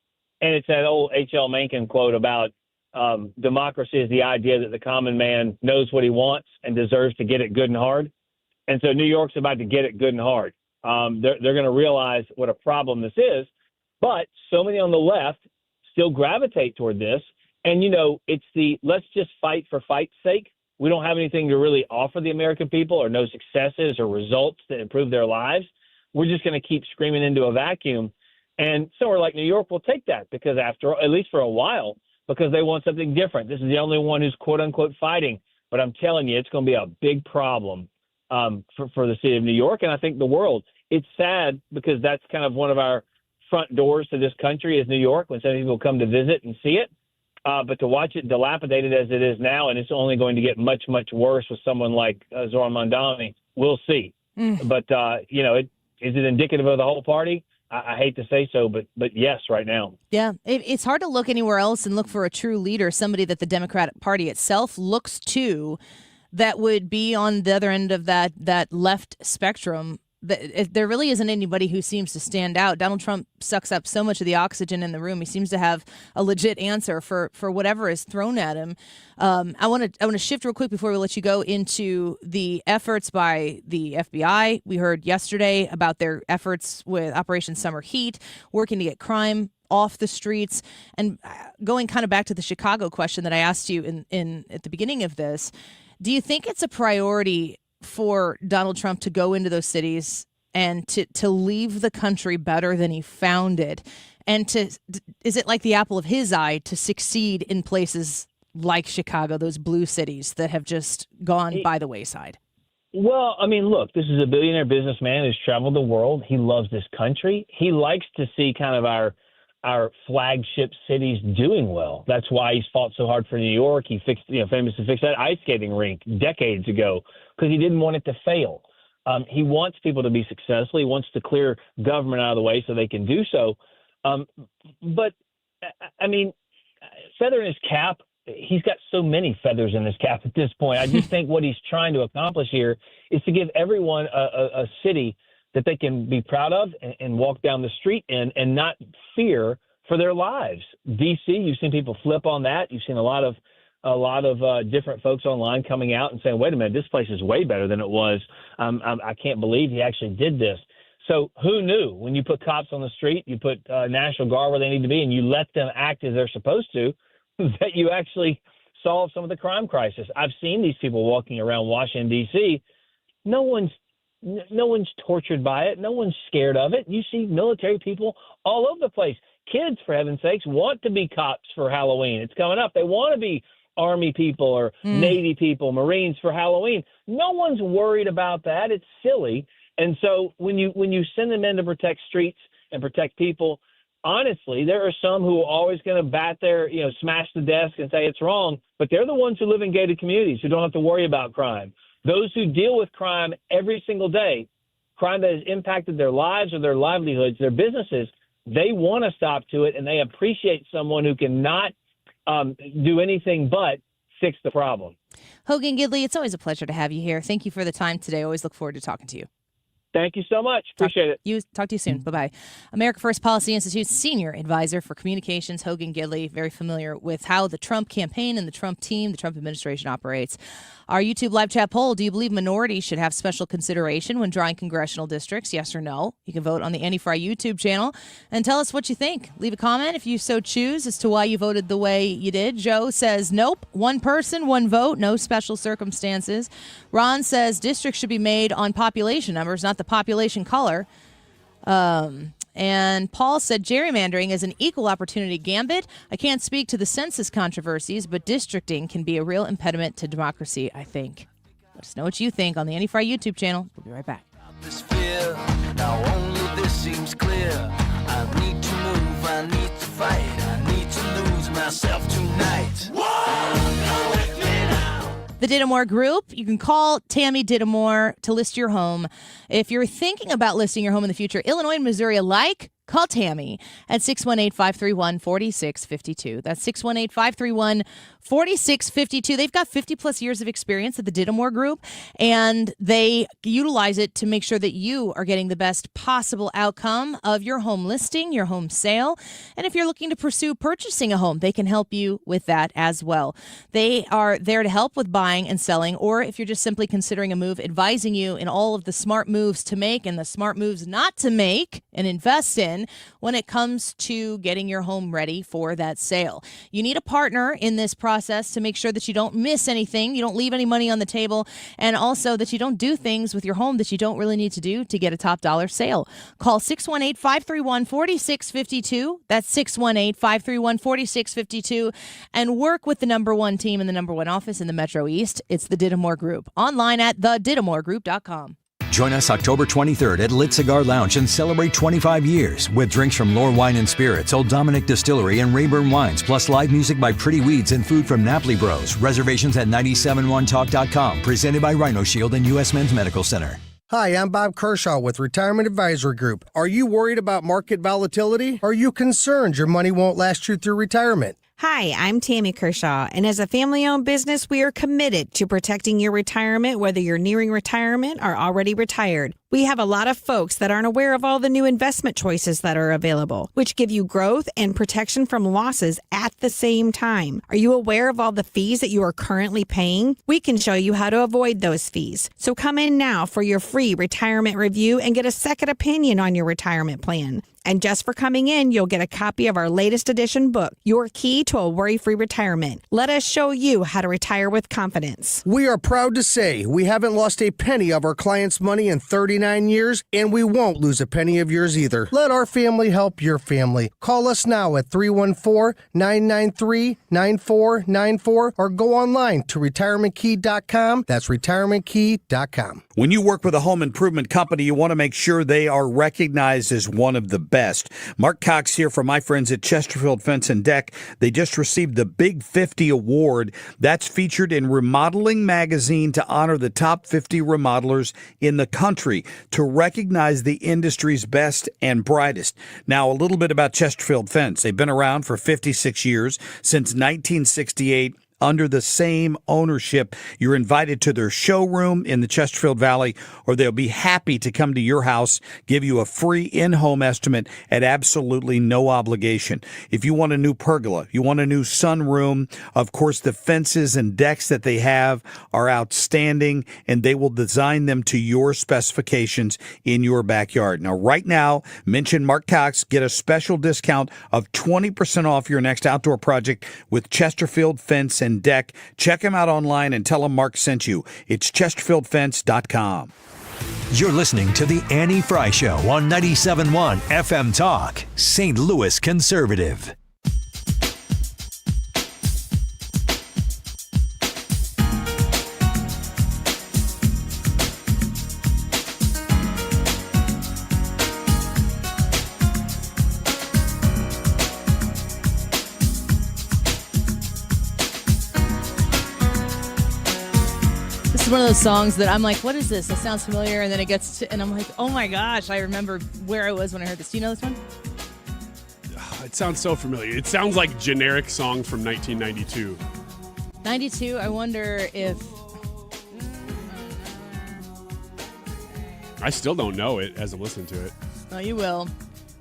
Speaker 21: And it's that old H.L. Mencken quote about democracy is the idea that the common man knows what he wants and deserves to get it good and hard. And so New York's about to get it good and hard. They're going to realize what a problem this is. But so many on the left still gravitate toward this. And, it's the let's just fight for fight's sake. We don't have anything to really offer the American people or no successes or results that improve their lives. We're just going to keep screaming into a vacuum. And somewhere like New York will take that because at least for a while, because they want something different. This is the only one who's quote unquote fighting. But I'm telling you, it's going to be a big problem for the city of New York. And I think the world. It's sad because that's kind of one of our front doors to this country is New York when some people come to visit and see it. But to watch it dilapidated as it is now, and it's only going to get much, much worse with someone like Zoran Mamdani, we'll see. But, is it indicative of the whole party? I hate to say so, but yes, right now.
Speaker 2: Yeah, it's hard to look anywhere else and look for a true leader, somebody that the Democratic Party itself looks to that would be on the other end of that left spectrum. There really isn't anybody who seems to stand out. Donald Trump sucks up so much of the oxygen in the room. He seems to have a legit answer for whatever is thrown at him. I want to shift real quick before we let you go into the efforts by the FBI. We heard yesterday about their efforts with Operation Summer Heat, working to get crime off the streets. And going kind of back to the Chicago question that I asked you in at the beginning of this, do you think it's a priority for Donald Trump to go into those cities and to leave the country better than he found it. And is it like the apple of his eye to succeed in places like Chicago, those blue cities that have just gone by the wayside?
Speaker 21: Well, I mean, look, this is a billionaire businessman who's traveled the world. He loves this country. He likes to see kind of our flagship cities doing well. That's why he's fought so hard for New York. He famously fixed that ice skating rink decades ago because he didn't want it to fail. He wants people to be successful. He wants to clear government out of the way so they can do so. But, I mean, feather in his cap, he's got so many feathers in his cap at this point. I just think what he's trying to accomplish here is to give everyone a city that they can be proud of and walk down the street in and not fear for their lives. D.C., you've seen people flip on that. You've seen a lot of different folks online coming out and saying, wait a minute, this place is way better than it was. I can't believe he actually did this. So who knew when you put cops on the street, you put National Guard where they need to be, and you let them act as they're supposed to, that you actually solve some of the crime crisis. I've seen these people walking around Washington, D.C. No one's tortured by it. No one's scared of it. You see military people all over the place. Kids, for heaven's sakes, want to be cops for Halloween. It's coming up. They want to be Army people or Navy people, Marines for Halloween. No one's worried about that. It's silly. And so when you send them in to protect streets and protect people, honestly, there are some who are always going to smash the desk and say it's wrong, but they're the ones who live in gated communities who don't have to worry about crime. Those who deal with crime every single day, crime that has impacted their lives or their livelihoods, their businesses, they want to stop to it, and they appreciate someone who can not do anything but fix the problem.
Speaker 2: Hogan Gidley, it's always a pleasure to have you here. Thank you for the time today. Always look forward to talking to you.
Speaker 21: Thank you so much. Appreciate it.
Speaker 2: Talk to you soon. Bye-bye. America First Policy Institute's Senior Advisor for Communications, Hogan Gidley, very familiar with how the Trump campaign and the Trump team, the Trump administration operates. Our YouTube live chat poll, do you believe minorities should have special consideration when drawing congressional districts? Yes or no? You can vote on the Andy Fry YouTube channel and tell us what you think. Leave a comment if you so choose as to why you voted the way you did. Joe says, nope, one person, one vote, no special circumstances. Ron says districts should be made on population numbers, not the population color. And Paul said gerrymandering is an equal opportunity gambit. I can't speak to the census controversies, but districting can be a real impediment to democracy, I think. Let us know what you think on the Andy Fry YouTube channel. We'll be right back.
Speaker 13: This fear, now only this seems clear. I need to move, I need to fight, I need to lose myself tonight. Come with me now.
Speaker 2: The Dittamore Group. You can call Tammy Dittamore to list your home. If you're thinking about listing your home in the future, Illinois and Missouri alike, call Tammy at 618-531-4652. That's 618-531-4652. They've got 50-plus years of experience at the Dittamore Group, and they utilize it to make sure that you are getting the best possible outcome of your home listing, your home sale. And if you're looking to pursue purchasing a home, they can help you with that as well. They are there to help with buying and selling, or if you're just simply considering a move, advising you in all of the smart moves to make and the smart moves not to make and invest in when it comes to getting your home ready for that sale. You need a partner in this process to make sure that you don't miss anything, you don't leave any money on the table, and also that you don't do things with your home that you don't really need to do to get a top dollar sale. Call 618-531-4652. That's 618-531-4652, and work with the number one team in the number one office in the Metro East. It's the Dittamore Group. Online at thedittamoregroup.com.
Speaker 3: Join us October 23rd at Lit Cigar Lounge and celebrate 25 years with drinks from Lore Wine and Spirits, Old Dominic Distillery, and Rayburn Wines, plus live music by Pretty Weeds and food from Napoli Bros. Reservations at 971talk.com. Presented by Rhino Shield and U.S. Men's Medical Center.
Speaker 8: Hi, I'm Bob Kershaw with Retirement Advisory Group. Are you worried about market volatility? Are you concerned your money won't last you through retirement?
Speaker 11: Hi, I'm Tammy Kershaw, and as a family-owned business, we are committed to protecting your retirement, whether you're nearing retirement or already retired. We have a lot of folks that aren't aware of all the new investment choices that are available, which give you growth and protection from losses at the same time. Are you aware of all the fees that you are currently paying? We can show you how to avoid those fees. So come in now for your free retirement review and get a second opinion on your retirement plan. And just for coming in, you'll get a copy of our latest edition book, Your Key to a Worry-Free Retirement. Let us show you how to retire with confidence.
Speaker 8: We are proud to say we haven't lost a penny of our clients' money in 30 49 years, and we won't lose a penny of yours either. Let our family help your family. Call us now at 314-993-9494 or go online to retirementkey.com. That's retirementkey.com.
Speaker 23: When you work with a home improvement company, you want to make sure they are recognized as one of the best. Mark Cox here from my friends at Chesterfield Fence and Deck. They just received the Big 50 Award. That's featured in Remodeling Magazine to honor the top 50 remodelers in the country, to recognize the industry's best and brightest. Now, a little bit about Chesterfield Fence. They've been around for 56 years, since 1968. Under the same ownership. You're invited to their showroom in the Chesterfield Valley, or they'll be happy to come to your house, give you a free in-home estimate at absolutely no obligation. If you want a new pergola, you want a new sunroom, of course, the fences and decks that they have are outstanding, and they will design them to your specifications in your backyard. Now, right now, mention Mark Cox, get a special discount of 20% off your next outdoor project with Chesterfield Fence and Deck. Check them out online and tell them Mark sent you. It's chesterfieldfence.com.
Speaker 3: You're listening to The Annie Fry Show on 97.1 FM Talk, St. Louis Conservative.
Speaker 2: It's one of those songs that I'm like, what is this? It sounds familiar. And then it gets to, and I'm like, oh my gosh, I remember where I was when I heard this. Do you know this one?
Speaker 9: It sounds so familiar. It sounds like generic song from 1992.
Speaker 2: 92, I wonder if...
Speaker 9: I still don't know it as I'm listening to it.
Speaker 2: Oh, you will.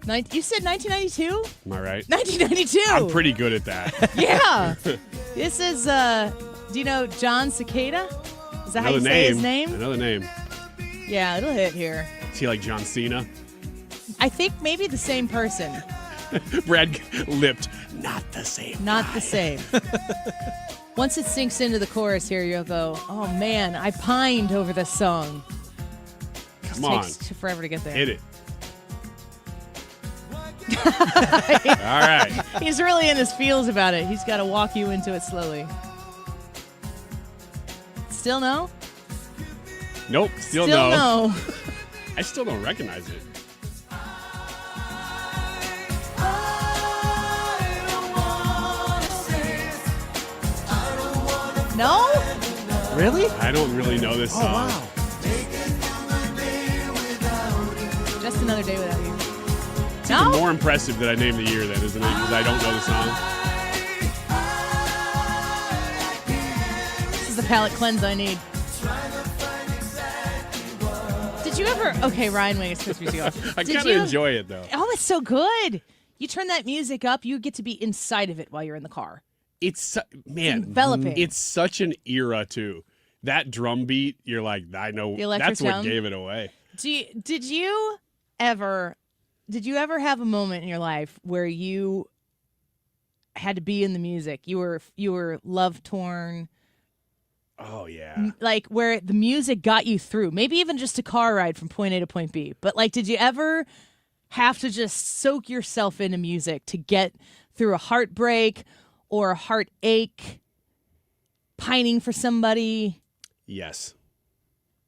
Speaker 2: You said 1992?
Speaker 9: Am I right?
Speaker 2: 1992!
Speaker 9: I'm pretty good at that.
Speaker 2: Yeah! This is, do you know John Cicada? Is that how you say his name?
Speaker 9: Another name.
Speaker 2: Yeah, it'll hit here.
Speaker 9: Is he like John Cena?
Speaker 2: I think maybe the same person.
Speaker 9: Brad lipped. Not the same.
Speaker 2: Not
Speaker 9: guy.
Speaker 2: the same. Once it sinks into the chorus here, you'll go, oh man, I pined over this song.
Speaker 9: Come on.
Speaker 2: It takes forever to get there.
Speaker 9: Hit it. All right.
Speaker 2: He's really in his feels about it. He's got to walk you into it slowly. Still no?
Speaker 9: Nope. Still
Speaker 2: no.
Speaker 9: I still don't recognize it.
Speaker 2: No?
Speaker 4: Really?
Speaker 9: I don't really know this song.
Speaker 4: Oh, wow.
Speaker 2: Just Another Day Without You.
Speaker 9: It's
Speaker 2: No?
Speaker 9: even more impressive that I named the year then, isn't it? Because I don't know the song.
Speaker 2: This is the palate cleanse I need. Did you ever... Okay, Ryan Wing is supposed to be off.
Speaker 9: I kind of enjoy it, though.
Speaker 2: Oh, it's so good. You turn that music up, you get to be inside of it while you're in the car.
Speaker 9: It's
Speaker 2: enveloping.
Speaker 9: It's such an era, too. That drum beat, you're like, I know.
Speaker 2: The electric
Speaker 9: That's what
Speaker 2: sound.
Speaker 9: gave it away.
Speaker 2: Did you ever have a moment in your life where you had to be in the music? You were love torn.
Speaker 9: Oh yeah.
Speaker 2: Like where the music got you through. Maybe even just a car ride from point A to point B. But like, did you ever have to just soak yourself into music to get through a heartbreak or a heartache, pining for somebody?
Speaker 9: Yes.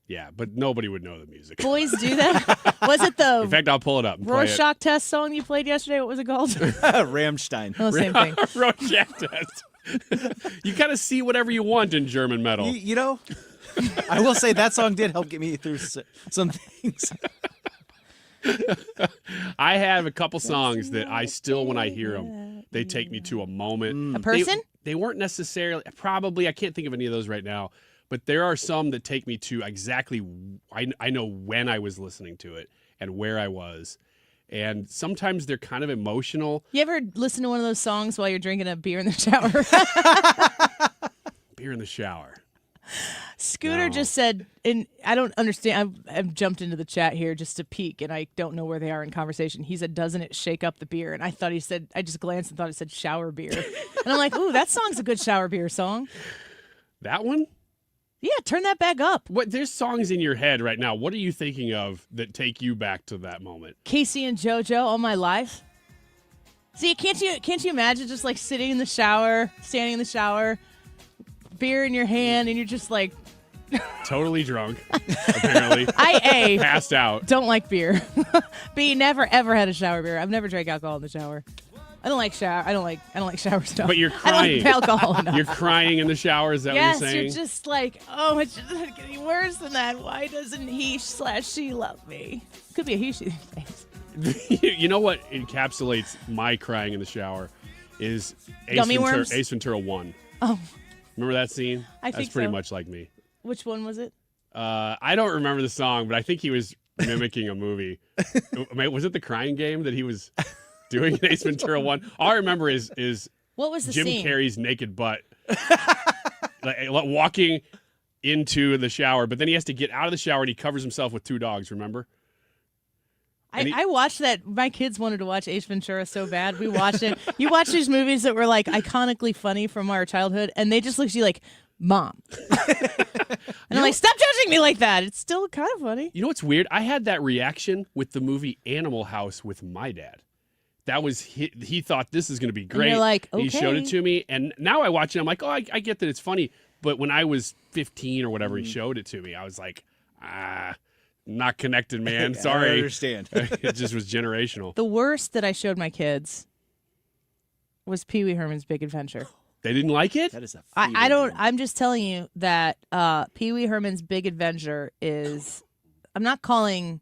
Speaker 9: Yeah, but nobody would know the music.
Speaker 2: Boys do that? Was it the
Speaker 9: In fact, I'll pull it up. And play it.
Speaker 2: Rorschach test song you played yesterday? What was it called?
Speaker 4: Rammstein.
Speaker 2: Oh, same thing.
Speaker 9: Rorschach test. You kind of see whatever you want in German metal.
Speaker 4: You know, I will say that song did help get me through some things.
Speaker 9: I have a couple songs that I still, when I hear them, they take me to a moment.
Speaker 2: A person?
Speaker 9: They weren't necessarily, probably, I can't think of any of those right now, but there are some that take me to exactly, I know when I was listening to it and where I was. And sometimes they're kind of emotional.
Speaker 2: You ever listen to one of those songs while you're drinking a beer in the shower?
Speaker 9: Beer in the shower.
Speaker 2: Scooter just said, and I don't understand. I've jumped into the chat here just to peek, and I don't know where they are in conversation. He said, doesn't it shake up the beer? And I thought he said, I just glanced and thought it said shower beer. And I'm like, ooh, that song's a good shower beer song.
Speaker 9: That one?
Speaker 2: Yeah, turn that back up.
Speaker 9: What? There's songs in your head right now. What are you thinking of that take you back to that moment?
Speaker 2: Casey and JoJo, All My Life. See, can't you imagine just like sitting in the shower, standing in the shower, beer in your hand, and you're just like
Speaker 9: Totally drunk, apparently. Passed out.
Speaker 2: Don't like beer. B, never ever had a shower beer. I've never drank alcohol in the shower. I don't like shower. I don't like shower stuff.
Speaker 9: But you're
Speaker 2: I
Speaker 9: crying.
Speaker 2: don't like alcohol enough.
Speaker 9: You're crying in the shower. Is that
Speaker 2: yes,
Speaker 9: what you're saying?
Speaker 2: you're just like, oh, it's just not getting worse than that. Why doesn't he/she love me? Could be a he/she thing.
Speaker 9: You know what encapsulates my crying in the shower is
Speaker 2: Gummy worms?
Speaker 9: Ace Ventura 1.
Speaker 2: Oh,
Speaker 9: Remember that scene?
Speaker 2: I
Speaker 9: That's
Speaker 2: think
Speaker 9: pretty
Speaker 2: so.
Speaker 9: much like me.
Speaker 2: which one was it?
Speaker 9: I don't remember the song, but I think he was mimicking a movie. Was it The Crying Game that he was doing in Ace Ventura 1? All I remember is
Speaker 2: What was the
Speaker 9: Jim
Speaker 2: scene?
Speaker 9: Carrey's naked butt like, walking into the shower, but then he has to get out of the shower and he covers himself with 2 dogs, remember?
Speaker 2: I watched that. My kids wanted to watch Ace Ventura so bad. We watched it. You watch these movies that were like iconically funny from our childhood, and they just look at you like, Mom. And I'm like, stop judging me like that. It's still kind of funny.
Speaker 9: You know what's weird? I had that reaction with the movie Animal House with my dad. That was he thought this is going to be great.
Speaker 2: And you're like,
Speaker 9: He showed
Speaker 2: okay.
Speaker 9: it to me, and now I watch it. I'm like, oh, I get that it's funny. But when I was 15 or whatever, he showed it to me. I was like, not connected, man. Sorry.
Speaker 4: I understand.
Speaker 9: It just was generational.
Speaker 2: The worst that I showed my kids was Pee Wee Herman's Big Adventure.
Speaker 9: They didn't like it?
Speaker 4: That is a
Speaker 2: I don't. I'm just telling you that Pee Wee Herman's Big Adventure is. I'm not calling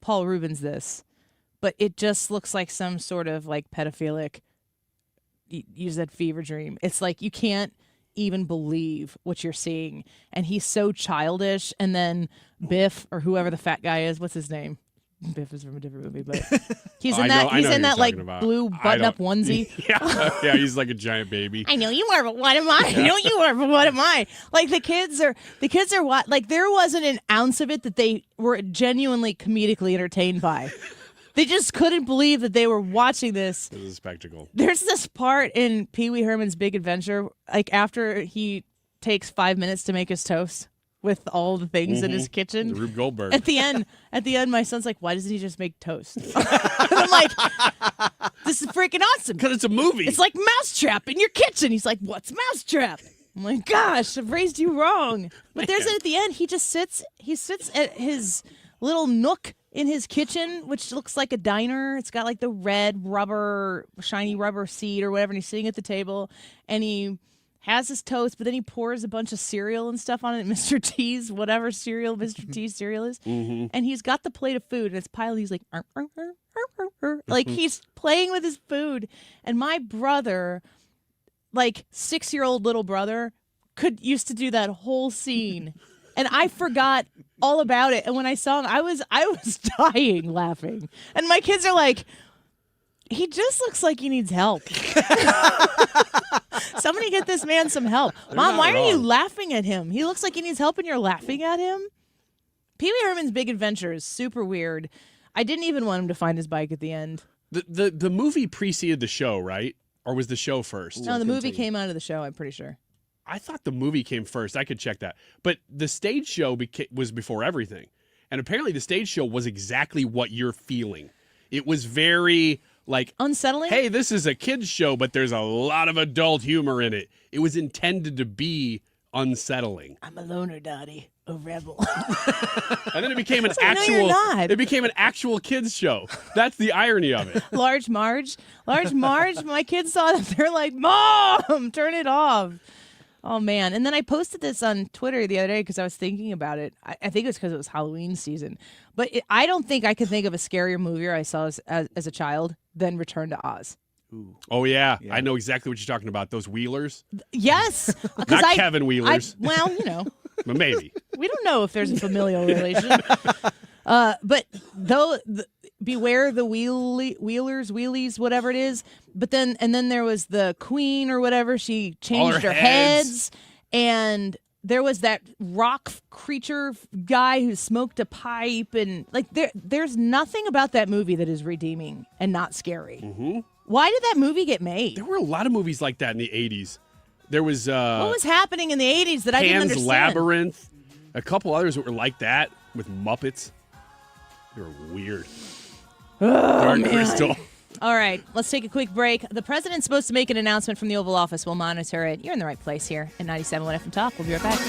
Speaker 2: Paul Rubens this, but it just looks like some sort of like pedophilic. Use that fever dream. It's like you can't even believe what you're seeing, and he's so childish. And then Biff or whoever the fat guy is, what's his name? Biff is from a different movie, but he's in that. He's in that like blue button-up onesie.
Speaker 9: Yeah, he's like a giant baby.
Speaker 2: I know you are, but what am I? I know you are, but what am I? Like the kids are what? Like there wasn't an ounce of it that they were genuinely comedically entertained by. They just couldn't believe that they were watching this.
Speaker 9: It was a spectacle.
Speaker 2: There's this part in Pee Wee Herman's Big Adventure, like after he takes 5 minutes to make his toast with all the things in his kitchen.
Speaker 9: The Rube Goldberg.
Speaker 2: At the end, my son's like, "Why doesn't he just make toast?" And I'm like, "This is freaking awesome."
Speaker 9: Because it's a movie.
Speaker 2: It's like Mousetrap in your kitchen. He's like, "What's Mousetrap?" I'm like, "Gosh, I've raised you wrong." But there's at the end, he just sits at his little nook in his kitchen, which looks like a diner. It's got like the red shiny rubber seat or whatever, and he's sitting at the table, and he has his toast, but then he pours a bunch of cereal and stuff on it, Mr. T's, whatever cereal Mr. T's cereal is.
Speaker 9: Mm-hmm.
Speaker 2: And he's got the plate of food, and it's piled. He's like, like he's playing with his food. And my brother, like 6-year-old little brother, used to do that whole scene. And I forgot all about it. And when I saw him, I was dying laughing. And my kids are like, he just looks like he needs help. Somebody get this man some help. Mom, why are you laughing at him? He looks like he needs help and you're laughing at him? Pee Wee Herman's Big Adventure is super weird. I didn't even want him to find his bike at the end.
Speaker 9: The movie preceded the show, right? Or was the show first?
Speaker 2: No, the movie came out of the show, I'm pretty sure.
Speaker 9: I thought the movie came first. I could check that. But the stage show was before everything. And apparently the stage show was exactly what you're feeling. It was very like
Speaker 2: unsettling.
Speaker 9: Hey, this is a kid's show, but there's a lot of adult humor in it. It was intended to be unsettling.
Speaker 2: I'm a loner, Dottie, a rebel.
Speaker 9: And then it became an
Speaker 2: No, you're not.
Speaker 9: It became an actual kids show. That's the irony of it.
Speaker 2: Large Marge. My kids saw that. They're like, Mom, turn it off. Oh, man. And then I posted this on Twitter the other day because I was thinking about it. I think it was because it was Halloween season. But I don't think I could think of a scarier movie I saw as a child than Return to Oz.
Speaker 9: Ooh. Oh, yeah. I know exactly what you're talking about. Those Wheelers.
Speaker 2: Yes.
Speaker 9: Not Kevin Wheelers.
Speaker 2: Well, you know.
Speaker 9: But maybe.
Speaker 2: We don't know if there's a familial relation. But beware the wheelies, whatever it is. But then there was the queen or whatever. She changed her heads. And there was that rock creature guy who smoked a pipe. And like there's nothing about that movie that is redeeming and not scary.
Speaker 9: Mm-hmm.
Speaker 2: Why did that movie get made?
Speaker 9: There were a lot of movies like that in the 80s. There was
Speaker 2: what was happening in the 80s that I didn't
Speaker 9: Pan's
Speaker 2: understand?
Speaker 9: Labyrinth, a couple others that were like that with Muppets. They were weird. Dark Crystal.
Speaker 2: All right, let's take a quick break. The president's supposed to make an announcement from the Oval Office. We'll monitor it. You're in the right place here at 97.1 FM Talk. We'll be right back.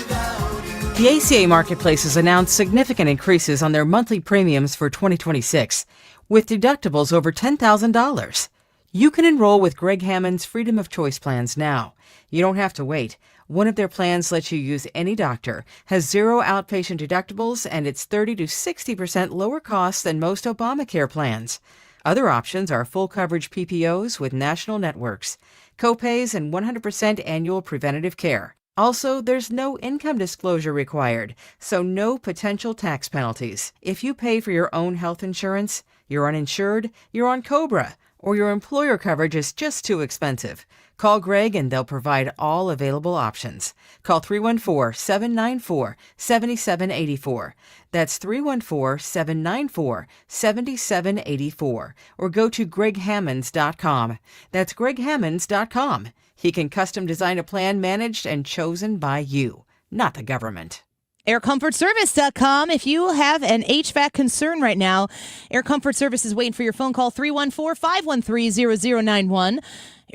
Speaker 10: The ACA Marketplace has announced significant increases on their monthly premiums for 2026, with deductibles over $10,000. You can enroll with Greg Hammond's Freedom of Choice plans now. You don't have to wait. One of their plans lets you use any doctor, has zero outpatient deductibles, and it's 30 to 60% lower costs than most Obamacare plans. Other options are full coverage PPOs with national networks, copays, and 100% annual preventative care. Also, there's no income disclosure required, so no potential tax penalties. If you pay for your own health insurance, you're uninsured, you're on COBRA, or your employer coverage is just too expensive. Call Greg and they'll provide all available options. Call 314-794-7784. That's 314-794-7784. Or go to GregHammonds.com. That's GregHammonds.com. He can custom design a plan managed and chosen by you, not the government.
Speaker 2: AirComfortService.com. If you have an HVAC concern right now, Air Comfort Service is waiting for your phone call, 314-513-0091.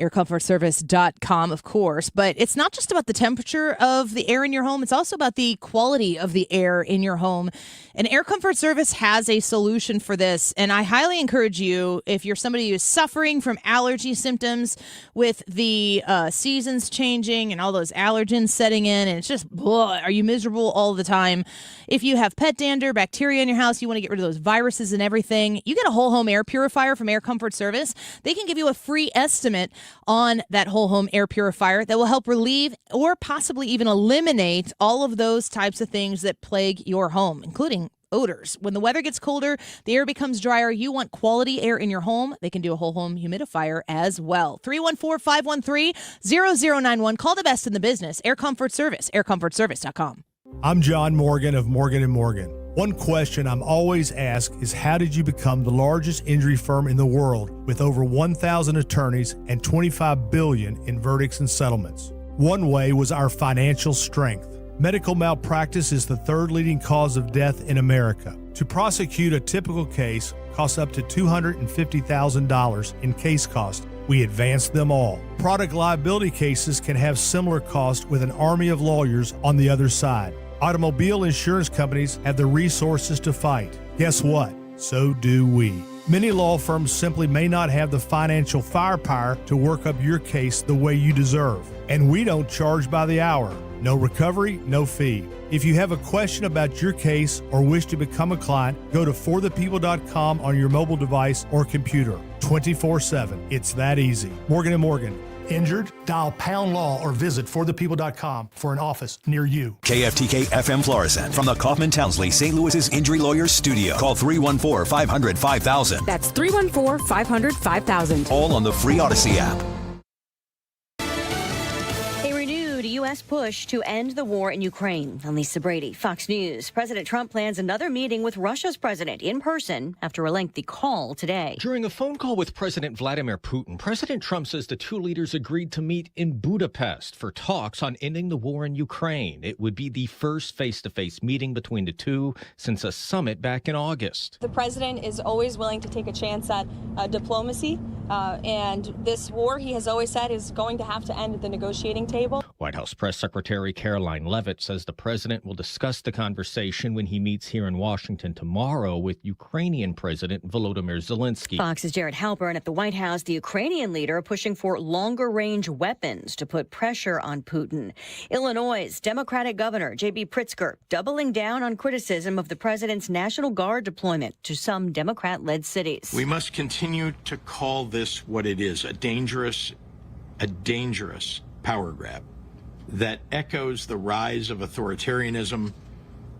Speaker 2: AirComfortService.com, of course. But it's not just about the temperature of the air in your home. It's also about the quality of the air in your home. And Air Comfort Service has a solution for this. And I highly encourage you, if you're somebody who's suffering from allergy symptoms with the seasons changing and all those allergens setting in, and it's just, are you miserable all the time? If you have pet dander, bacteria in your house, you want to get rid of those viruses and everything, you get a whole home air purifier from Air Comfort Service. They can give you a free estimate on that whole home air purifier that will help relieve or possibly even eliminate all of those types of things that plague your home, including odors. When the weather gets colder, the air becomes drier. You want quality air in your home. They can do a whole home humidifier as well. 314-513-0091. Call the best in the business. Air Comfort Service. AirComfortService.com.
Speaker 12: I'm John Morgan of Morgan & Morgan. One question I'm always asked is, how did you become the largest injury firm in the world with over 1,000 attorneys and $25 billion in verdicts and settlements? One way was our financial strength. Medical malpractice is the third leading cause of death in America. To prosecute a typical case costs up to $250,000 in case cost. We advance them all. Product liability cases can have similar costs with an army of lawyers on the other side. Automobile insurance companies have the resources to fight. Guess what? So do we. Many law firms simply may not have the financial firepower to work up your case the way you deserve. And we don't charge by the hour. No recovery, no fee. If you have a question about your case or wish to become a client, go to forthepeople.com on your mobile device or computer. 24/7. It's that easy. Morgan & Morgan. Injured? Dial # law or visit forthepeople.com for an office near you.
Speaker 3: KFTK FM Florissant from the Kaufman Townsley St. Louis's Injury Lawyers Studio. Call 314-500-5000.
Speaker 22: That's 314-500-5000.
Speaker 3: All on the free Odyssey app.
Speaker 24: U.S. push to end the war in Ukraine. I'm Lisa Brady, Fox News. President Trump plans another meeting with Russia's president in person after a lengthy call today.
Speaker 25: During a phone call with President Vladimir Putin, President Trump says the two leaders agreed to meet in Budapest for talks on ending the war in Ukraine. It would be the first face-to-face meeting between the two since a summit back in August.
Speaker 26: The president is always willing to take a chance at diplomacy, and this war, he has always said, is going to have to end at the negotiating table.
Speaker 25: White House Press Secretary Caroline Leavitt says the president will discuss the conversation when he meets here in Washington tomorrow with Ukrainian President Volodymyr Zelensky.
Speaker 24: Fox's Jared Halpern, and at the White House, the Ukrainian leader pushing for longer-range weapons to put pressure on Putin. Illinois' Democratic Governor J.B. Pritzker doubling down on criticism of the president's National Guard deployment to some Democrat-led cities.
Speaker 27: We must continue to call this what it is, a dangerous power grab that echoes the rise of authoritarianism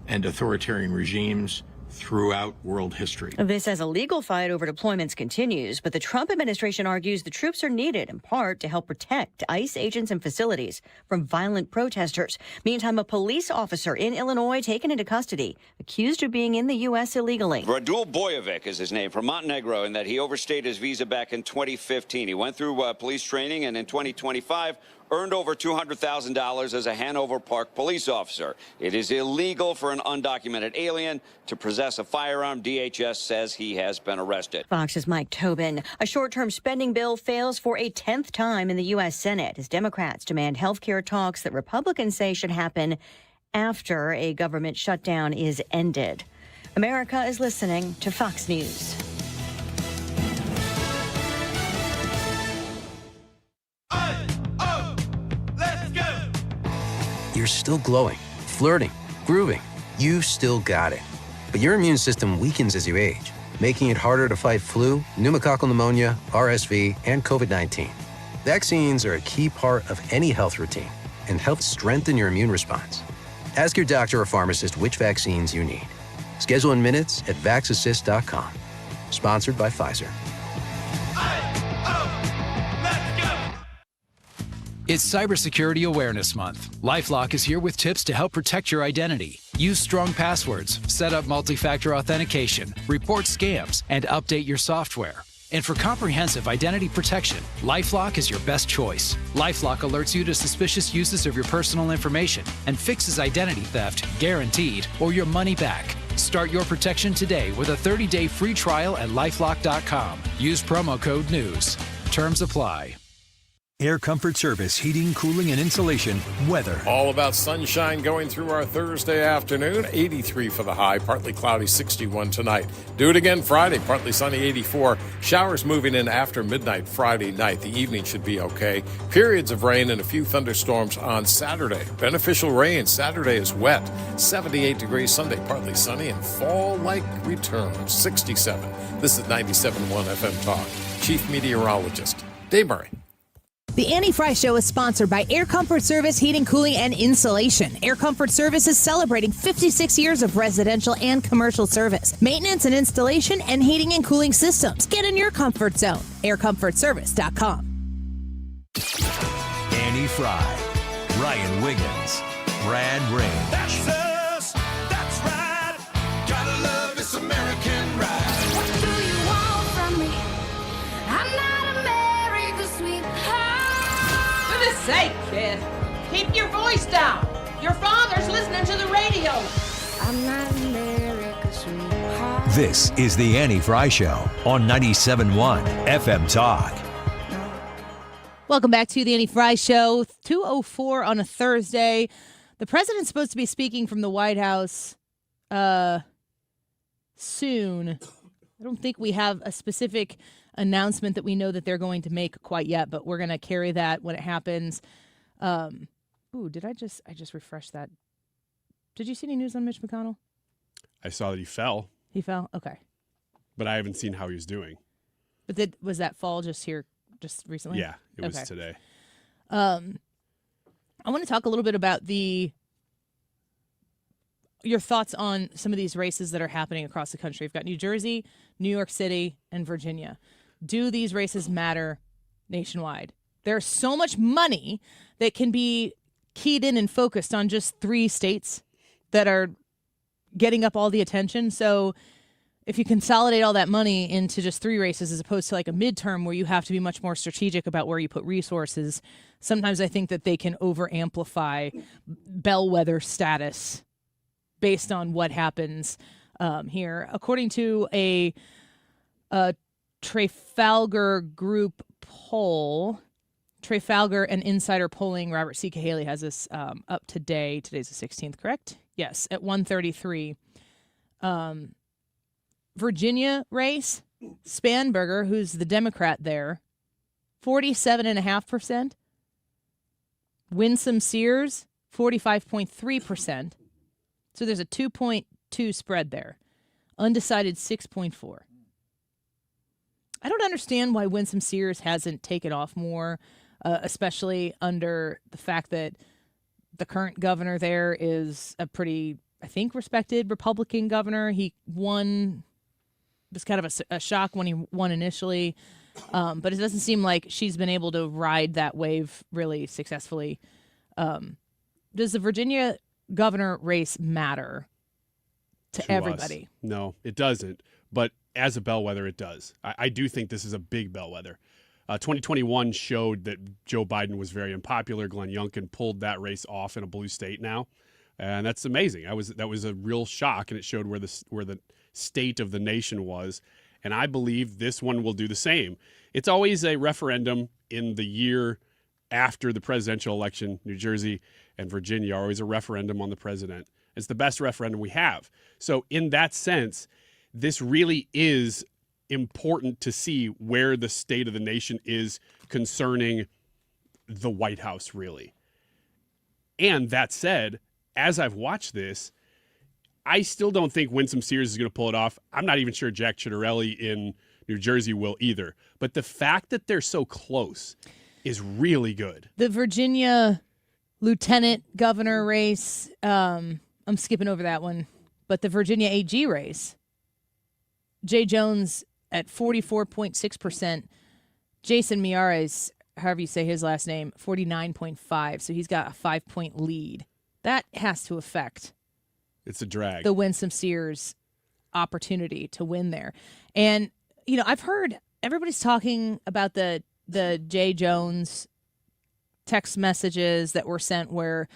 Speaker 27: and authoritarian regimes throughout world history.
Speaker 24: This as a legal fight over deployments continues, but the Trump administration argues the troops are needed in part to help protect ICE agents and facilities from violent protesters. Meantime, a police officer in Illinois taken into custody, accused of being in the U.S. illegally.
Speaker 28: Radul Bojovic is his name, from Montenegro, and that he overstayed his visa back in 2015. He went through police training, and in 2025 earned over $200,000 as a Hanover Park police officer. It is illegal for an undocumented alien to possess a firearm. DHS says he has been arrested.
Speaker 24: Fox's Mike Tobin. A short-term spending bill fails for a 10th time in the U.S. Senate as Democrats demand health care talks that Republicans say should happen after a government shutdown is ended. America is listening to Fox News.
Speaker 1: You're still glowing, flirting, grooving. You still got it. But your immune system weakens as you age, making it harder to fight flu, pneumococcal pneumonia, RSV, and COVID-19. Vaccines are a key part of any health routine and help strengthen your immune response. Ask your doctor or pharmacist which vaccines you need. Schedule in minutes at vaxassist.com. Sponsored by Pfizer.
Speaker 6: It's Cybersecurity Awareness Month. LifeLock is here with tips to help protect your identity. Use strong passwords, set up multi-factor authentication, report scams, and update your software. And for comprehensive identity protection, LifeLock is your best choice. LifeLock alerts you to suspicious uses of your personal information and fixes identity theft, guaranteed, or your money back. Start your protection today with a 30-day free trial at LifeLock.com. Use promo code NEWS. Terms apply.
Speaker 3: Air Comfort Service, heating, cooling, and insulation, weather.
Speaker 7: All about sunshine going through our Thursday afternoon. 83 for the high, partly cloudy, 61 tonight. Do it again Friday, partly sunny, 84. Showers moving in after midnight Friday night. The evening should be okay. Periods of rain and a few thunderstorms on Saturday. Beneficial rain. Saturday is wet. 78 degrees Sunday, partly sunny, and fall-like return. 67. This is 97.1 FM Talk. Chief Meteorologist Dave Murray.
Speaker 2: The Annie Fry Show is sponsored by Air Comfort Service Heating, Cooling, and Insulation. Air Comfort Service is celebrating 56 years of residential and commercial service, maintenance and installation, and heating and cooling systems. Get in your comfort zone. AirComfortService.com.
Speaker 3: Annie Fry, Ryan Wiggins, Brad Ray.
Speaker 17: That's us. That's right. Gotta love this American ride.
Speaker 13: What do you want from me? I'm not America's sweetheart.
Speaker 14: For goodness sake, kid. Keep your voice down. Your father's listening to the radio.
Speaker 13: I'm not America's sweetheart.
Speaker 3: This is the Annie Fry Show on 97.1 FM Talk.
Speaker 2: Welcome back to the Annie Fry Show, 2:04 on a Thursday. The president's supposed to be speaking from the White House soon. I don't think we have a specific announcement that we know that they're going to make quite yet, but we're going to carry that when it happens. Did I just refreshed that? Did you see any news on Mitch McConnell?
Speaker 9: I saw that he fell.
Speaker 2: He fell? Okay.
Speaker 9: But I haven't seen how he's doing.
Speaker 2: But was that fall just recently?
Speaker 9: Yeah, it was today.
Speaker 2: I want to talk a little bit about your thoughts on some of these races that are happening across the country. We've got New Jersey, New York City, and Virginia. Do these races matter nationwide? There's so much money that can be keyed in and focused on just 3 states that are getting up all the attention. So if you consolidate all that money into just 3 races as opposed to like a midterm where you have to be much more strategic about where you put resources, sometimes I think that they can over-amplify bellwether status based on what happens here. According to a Trafalgar Group poll, Trafalgar and Insider Polling, Robert C. Cahaley has this up today. Today's the 16th, correct? Yes, at 1:33. Virginia race, Spanberger, who's the Democrat there, 47.5%. Winsome Sears, 45.3%. So there's a 2.2 spread there. Undecided 6.4. I don't understand why Winsome Sears hasn't taken off more, especially under the fact that the current governor there is a pretty, I think, respected Republican governor. He won. It was kind of a shock when he won initially, but it doesn't seem like she's been able to ride that wave really successfully. Does the Virginia governor race matter to everybody?
Speaker 9: Us. No, it doesn't. But as a bellwether, it does. I do think this is a big bellwether. 2021 showed that Joe Biden was very unpopular. Glenn Youngkin pulled that race off in a blue state now, and that's amazing. That was a real shock, and it showed where the state of the nation was. And I believe this one will do the same. It's always a referendum in the year after the presidential election. New Jersey and Virginia are always a referendum on the president. It's the best referendum we have. So in that sense, this really is important to see where the state of the nation is concerning the White House, really. And that said, as I've watched this, I still don't think Winsome Sears is going to pull it off. I'm not even sure Jack Ciattarelli in New Jersey will either. But the fact that they're so close is really good.
Speaker 2: The Virginia lieutenant governor race, I'm skipping over that one, but the Virginia AG race, Jay Jones at 44.6%, Jason Miyares, however you say his last name, 49.5%. So he's got a 5-point lead. That has to affect
Speaker 9: it's a drag.
Speaker 2: The Winsome Sears opportunity to win there. And, I've heard everybody's talking about the Jay Jones text messages that were sent where,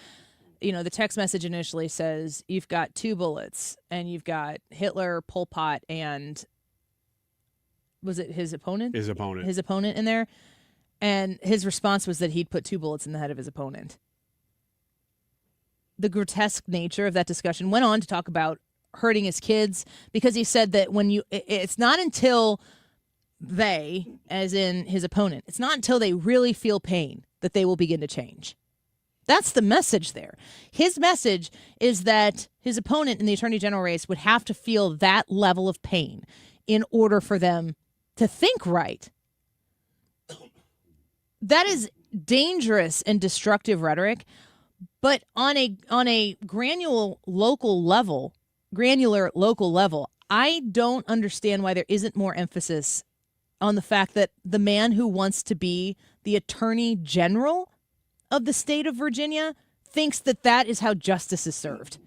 Speaker 2: the text message initially says you've got 2 bullets and you've got Hitler, Pol Pot, and was it his opponent?
Speaker 9: His opponent.
Speaker 2: His opponent in there. And his response was that he'd put 2 bullets in the head of his opponent. The grotesque nature of that discussion went on to talk about hurting his kids because he said that it's not until they, as in his opponent, it's not until they really feel pain that they will begin to change. That's the message there. His message is that his opponent in the attorney general race would have to feel that level of pain in order for them to think right. That is dangerous and destructive rhetoric. But on a granular local level, I don't understand why there isn't more emphasis on the fact that the man who wants to be the attorney general of the state of Virginia thinks that is how justice is served.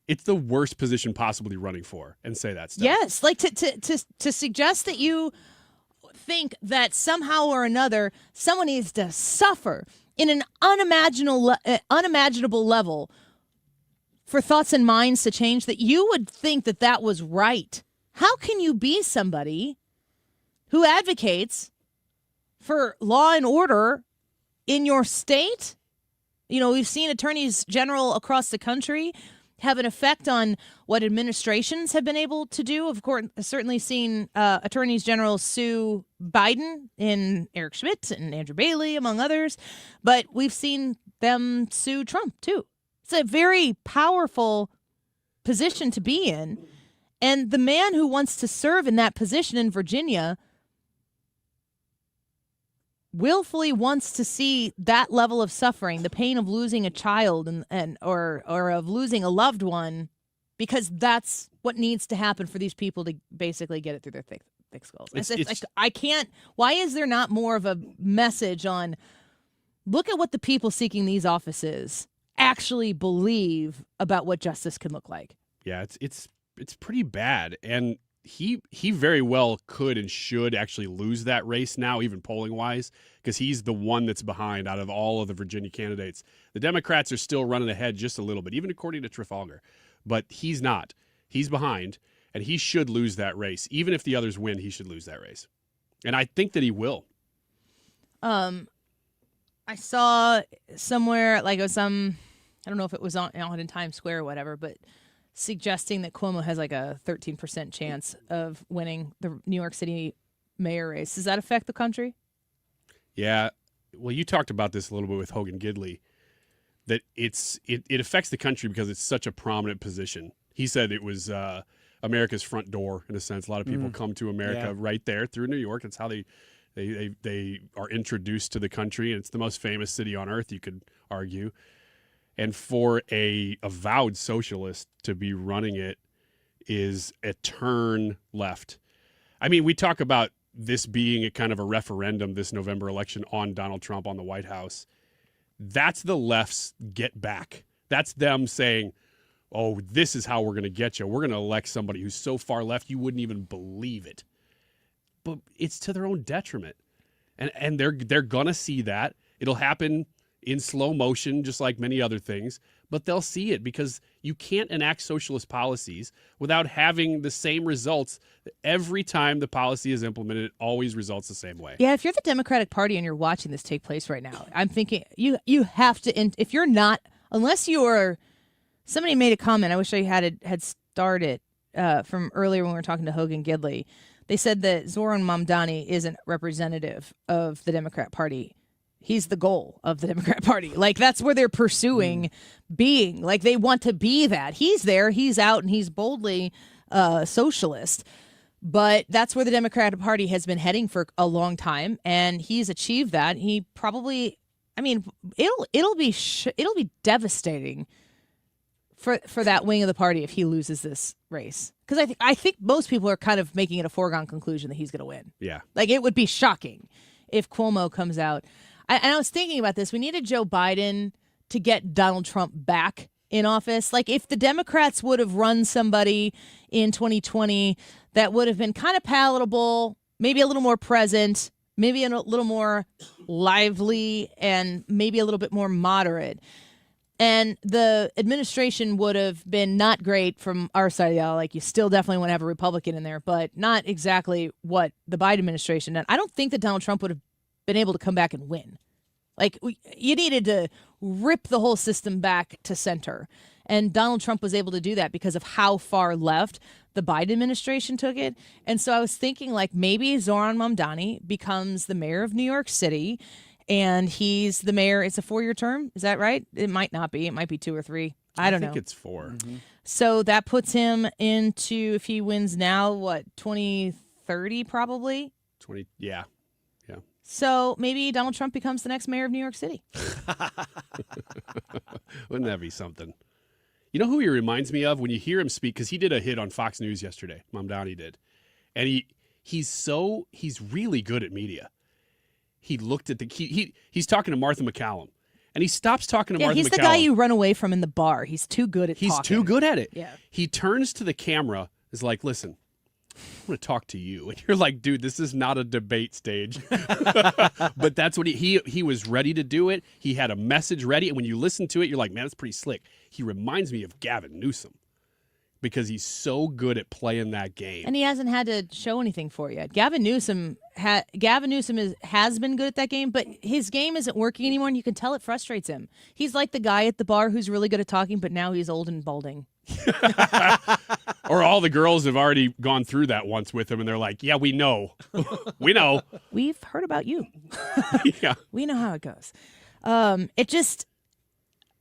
Speaker 9: It's the worst position possible to be running for, and say that stuff.
Speaker 2: Yes, like to suggest that you think that somehow or another someone needs to suffer in an unimaginable level for thoughts and minds to change, that you would think that was right. How can you be somebody who advocates for law and order in your state? We've seen attorneys general across the country have an effect on what administrations have been able to do. Of course, certainly seen attorneys general sue Biden in Eric Schmidt and Andrew Bailey, among others. But we've seen them sue Trump, too. It's a very powerful position to be in. And the man who wants to serve in that position in Virginia willfully wants to see that level of suffering, the pain of losing a child or of losing a loved one, because that's what needs to happen for these people to basically get it through their thick skulls. I can't. Why is there not more of a message on, look at what the people seeking these offices actually believe about what justice can look like?
Speaker 9: Yeah, it's pretty bad, and he very well could and should actually lose that race now, even polling-wise, because he's the one that's behind out of all of the Virginia candidates. The Democrats are still running ahead just a little bit, even according to Trafalgar. But he's not. He's behind, and he should lose that race. Even if the others win, he should lose that race. And I think that he will.
Speaker 2: I saw somewhere, like I don't know if it was on in Times Square or whatever, but suggesting that Cuomo has like a 13% chance of winning the New York City mayor race. Does that affect the country?
Speaker 9: Yeah. Well, you talked about this a little bit with Hogan Gidley, that it affects the country because it's such a prominent position. He said it was America's front door, in a sense. A lot of people come to America right there through New York. It's how they are introduced to the country, and it's the most famous city on earth, you could argue. And for a avowed socialist to be running it is a turn left. I mean, we talk about this being a kind of a referendum, this November election, on Donald Trump, on the White House. That's the left's get back. That's them saying, oh, this is how we're going to get you. We're going to elect somebody who's so far left you wouldn't even believe it. But it's to their own detriment. And they're going to see that. It'll happen in slow motion, just like many other things, but they'll see it because you can't enact socialist policies without having the same results. Every time the policy is implemented, it always results the same way.
Speaker 2: Yeah, if you're the Democratic Party and you're watching this take place right now, I'm thinking you have to, if you're not, unless you're, somebody made a comment, I wish I had started from earlier when we were talking to Hogan Gidley. They said that Zoran Mamdani isn't representative of the Democrat Party. He's the goal of the Democrat Party. Like, that's where they're pursuing being. Like, they want to be that. He's there, he's out, and he's boldly socialist. But that's where the Democratic Party has been heading for a long time, and he's achieved that. He probably, I mean, it'll be devastating for that wing of the party if he loses this race. Because I think most people are kind of making it a foregone conclusion that he's going to win.
Speaker 9: Yeah.
Speaker 2: Like, it would be shocking if Cuomo comes out. And I was thinking about this. We needed Joe Biden to get Donald Trump back in office. Like, if the Democrats would have run somebody in 2020 that would have been kind of palatable, maybe a little more present, maybe a little more lively, and maybe a little bit more moderate. And the administration would have been not great from our side of the aisle. Like, you still definitely want to have a Republican in there, but not exactly what the Biden administration did. I don't think that Donald Trump would have been able to come back and win. Like, you needed to rip the whole system back to center. And Donald Trump was able to do that because of how far left the Biden administration took it. And so I was thinking, like, maybe Zoran Mamdani becomes the mayor of New York City, and he's the mayor. It's a 4-year term. Is that right? It might not be. It might be 2 or 3. I don't know.
Speaker 9: I think it's 4.
Speaker 4: Mm-hmm.
Speaker 2: So that puts him into, if he wins now, what, 2030 probably?
Speaker 9: 20, yeah.
Speaker 2: So maybe Donald Trump becomes the next mayor of New York City.
Speaker 9: Wouldn't that be something? You know who he reminds me of when you hear him speak? Because he did a hit on Fox News yesterday. Mamdani did. And he's really good at media. He looked at he's talking to Martha McCallum. And he stops talking to Martha McCallum.
Speaker 2: He's the guy you run away from in the bar. He's too good at talking.
Speaker 9: He's too good at it.
Speaker 2: Yeah.
Speaker 9: He turns to the camera, is like, listen, I'm going to talk to you. And you're like, dude, this is not a debate stage. But that's what he was ready to do it. He had a message ready. And when you listen to it, you're like, man, that's pretty slick. He reminds me of Gavin Newsom because he's so good at playing that game.
Speaker 2: And he hasn't had to show anything for you. Gavin Newsom has been good at that game, but his game isn't working anymore, and you can tell it frustrates him. He's like the guy at the bar who's really good at talking, but now he's old and balding.
Speaker 9: Or all the girls have already gone through that once with him, and they're like, yeah, we know. We know.
Speaker 2: We've heard about you.
Speaker 9: Yeah.
Speaker 2: We know how it goes. It just,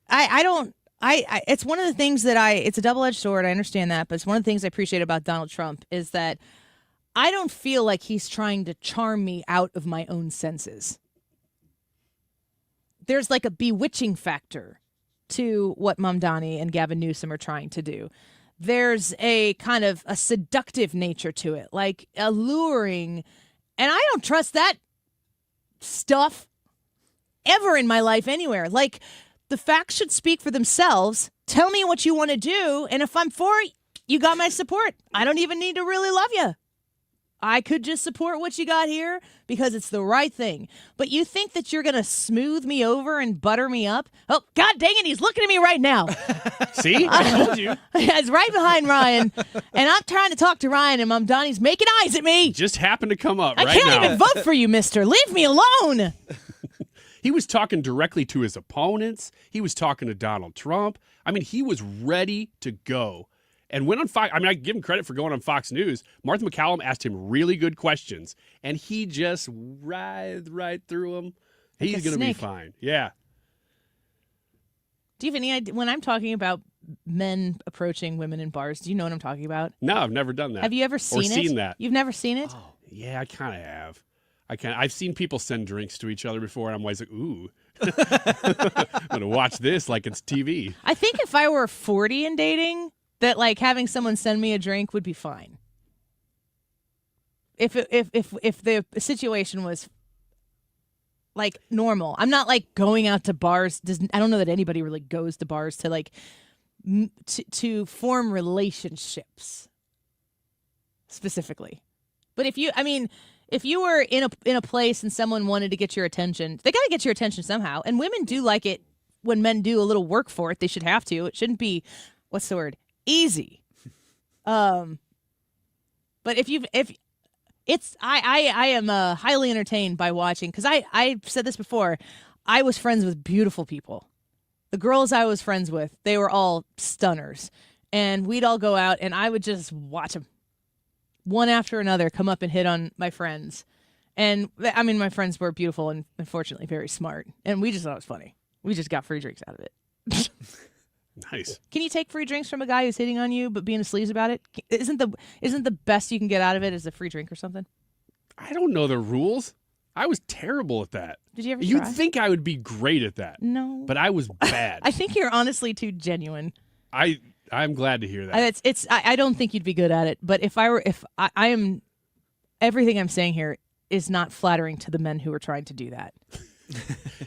Speaker 2: it's one of the things that it's a double-edged sword. I understand that, but it's one of the things I appreciate about Donald Trump is that I don't feel like he's trying to charm me out of my own senses. There's like a bewitching factor to what Mamdani and Gavin Newsom are trying to do. There's a kind of a seductive nature to it, like alluring. And I don't trust that stuff ever in my life anywhere. Like, the facts should speak for themselves. Tell me what you want to do. And if I'm for it, you got my support. I don't even need to really love you. I could just support what you got here because it's the right thing. But you think that you're going to smooth me over and butter me up? Oh, God dang it, he's looking at me right now.
Speaker 9: See? I told you.
Speaker 2: It's right behind Ryan. And I'm trying to talk to Ryan, and Mamdani's making eyes at me.
Speaker 9: Just happened to come up
Speaker 2: I
Speaker 9: right now.
Speaker 2: I can't even vote for you, mister. Leave me alone.
Speaker 9: He was talking directly to his opponents. He was talking to Donald Trump. I mean, he was ready to go. And went on Fox. I mean, I give him credit for going on Fox News. Martha McCallum asked him really good questions, and he just writhed right through them.
Speaker 2: Like
Speaker 9: He's going to be fine. Yeah.
Speaker 2: Do you have any idea when I'm talking about men approaching women in bars? Do you know what I'm talking about?
Speaker 9: No, I've never done that.
Speaker 2: Have you ever seen it?
Speaker 9: Or seen that?
Speaker 2: You've never seen it?
Speaker 9: Oh, yeah, I kind of have. I've seen people send drinks to each other before, and I'm always like, ooh. I'm going to watch this like it's TV.
Speaker 2: I think if I were 40 and dating, that like having someone send me a drink would be fine. If the situation was like normal. I'm not like going out to bars. I don't know that anybody really goes to bars to like to form relationships specifically. But if you were in a place and someone wanted to get your attention, they got to get your attention somehow. And women do like it when men do a little work for it. They should have to. It shouldn't be, what's the word? Easy. But I am highly entertained by watching, because I've said this before. I was friends with beautiful people. The girls I was friends with, they were all stunners. And we'd all go out, and I would just watch them, one after another, come up and hit on my friends. And, I mean, my friends were beautiful and, unfortunately, very smart. And we just thought it was funny. We just got free drinks out of it.
Speaker 9: Nice.
Speaker 2: Can you take free drinks from a guy who's hitting on you but being a sleaze about it? Isn't the best you can get out of it is a free drink or something?
Speaker 9: I don't know the rules. I was terrible at that.
Speaker 2: Did you ever
Speaker 9: You'd
Speaker 2: try?
Speaker 9: think I would be great at that.
Speaker 2: No.
Speaker 9: But I was bad.
Speaker 2: I think you're honestly too genuine.
Speaker 9: I'm glad to hear that.
Speaker 2: I don't think you'd be good at it, but if I am, everything I'm saying here is not flattering to the men who are trying to do that.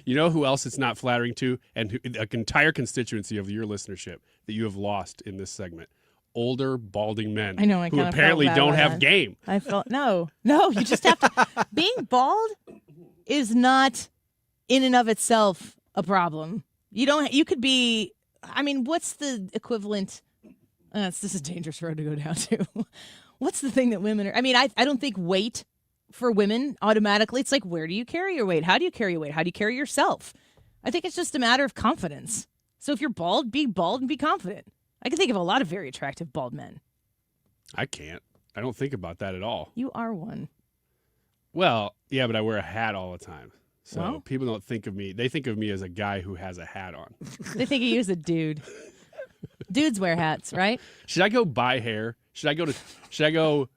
Speaker 9: You know who else it's not flattering to, and an entire constituency of your listenership that you have lost in this segment? Older, balding men.
Speaker 2: I know. I
Speaker 9: who apparently don't have game.
Speaker 2: I felt no. You just have to. Being bald is not in and of itself a problem. You could be. I mean, what's the equivalent? This is a dangerous road to go down to. What's the thing that women are? I mean, I don't think weight for women automatically. It's like, where do you carry your weight? How do you carry your weight? How do you carry yourself? I think it's just a matter of confidence. So if you're bald, be bald and be confident. I can think of a lot of very attractive bald men.
Speaker 9: I can't. I don't think about that at all.
Speaker 2: You are one.
Speaker 9: Well, yeah, but I wear a hat all the time. So
Speaker 2: Well.
Speaker 9: people don't think of me. They think of me as a guy who has a hat on.
Speaker 2: They think of you as a dude. Dudes wear hats, right?
Speaker 9: Should I go buy hair? Should I go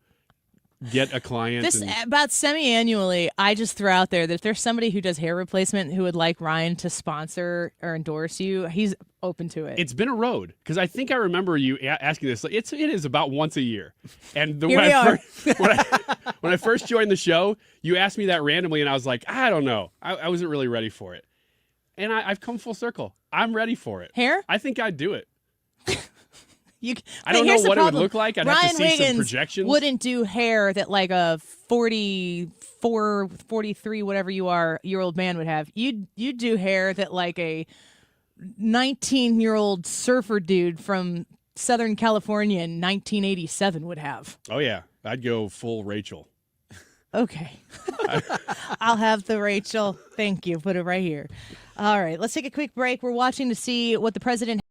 Speaker 9: get a client?
Speaker 2: This about semi-annually, I just throw out there that if there's somebody who does hair replacement who would like Ryan to sponsor or endorse you, he's open to it.
Speaker 9: It's been a road, because I think I remember you asking this. It is about once a year, and
Speaker 2: Here we are.
Speaker 9: when I first joined the show, you asked me that randomly, and I was like, I don't know, I wasn't really ready for it, and I've come full circle. I'm ready for it.
Speaker 2: Hair?
Speaker 9: I think I'd do it. I
Speaker 2: But
Speaker 9: don't know
Speaker 2: here's the
Speaker 9: what it would
Speaker 2: problem.
Speaker 9: look like. I'd
Speaker 2: Ryan
Speaker 9: have to see
Speaker 2: Wiggins
Speaker 9: some projections.
Speaker 2: wouldn't do hair that like a 44, 43, whatever you are, year-old man would have. You'd do hair that like a 19-year-old surfer dude from Southern California in 1987 would have.
Speaker 9: Oh yeah, I'd go full Rachel.
Speaker 2: Okay. I'll have the Rachel. Thank you. Put it right here. All right. Let's take a quick break. We're watching to see what the president.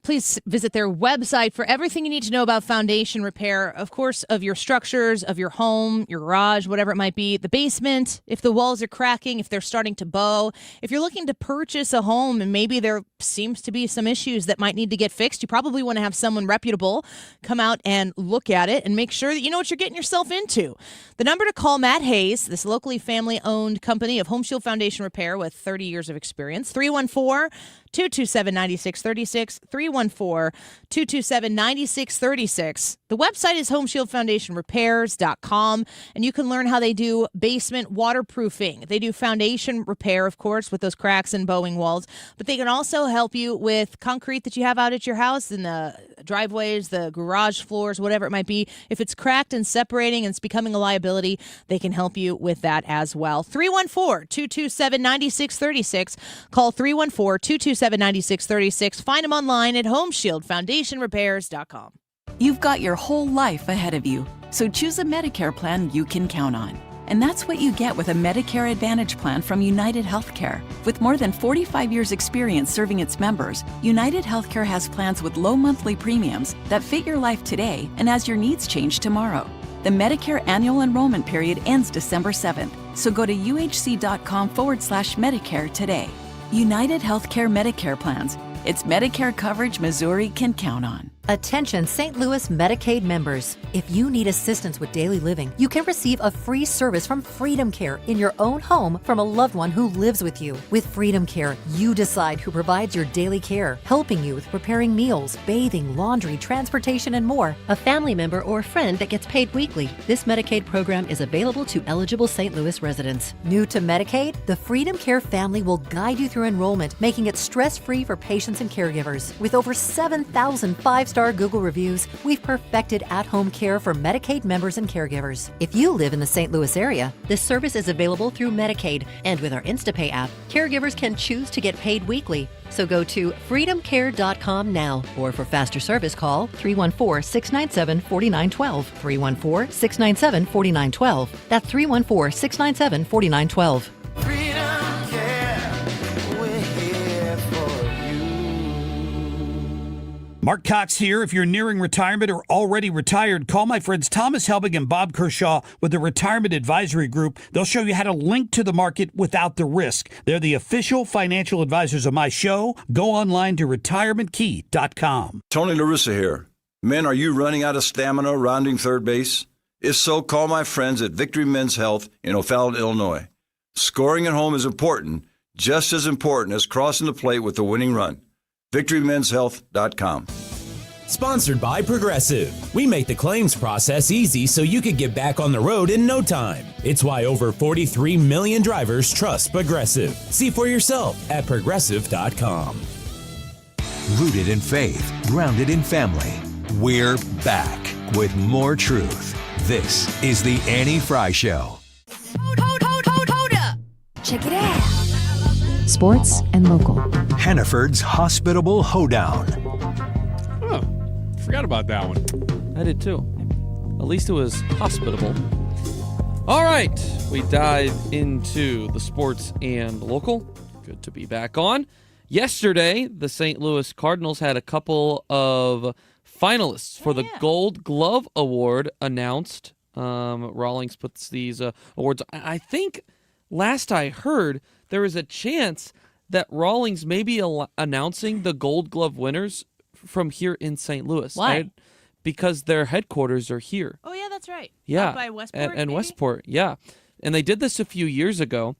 Speaker 2: Please visit their website for everything you need to know about foundation repair, of course, of your structures, of your home, your garage, whatever it might be, the basement, if the walls are cracking, if they're starting to bow. If you're looking to purchase a home and maybe there seems to be some issues that might need to get fixed, you probably want to have someone reputable come out and look at it and make sure that you know what you're getting yourself into. The number to call Matt Hayes, this locally family-owned company of Home Shield Foundation Repair with 30 years of experience, 314-227-9636, 314-227-9636. The website is homeshieldfoundationrepairs.com, and you can learn how they do basement waterproofing. They do foundation repair, of course, with those cracks and bowing walls, but they can also help you with concrete that you have out at your house, in the driveways, the garage floors, whatever it might be. If it's cracked and separating and it's becoming a liability, they can help you with that as well. 314-227-9636. Call 314-227-9636. Find them online at homeshieldfoundationrepairs.com.
Speaker 5: You've got your whole life ahead of you, so choose a Medicare plan you can count on. And that's what you get with a Medicare Advantage plan from United Healthcare. With more than 45 years' experience serving its members, United Healthcare has plans with low monthly premiums that fit your life today and as your needs change tomorrow. The Medicare annual enrollment period ends December 7th, so go to uhc.com/Medicare today. United Healthcare Medicare plans. It's Medicare coverage Missouri can count on.
Speaker 8: Attention St. Louis Medicaid members. If you need assistance with daily living, you can receive a free service from Freedom Care in your own home from a loved one who lives with you. With Freedom Care, you decide who provides your daily care, helping you with preparing meals, bathing, laundry, transportation, and more.
Speaker 11: A family member or friend that gets paid weekly. This Medicaid program is available to eligible St. Louis residents.
Speaker 8: New to Medicaid? The Freedom Care family will guide you through enrollment, making it stress-free for patients and caregivers. With over 7,000 five-star Google reviews, we've perfected at-home care for Medicaid members and caregivers. If you live in the St. Louis area,
Speaker 11: this service is available through Medicaid, and with our InstaPay app, caregivers can choose to get paid weekly. So go to freedomcare.com now, or for faster service, call 314-697-4912. 314-697-4912. That's 314-697-4912.
Speaker 23: Mark Cox here. If you're nearing retirement or already retired, call my friends Thomas Helbig and Bob Kershaw with the Retirement Advisory Group. They'll show you how to link to the market without the risk. They're the official financial advisors of my show. Go online to retirementkey.com.
Speaker 15: Tony La Russa here. Men, are you running out of stamina rounding third base? If so, call my friends at Victory Men's Health in O'Fallon, Illinois. Scoring at home is important, just as important as crossing the plate with the winning run. VictoryMen'sHealth.com.
Speaker 16: Sponsored by Progressive. We make the claims process easy so you can get back on the road in no time. It's why over 43 million drivers trust Progressive. See for yourself at Progressive.com.
Speaker 3: Rooted in faith, grounded in family. We're back with more truth. This is the Annie Fry Show.
Speaker 22: Hold up.
Speaker 11: Check it out.
Speaker 22: Sports and local.
Speaker 3: Hannaford's Hospitable Hoedown.
Speaker 9: Oh, forgot about that one.
Speaker 18: I did too. At least it was hospitable. All right, we dive into the sports and local. Good to be back on. Yesterday, the St. Louis Cardinals had a couple of finalists for the Gold Glove Award announced. Rawlings puts these awards. I think last I heard, there is a chance that Rawlings may be announcing the Gold Glove winners from here in St. Louis.
Speaker 2: Why?
Speaker 18: Right? Because their headquarters are here.
Speaker 2: Oh, yeah, that's right.
Speaker 18: Yeah.
Speaker 2: Out by Westport,
Speaker 18: And
Speaker 2: maybe?
Speaker 18: Westport, yeah. And they did this a few years ago,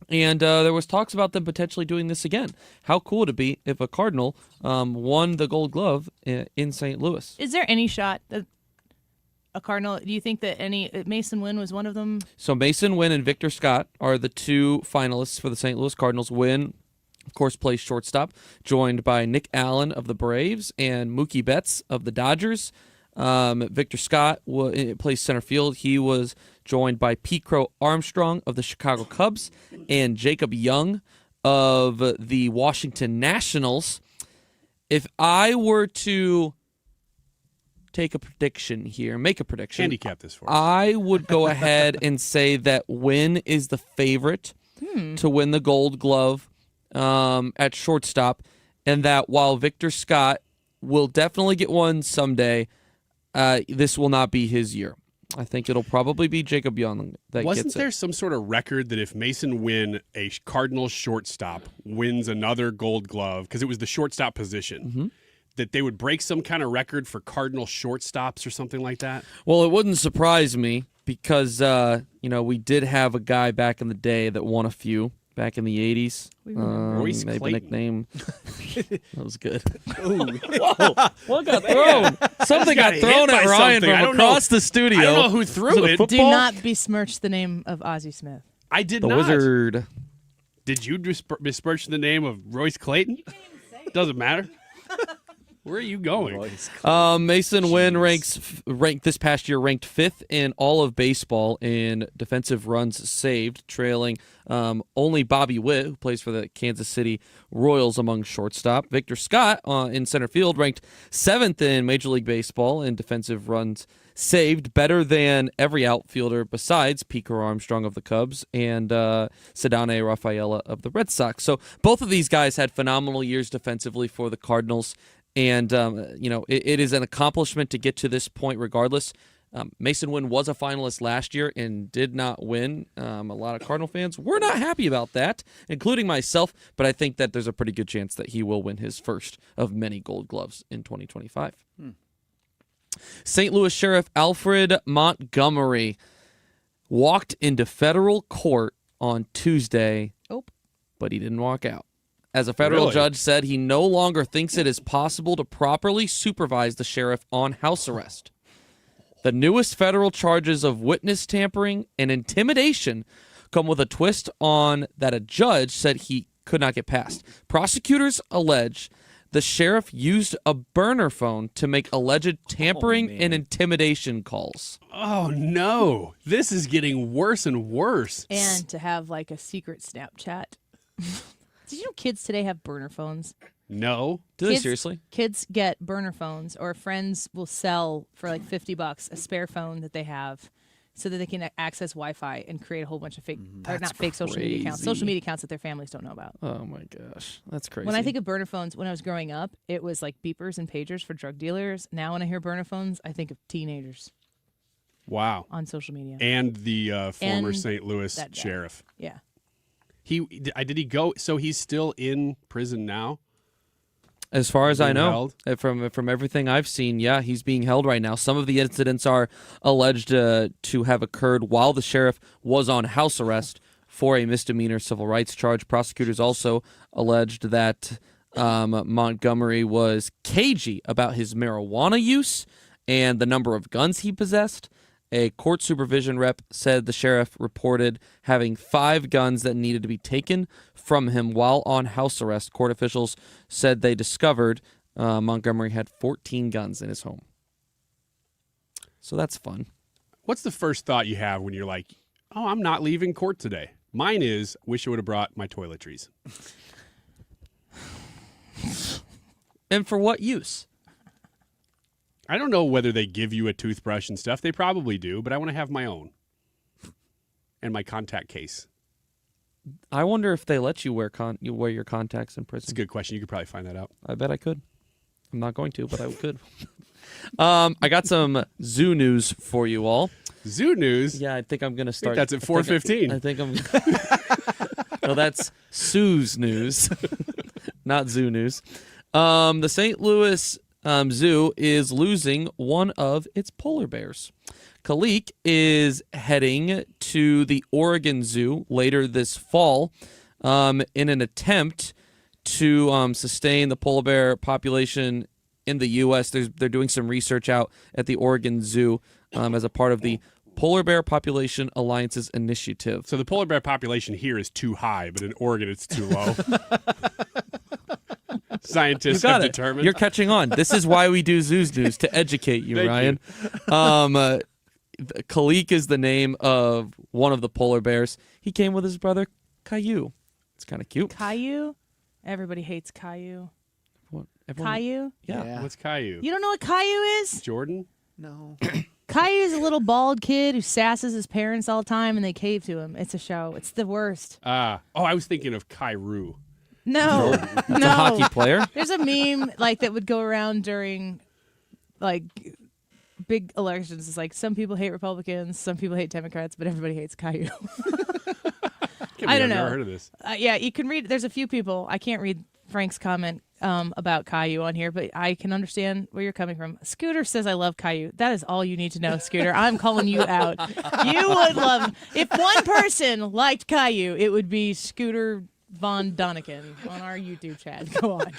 Speaker 18: and there was talks about them potentially doing this again. How cool would it be if a Cardinal won the Gold Glove in St. Louis?
Speaker 2: Is there any shot that a Cardinal, do you think that Mason Wynn was one of them?
Speaker 18: So Mason Wynn and Victor Scott are the two finalists for the St. Louis Cardinals. Wynn, of course, plays shortstop, joined by Nick Allen of the Braves and Mookie Betts of the Dodgers. Victor Scott plays center field. He was joined by Pete Crow Armstrong of the Chicago Cubs and Jacob Young of the Washington Nationals. If I were to make a prediction,
Speaker 9: Handicap this for us.
Speaker 18: I would go ahead and say that Wynn is the favorite to win the Gold Glove at shortstop, and that while Victor Scott will definitely get one someday, this will not be his year. I think it'll probably be Jacob Young that
Speaker 9: Wasn't
Speaker 18: gets it.
Speaker 9: there some sort of record that if Mason Wynn, a Cardinals shortstop, wins another Gold Glove, because it was the shortstop position, that they would break some kind of record for Cardinal shortstops or something like that?
Speaker 18: Well, it wouldn't surprise me because, we did have a guy back in the day that won a few back in the 80s.
Speaker 9: Royce
Speaker 18: maybe
Speaker 9: Clayton.
Speaker 18: nickname. That was good.
Speaker 9: Whoa.
Speaker 18: What got thrown? Something got
Speaker 9: hit
Speaker 18: thrown
Speaker 9: by
Speaker 18: at Ryan
Speaker 9: something. I
Speaker 18: from
Speaker 9: don't
Speaker 18: across
Speaker 9: know.
Speaker 18: the studio.
Speaker 9: I don't know who threw
Speaker 18: Was a
Speaker 9: it.
Speaker 18: football?
Speaker 2: Do not besmirch the name of Ozzie Smith.
Speaker 9: I did
Speaker 18: The
Speaker 9: not.
Speaker 18: Wizard.
Speaker 9: Did you besmirch the name of Royce Clayton? Doesn't matter. Where are you going?
Speaker 18: Mason Wynn ranked this past year ranked 5th in all of baseball in defensive runs saved, trailing only Bobby Witt, who plays for the Kansas City Royals, among shortstop. Victor Scott in center field ranked 7th in Major League Baseball in defensive runs saved, better than every outfielder besides Pico Armstrong of the Cubs and Cedane Rafaela of the Red Sox. So both of these guys had phenomenal years defensively for the Cardinals. And, it is an accomplishment to get to this point regardless. Mason Wynn was a finalist last year and did not win. A lot of Cardinal fans were not happy about that, including myself, but I think that there's a pretty good chance that he will win his first of many Gold Gloves in 2025. St. Louis Sheriff Alfred Montgomery walked into federal court on Tuesday, but he didn't walk out. As a federal judge said, he no longer thinks it is possible to properly supervise the sheriff on house arrest. The newest federal charges of witness tampering and intimidation come with a twist on that a judge said he could not get past. Prosecutors allege the sheriff used a burner phone to make alleged tampering and intimidation calls.
Speaker 9: Oh, no. This is getting worse and worse.
Speaker 2: And to have like a secret Snapchat. Did you know kids today have burner phones?
Speaker 9: No.
Speaker 18: Do they seriously?
Speaker 2: Kids get burner phones, or friends will sell for like $50 a spare phone that they have so that they can access Wi-Fi and create a whole bunch of fake, or not fake social media accounts, social media accounts that their families don't know about.
Speaker 18: Oh my gosh. That's crazy.
Speaker 2: When I think of burner phones, when I was growing up, it was like beepers and pagers for drug dealers. Now when I hear burner phones, I think of teenagers.
Speaker 9: Wow.
Speaker 2: On social media.
Speaker 9: And the former St. Louis sheriff.
Speaker 2: Yeah.
Speaker 9: Did he go? So he's still in prison now?
Speaker 18: As far as I know,
Speaker 9: held?
Speaker 18: from everything I've seen, yeah, he's being held right now. Some of the incidents are alleged to have occurred while the sheriff was on house arrest for a misdemeanor civil rights charge. Prosecutors also alleged that Montgomery was cagey about his marijuana use and the number of guns he possessed. A court supervision rep said the sheriff reported having 5 guns that needed to be taken from him while on house arrest. Court officials said they discovered Montgomery had 14 guns in his home. So that's fun.
Speaker 9: What's the first thought you have when you're like, oh, I'm not leaving court today? Mine is, wish I would have brought my toiletries.
Speaker 18: And for what use?
Speaker 9: I don't know whether they give you a toothbrush and stuff. They probably do, but I want to have my own. And my contact case.
Speaker 18: I wonder if they let you wear your contacts in prison.
Speaker 9: That's a good question. You could probably find that out.
Speaker 18: I bet I could. I'm not going to, but I could. I got some zoo news for you all.
Speaker 9: Zoo news?
Speaker 18: Yeah, I think I'm going to start.
Speaker 9: That's at 4:15.
Speaker 18: I think I'm. No, that's Sue's news, not zoo news. The St. Louis Zoo is losing one of its polar bears. Kalik is heading to the Oregon Zoo later this fall in an attempt to sustain the polar bear population in the U.S. They're doing some research out at the Oregon Zoo as a part of the Polar Bear Population Alliance's initiative.
Speaker 9: So the polar bear population here is too high, but in Oregon it's too low. Scientists have determined.
Speaker 18: You're catching on. This is why we do Zoos News, to educate you, Ryan. Kalik is the name of one of the polar bears. He came with his brother, Caillou. It's kind of cute.
Speaker 2: Caillou? Everybody hates Caillou.
Speaker 18: What?
Speaker 2: Caillou?
Speaker 18: Yeah.
Speaker 9: What's Caillou?
Speaker 2: You don't know what Caillou is?
Speaker 9: Jordan?
Speaker 4: No.
Speaker 2: Caillou is a little bald kid who sasses his parents all the time, and they cave to him. It's a show. It's the worst.
Speaker 9: I was thinking of Caillou.
Speaker 2: No, no.
Speaker 18: A hockey player.
Speaker 2: There's a meme that would go around during big elections. It's like some people hate Republicans, some people hate Democrats, but everybody hates Caillou. I don't know.
Speaker 9: I've never heard of this.
Speaker 2: Yeah, you can read. There's a few people. I can't read Frank's comment about Caillou on here, but I can understand where you're coming from. Scooter says, I love Caillou. That is all you need to know, Scooter. I'm calling you out. You would love. If one person liked Caillou, it would be Scooter Von Doniken on our YouTube chat. Go on.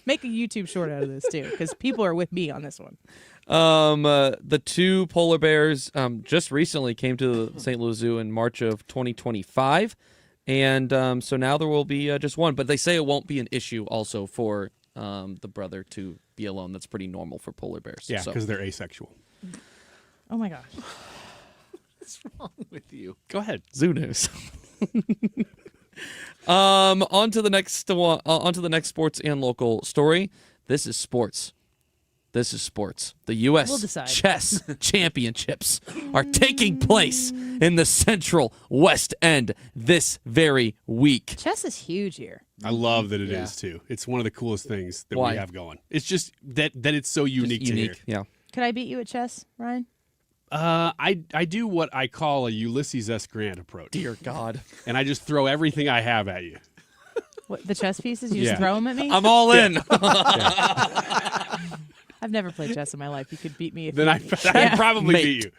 Speaker 2: Make a YouTube short out of this, too, because people are with me on this one.
Speaker 18: The 2 polar bears just recently came to the St. Louis Zoo in March of 2025. And so now there will be just one. But they say it won't be an issue also for the brother to be alone. That's pretty normal for polar bears.
Speaker 9: Yeah, because they're asexual.
Speaker 2: Oh, my gosh.
Speaker 4: What's wrong with you?
Speaker 9: Go ahead.
Speaker 18: Zoo news. On to the next one. On to the next sports and local story. This is sports. The U.S. Chess Championships are taking place in the Central West End this very week.
Speaker 2: Chess is huge here.
Speaker 9: I love that it is, too. It's one of the coolest things that
Speaker 18: Why?
Speaker 9: we have going. It's just that it's so unique to here.
Speaker 18: Yeah.
Speaker 2: Could I beat you at chess, Ryan?
Speaker 9: I do what I call a Ulysses S. Grant approach.
Speaker 18: Dear God.
Speaker 9: And I just throw everything I have at you.
Speaker 2: What, the chess pieces? You just throw them at me?
Speaker 18: I'm all in.
Speaker 2: I've never played chess in my life. You could beat me if
Speaker 9: Then
Speaker 2: you
Speaker 9: I'd probably beat you.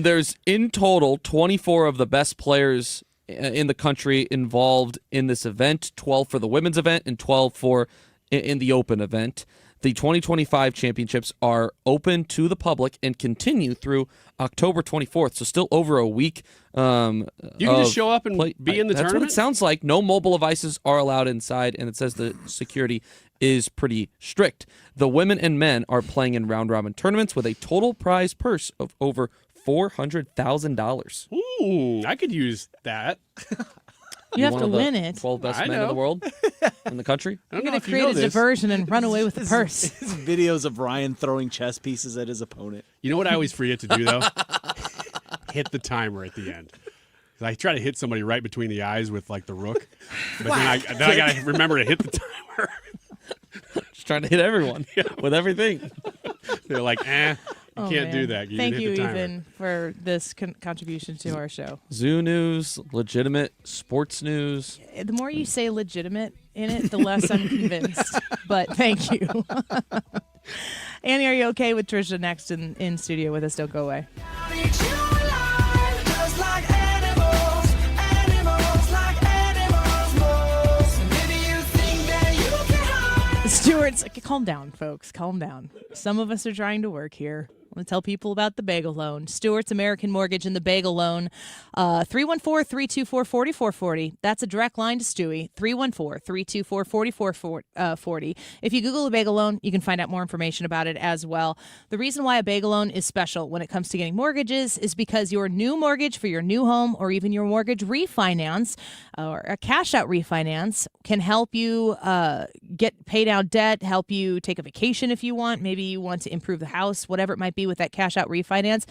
Speaker 18: There's in total 24 of the best players in the country involved in this event, 12 for the women's event and 12 for in the open event. The 2025 championships are open to the public and continue through October 24th, so still over a week.
Speaker 9: You can just show up and be in the
Speaker 18: That's
Speaker 9: tournament?
Speaker 18: what it sounds like. No mobile devices are allowed inside, and it says the security is pretty strict. The women and men are playing in round-robin tournaments with a total prize purse of over $400,000.
Speaker 9: Ooh, I could use that.
Speaker 2: You have to win it.
Speaker 18: 12 best men in the world in the country.
Speaker 2: You're going to create a diversion and run away with the purse.
Speaker 4: Videos of Ryan throwing chess pieces at his opponent.
Speaker 9: You know what I always forget to do, though? Hit the timer at the end. I try to hit somebody right between the eyes with, like, the rook. But then I got to remember to hit the timer.
Speaker 18: Just trying to hit everyone with everything.
Speaker 9: They're like, you can't do that. You
Speaker 2: Thank you,
Speaker 9: hit the timer.
Speaker 2: Ethan, for this contribution to our show.
Speaker 18: Zoo news, legitimate sports news.
Speaker 2: The more you say legitimate in it, the less I'm convinced. But thank you. Annie, are you okay with Trisha next in studio with us? Don't go away. Stewart's, calm down, folks. Calm down. Some of us are trying to work here. I want to tell people about the bagel loan. Stewart's American Mortgage and the bagel loan. 314-324-4440. That's a direct line to Stewie. 314-324-4440. If you Google a bagel loan, you can find out more information about it as well. The reason why a bagel loan is special when it comes to getting mortgages is because your new mortgage for your new home or even your mortgage refinance or a cash out refinance can help you pay down debt, help you take a vacation if you want. Maybe you want to improve the house, whatever it might be with that cash out refinance.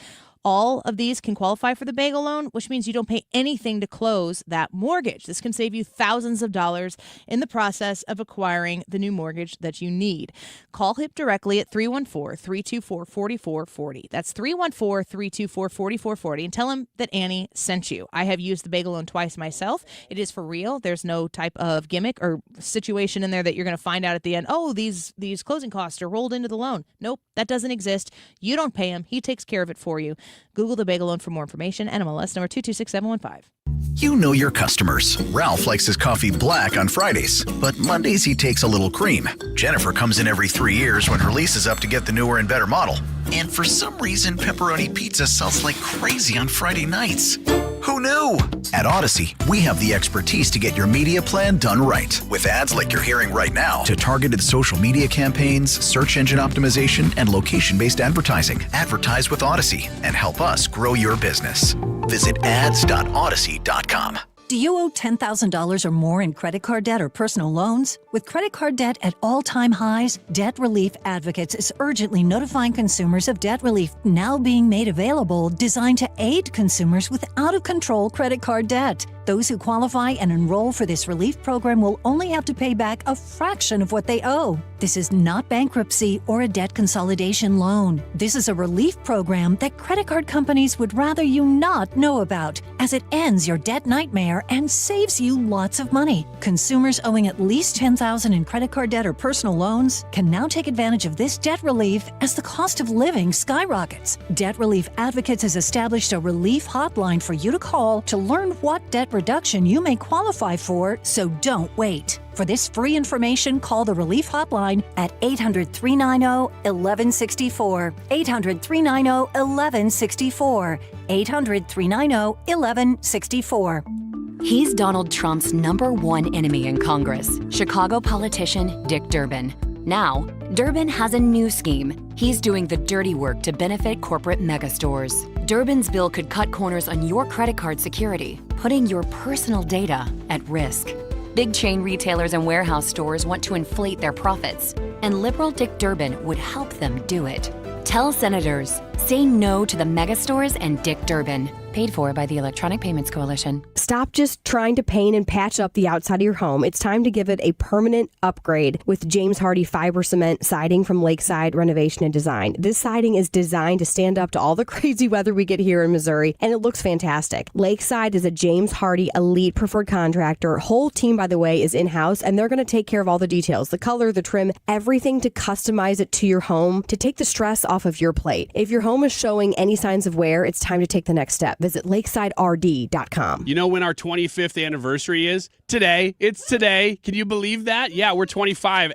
Speaker 2: All of these can qualify for the bagel loan, which means you don't pay anything to close that mortgage. This can save you thousands of dollars in the process of acquiring the new mortgage that you need. Call HIP directly at 314-324-4440. That's 314-324-4440 and tell them that Annie sent you. I have used the bagel loan twice myself. It is for real. There's no type of gimmick or situation in there that you're going to find out at the end, oh, these closing costs are rolled into the loan. Nope, that doesn't exist. You don't pay him. He takes care of it for you. Google the bagel loan for more information. NMLS number 226715.
Speaker 10: You know your customers. Ralph likes his coffee black on Fridays, but Mondays he takes a little cream. Jennifer comes in every 3 years when her lease is up to get the newer and better model. And for some reason, pepperoni pizza sells like crazy on Friday nights. Who knew? At Odyssey, we have the expertise to get your media plan done right. With ads like you're hearing right now, to targeted social media campaigns, search engine optimization, and location-based advertising. Advertise with Odyssey and help us grow your business. Visit ads.odyssey.com.
Speaker 12: Do you owe $10,000 or more in credit card debt or personal loans? With credit card debt at all-time highs, Debt Relief Advocates is urgently notifying consumers of debt relief now being made available, designed to aid consumers with out-of-control credit card debt. Those who qualify and enroll for this relief program will only have to pay back a fraction of what they owe. This is not bankruptcy or a debt consolidation loan. This is a relief program that credit card companies would rather you not know about, as it ends your debt nightmare and saves you lots of money. Consumers owing at least $10,000 in credit card debt or personal loans can now take advantage of this debt relief as the cost of living skyrockets. Debt Relief Advocates has established a relief hotline for you to call to learn what debt reduction you may qualify for, so don't wait. For this free information, call the Relief Hotline at 800-390-1164. 800-390-1164. 800-390-1164.
Speaker 22: He's Donald Trump's #1 enemy in Congress, Chicago politician Dick Durbin. Now, Durbin has a new scheme. He's doing the dirty work to benefit corporate megastores. Durbin's bill could cut corners on your credit card security, putting your personal data at risk. Big chain retailers and warehouse stores want to inflate their profits, and liberal Dick Durbin would help them do it. Tell senators, say no to the megastores and Dick Durbin. Paid for by the Electronic Payments Coalition.
Speaker 19: Stop just trying to paint and patch up the outside of your home. It's time to give it a permanent upgrade with James Hardie fiber cement siding from Lakeside Renovation and Design. This siding is designed to stand up to all the crazy weather we get here in Missouri, and it looks fantastic. Lakeside is a James Hardie elite preferred contractor. Whole team, by the way, is in-house, and they're going to take care of all the details, the color, the trim, everything to customize it to your home, to take the stress off of your plate. If your home is showing any signs of wear, it's time to take the next step. Visit lakesiderd.com.
Speaker 9: You know when our 25th anniversary is? Today. It's today. Can you believe that? Yeah, we're 25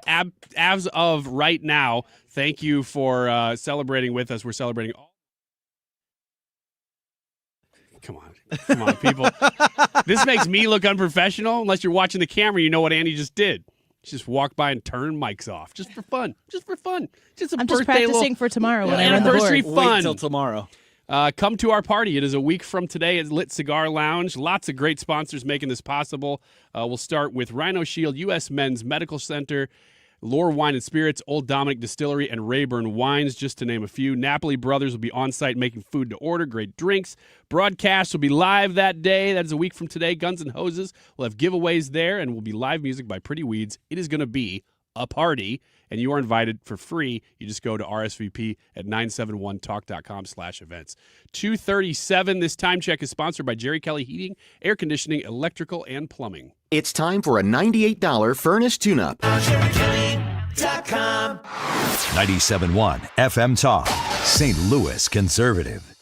Speaker 9: as of right now. Thank you for celebrating with us. We're celebrating all. Come on, people. This makes me look unprofessional. Unless you're watching the camera, you know what Andy just did. She just walked by and turned mics off. Just for fun. Just a
Speaker 2: I'm
Speaker 9: birthday
Speaker 2: just practicing for tomorrow when I run the
Speaker 9: anniversary
Speaker 2: board.
Speaker 9: fun.
Speaker 4: Wait till tomorrow.
Speaker 9: Come to our party. It is a week from today at Lit Cigar Lounge. Lots of great sponsors making this possible. We'll start with Rhino Shield, U.S. Men's Medical Center, Lore Wine and Spirits, Old Dominic Distillery, and Rayburn Wines, just to name a few. Napoli Brothers will be on site making food to order, great drinks. Broadcast will be live that day. That is a week from today. Guns and Hoses will have giveaways there, and will be live music by Pretty Weeds. It is going to be a party, and you are invited for free. You just go to RSVP at 971talk.com/events. 2:37. This time check is sponsored by Jerry Kelly Heating, Air Conditioning, Electrical, and Plumbing.
Speaker 20: It's time for a $98 furnace tune-up.
Speaker 3: 97.1 FM Talk, St. Louis Conservative.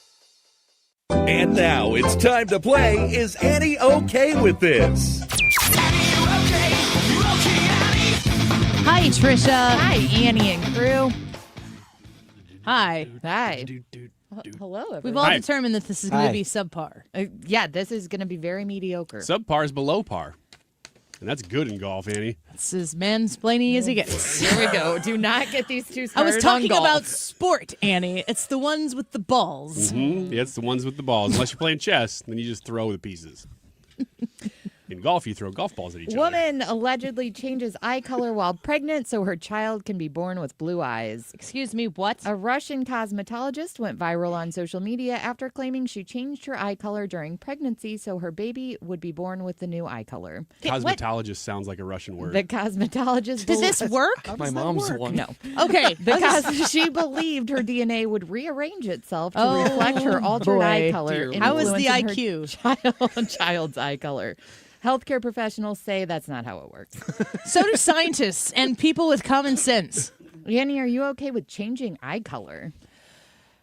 Speaker 21: And now it's time to play Is Annie Okay With This?
Speaker 2: Hi, Trisha.
Speaker 24: Hi, Annie and crew.
Speaker 2: Hi.
Speaker 24: Hi. Hello, everyone.
Speaker 2: We've all determined that this is going to be subpar.
Speaker 24: Yeah, this is going to be very mediocre.
Speaker 9: Subpar is below par. And that's good in golf, Annie.
Speaker 2: It's as mansplaining as he gets.
Speaker 24: Here we go. Do not get these two
Speaker 2: I
Speaker 24: started
Speaker 2: was talking
Speaker 24: on golf.
Speaker 2: about sport, Annie. It's the ones with the balls.
Speaker 9: Mm-hmm. Yeah, it's the ones with the balls. Unless you're playing chess, then you just throw the pieces. In golf, you throw golf balls at each other.
Speaker 24: Woman allegedly changes eye color while pregnant so her child can be born with blue eyes.
Speaker 2: Excuse me, what?
Speaker 24: A Russian cosmetologist went viral on social media after claiming she changed her eye color during pregnancy so her baby would be born with the new eye color.
Speaker 9: Cosmetologist sounds like a Russian word.
Speaker 24: The cosmetologist...
Speaker 2: Did this work?
Speaker 24: My
Speaker 18: mom's one.
Speaker 24: No.
Speaker 2: Okay.
Speaker 24: Because she believed her DNA would rearrange itself to reflect her altered eye color.
Speaker 2: How is the
Speaker 24: influencing her child's eye color. Healthcare professionals say that's not how it works.
Speaker 2: So do scientists and people with common sense.
Speaker 24: Yanni, are you okay with changing eye color?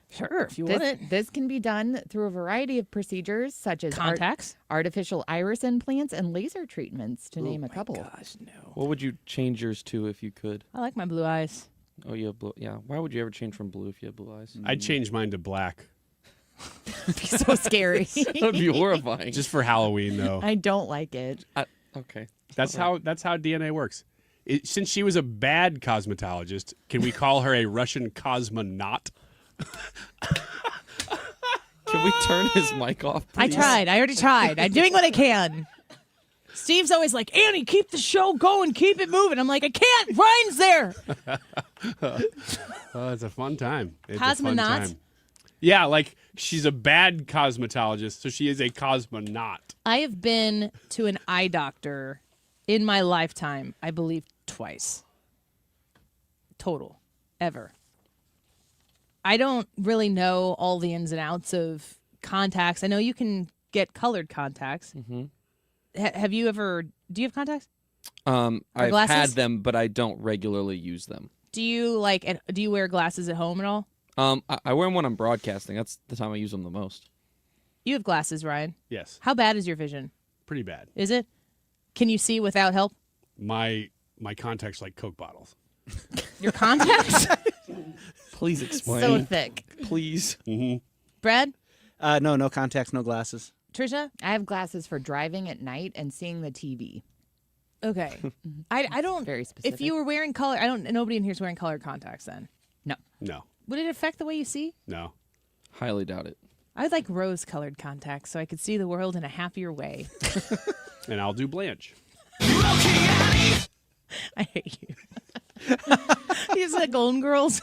Speaker 2: Sure, if you want it.
Speaker 24: This can be done through a variety of procedures, such as
Speaker 2: contacts,
Speaker 24: artificial iris implants, and laser treatments, to name a couple.
Speaker 2: Gosh, no.
Speaker 18: What would you change yours to if you could?
Speaker 2: I like my blue eyes.
Speaker 18: Oh, you have blue. Yeah. Why would you ever change from blue if you had blue eyes?
Speaker 9: I'd change mine to black.
Speaker 24: It'd be so scary.
Speaker 18: That would be horrifying.
Speaker 9: Just for Halloween, though.
Speaker 24: I don't like it.
Speaker 18: Okay.
Speaker 9: That's how DNA works. Since she was a bad cosmetologist, can we call her a Russian cosmonaut?
Speaker 18: Can we turn his mic off, please?
Speaker 2: I tried. I already tried. I'm doing what I can. Steve's always like, Annie, keep the show going. Keep it moving. I'm like, I can't. Ryan's there.
Speaker 9: It's a fun time. It's a
Speaker 2: Cosmonaut?
Speaker 9: fun time. Yeah, like she's a bad cosmetologist, so she is a cosmonaut.
Speaker 2: I have been to an eye doctor in my lifetime, I believe, twice. Total. Ever. I don't really know all the ins and outs of contacts. I know you can get colored contacts.
Speaker 18: Mm-hmm.
Speaker 2: Have you ever... Do you have contacts?
Speaker 18: I've
Speaker 2: glasses?
Speaker 18: had them, but I don't regularly use them.
Speaker 2: Do you wear glasses at home at all?
Speaker 18: I wear them when I'm broadcasting. That's the time I use them the most.
Speaker 2: You have glasses, Ryan.
Speaker 9: Yes.
Speaker 2: How bad is your vision?
Speaker 9: Pretty bad.
Speaker 2: Is it? Can you see without help?
Speaker 9: My contacts like Coke bottles.
Speaker 2: Your contacts?
Speaker 18: Please explain.
Speaker 24: So thick.
Speaker 18: Please.
Speaker 9: Mm-hmm.
Speaker 2: Brad?
Speaker 4: No contacts, no glasses.
Speaker 2: Trisha?
Speaker 24: I have glasses for driving at night and seeing the TV.
Speaker 2: Okay. I don't...
Speaker 24: Very specific.
Speaker 2: If you were wearing color... Nobody in here is wearing colored contacts then.
Speaker 9: No.
Speaker 2: Would it affect the way you see?
Speaker 9: No.
Speaker 18: Highly doubt it.
Speaker 2: I would like rose-colored contacts so I could see the world in a happier way.
Speaker 9: And I'll do Blanche.
Speaker 2: I hate you. He's the Golden Girls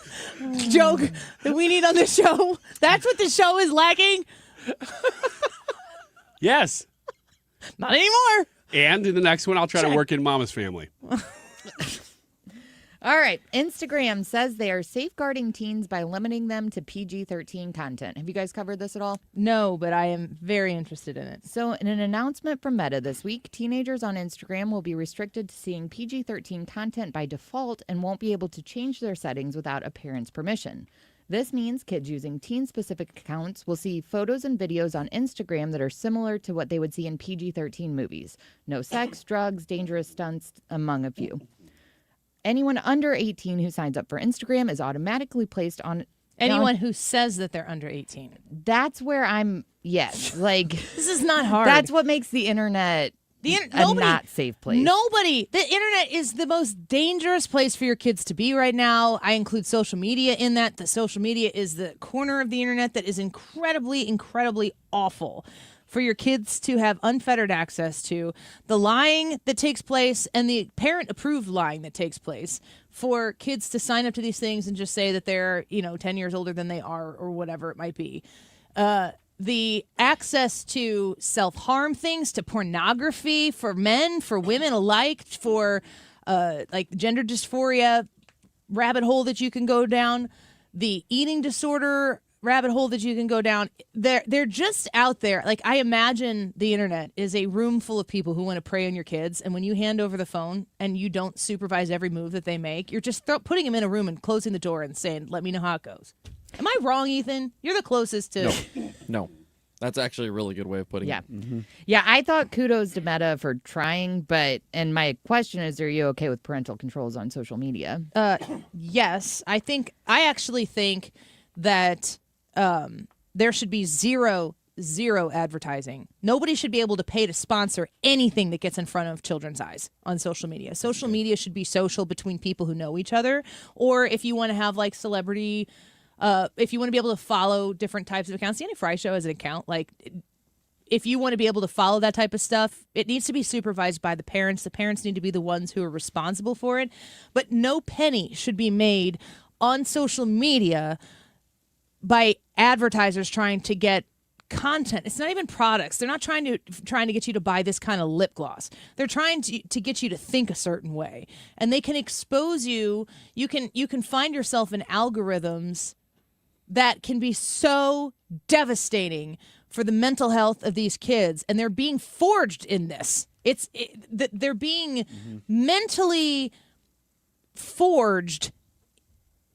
Speaker 2: joke that we need on the show. That's what the show is lacking.
Speaker 9: Yes.
Speaker 2: Not anymore.
Speaker 9: And in the next one, I'll try to work in Mama's family.
Speaker 24: All right. Instagram says they are safeguarding teens by limiting them to PG-13 content. Have you guys covered this at all?
Speaker 2: No, but I am very interested in it.
Speaker 24: So in an announcement from Meta this week, teenagers on Instagram will be restricted to seeing PG-13 content by default and won't be able to change their settings without a parent's permission. This means kids using teen-specific accounts will see photos and videos on Instagram that are similar to what they would see in PG-13 movies. No sex, drugs, dangerous stunts, among a few. Anyone under 18 who signs up for Instagram is automatically placed on...
Speaker 2: Anyone who says that they're under 18.
Speaker 24: That's where I'm... Yes. Like...
Speaker 2: This is not hard.
Speaker 24: That's what makes the internet a not safe place.
Speaker 2: Nobody. The internet is the most dangerous place for your kids to be right now. I include social media in that. The social media is the corner of the internet that is incredibly, incredibly awful for your kids to have unfettered access to. The lying that takes place and the parent-approved lying that takes place for kids to sign up to these things and just say that they're, 10 years older than they are or whatever it might be. The access to self-harm things, to pornography for men, for women alike, for like gender dysphoria rabbit hole that you can go down, the eating disorder rabbit hole that you can go down. They're just out there. Like, I imagine the internet is a room full of people who want to prey on your kids, and when you hand over the phone and you don't supervise every move that they make, you're just putting them in a room and closing the door and saying, let me know how it goes. Am I wrong, Ethan? You're the closest to...
Speaker 18: No. That's actually a really good way of putting it.
Speaker 24: Yeah, I thought kudos to Meta for trying, and my question is, are you okay with parental controls on social media?
Speaker 2: Yes. I actually think that there should be zero advertising. Nobody should be able to pay to sponsor anything that gets in front of children's eyes on social media. Social media should be social between people who know each other, or if you want to have like celebrity... if you want to be able to follow different types of accounts, the Annie Fry Show has an account. Like, if you want to be able to follow that type of stuff, it needs to be supervised by the parents. The parents need to be the ones who are responsible for it. But no penny should be made on social media by advertisers trying to get content. It's not even products. They're not trying to get you to buy this kind of lip gloss. They're trying to get you to think a certain way, and they can expose you. You can find yourself in algorithms that can be so devastating for the mental health of these kids, and they're being forged in this. They're being mentally forged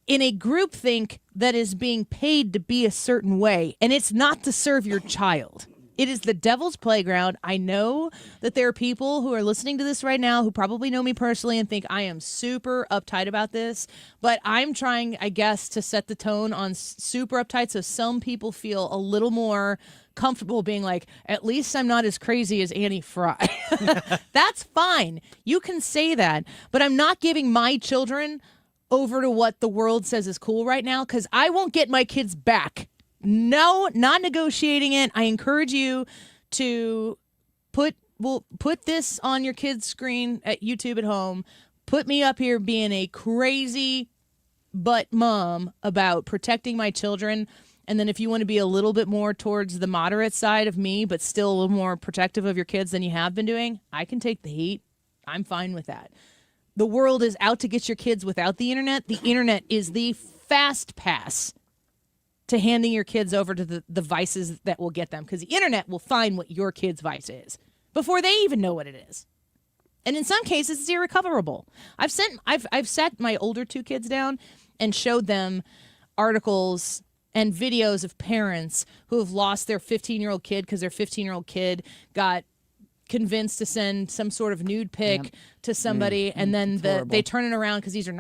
Speaker 2: in a groupthink that is being paid to be a certain way, and it's not to serve your child. It is the devil's playground. I know that there are people who are listening to this right now who probably know me personally and think I am super uptight about this, but I'm trying, I guess, to set the tone on super uptight so some people feel a little more comfortable being like, at least I'm not as crazy as Annie Fry. That's fine. You can say that, but I'm not giving my children over to what the world says is cool right now, because I won't get my kids back. No, not negotiating it. I encourage you to put this on your kid's screen at YouTube at home. Put me up here being a crazy butt mom about protecting my children. And then if you want to be a little bit more towards the moderate side of me, but still a little more protective of your kids than you have been doing, I can take the heat. I'm fine with that. The world is out to get your kids without the internet. The internet is the fast pass to handing your kids over to the vices that will get them, because the internet will find what your kid's vice is before they even know what it is. And in some cases, it's irrecoverable. I've sat my older two kids down and showed them articles and videos of parents who have lost their 15-year-old kid because their 15-year-old kid got convinced to send some sort of nude pic to somebody, and then they turn it around because these are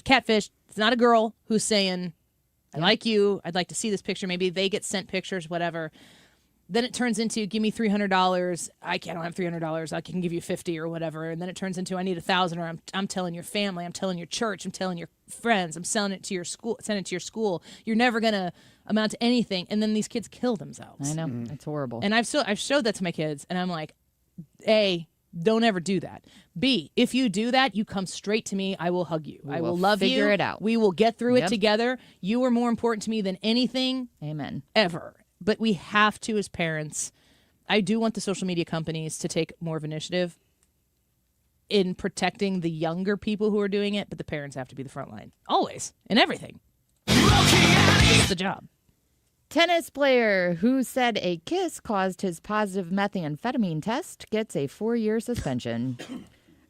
Speaker 2: catfish. It's not a girl who's saying, I like you, I'd like to see this picture. Maybe they get sent pictures, whatever. Then it turns into, give me $300. I don't have $300. I can give you $50 or whatever. And then it turns into, I need $1,000, or I'm telling your family, I'm telling your church, I'm telling your friends, I'm selling it to your school, send it to your school. You're never gonna amount to anything. And then these kids kill themselves.
Speaker 24: I know, it's horrible.
Speaker 2: And I've showed that to my kids, and I'm like, A, don't ever do that. B, if you do that, you come straight to me. I will hug you. I will love you.
Speaker 24: Figure it out.
Speaker 2: We will get through it together. You are more important to me than anything.
Speaker 24: Amen.
Speaker 2: Ever. but we have to, as parents, I do want the social media companies to take more of initiative in protecting the younger people who are doing it, but the parents have to be the front line. Always. In everything. It's the job.
Speaker 24: Tennis player who said a kiss caused his positive methamphetamine test gets a 4-year suspension.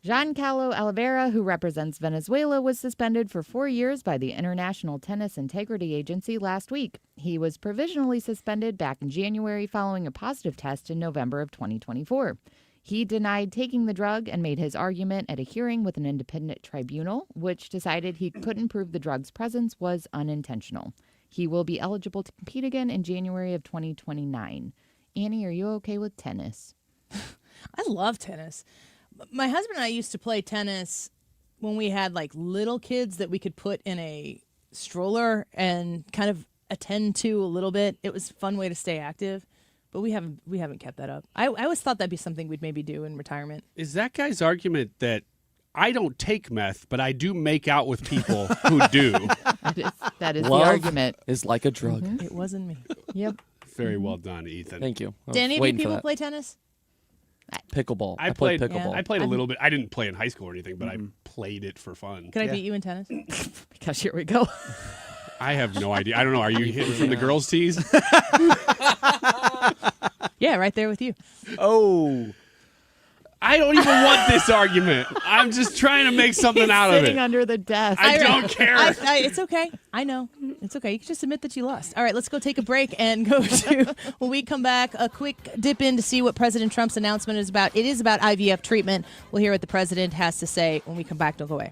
Speaker 24: Giancarlo Oliveira, who represents Venezuela, was suspended for 4 years by the International Tennis Integrity Agency last week. He was provisionally suspended back in January following a positive test in November of 2024. He denied taking the drug and made his argument at a hearing with an independent tribunal, which decided he couldn't prove the drug's presence was unintentional. He will be eligible to compete again in January of 2029. Annie, are you okay with tennis?
Speaker 2: I love tennis. My husband and I used to play tennis when we had like little kids that we could put in a stroller and kind of attend to a little bit. It was a fun way to stay active, but we haven't kept that up. I always thought that'd be something we'd maybe do in retirement.
Speaker 9: Is that guy's argument that I don't take meth, but I do make out with people who do?
Speaker 24: That is
Speaker 18: Love
Speaker 24: the argument.
Speaker 18: is like a drug.
Speaker 2: It wasn't me.
Speaker 24: Yep.
Speaker 9: Very well done, Ethan.
Speaker 18: Thank you.
Speaker 2: Do any of you people play tennis?
Speaker 18: Pickleball.
Speaker 9: I
Speaker 18: played
Speaker 9: played
Speaker 18: pickleball.
Speaker 9: I played a little bit. I didn't play in high school or anything, but I played it for fun.
Speaker 2: Can I beat you in tennis?
Speaker 24: Because here we go.
Speaker 9: I have no idea. I don't know. Are you hitting from the girls' tees?
Speaker 2: Yeah, right there with you.
Speaker 4: Oh.
Speaker 9: I don't even want this argument. I'm just trying to make something out of it.
Speaker 24: Sitting under the desk.
Speaker 9: I don't care.
Speaker 2: It's okay. I know. It's okay. You can just admit that you lost. All right, let's go take a break and go to, when we come back, a quick dip in to see what President Trump's announcement is about. It is about IVF treatment. We'll hear what the president has to say when we come back. Don't go away.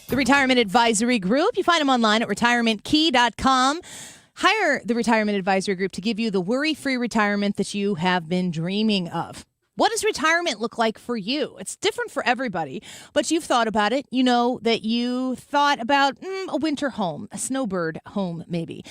Speaker 2: The Retirement Advisory Group. You find them online at retirementkey.com. Hire the Retirement Advisory Group to give you the worry-free retirement that you have been dreaming of. What does retirement look like for you? It's different for everybody, but you've thought about it. You know that you thought about a winter home, a snowbird home maybe.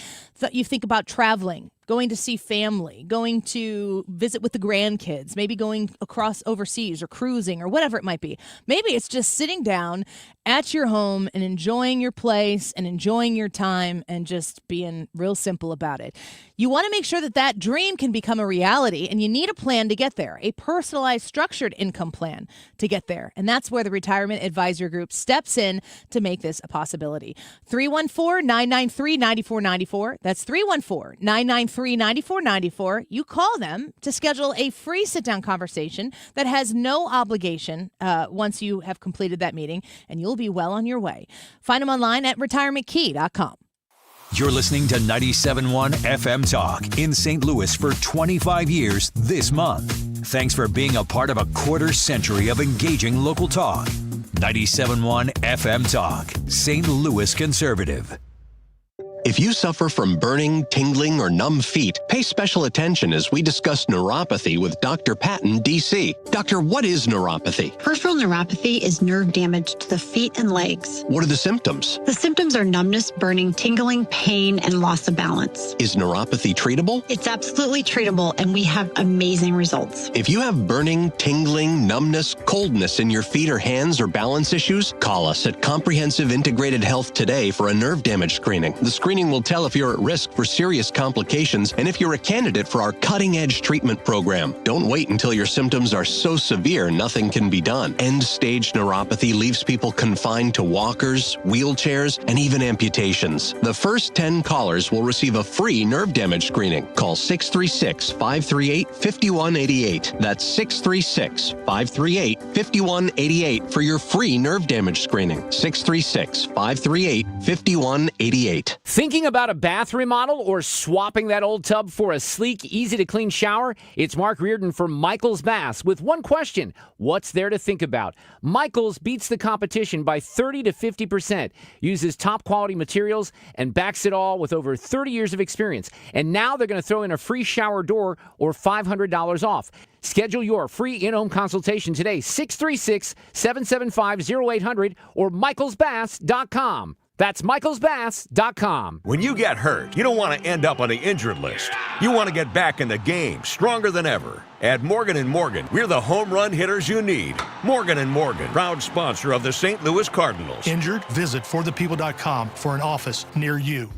Speaker 2: You think about traveling, going to see family, going to visit with the grandkids, maybe going across overseas or cruising or whatever it might be. Maybe it's just sitting down at your home and enjoying your place and enjoying your time and just being real simple about it. You want to make sure that that dream can become a reality, and you need a plan to get there, a personalized, structured income plan to get there. And that's where the Retirement Advisory Group steps in to make this a possibility. 314-993-9494. That's 314-993-9494. You call them to schedule a free sit-down conversation that has no obligation once you have completed that meeting, and you'll be well on your way. Find them online at retirementkey.com.
Speaker 3: You're listening to 97.1 FM Talk in St. Louis for 25 years this month. Thanks for being a part of a quarter century of engaging local talk. 97.1 FM Talk, St. Louis Conservative.
Speaker 1: If you suffer from burning, tingling, or numb feet, pay special attention as we discuss neuropathy with Dr. Patton, D.C. Doctor, what is neuropathy?
Speaker 6: Peripheral neuropathy is nerve damage to the feet and legs.
Speaker 1: What are the symptoms?
Speaker 6: The symptoms are numbness, burning, tingling, pain, and loss of balance.
Speaker 1: Is neuropathy treatable?
Speaker 6: It's absolutely treatable, and we have amazing results.
Speaker 1: If you have burning, tingling, numbness, coldness in your feet or hands or balance issues, call us at Comprehensive Integrated Health today for a nerve damage screening. The screening will tell if you're at risk for serious complications and if you're a candidate for our cutting-edge treatment program. Don't wait until your symptoms are so severe nothing can be done. End-stage neuropathy leaves people confined to walkers, wheelchairs, and even amputations. The first 10 callers will receive a free nerve damage screening. Call 636-538-5188. That's 636-538-5188 for your free nerve damage screening. 636-538-5188.
Speaker 7: Thinking about a bath remodel or swapping that old tub for a sleek, easy-to-clean shower? It's Mark Reardon from Michael's Baths with one question: what's there to think about? Michael's beats the competition by 30 to 50%, uses top-quality materials, and backs it all with over 30 years of experience. And now they're going to throw in a free shower door or $500 off. Schedule your free in-home consultation today, 636-775-0800 or michaelsbaths.com. That's michaelsbass.com.
Speaker 5: When you get hurt, you don't want to end up on the injured list. You want to get back in the game, stronger than ever. At Morgan & Morgan, we're the home run hitters you need. Morgan & Morgan, proud sponsor of the St. Louis Cardinals.
Speaker 13: Injured? Visit forthepeople.com for an office near you.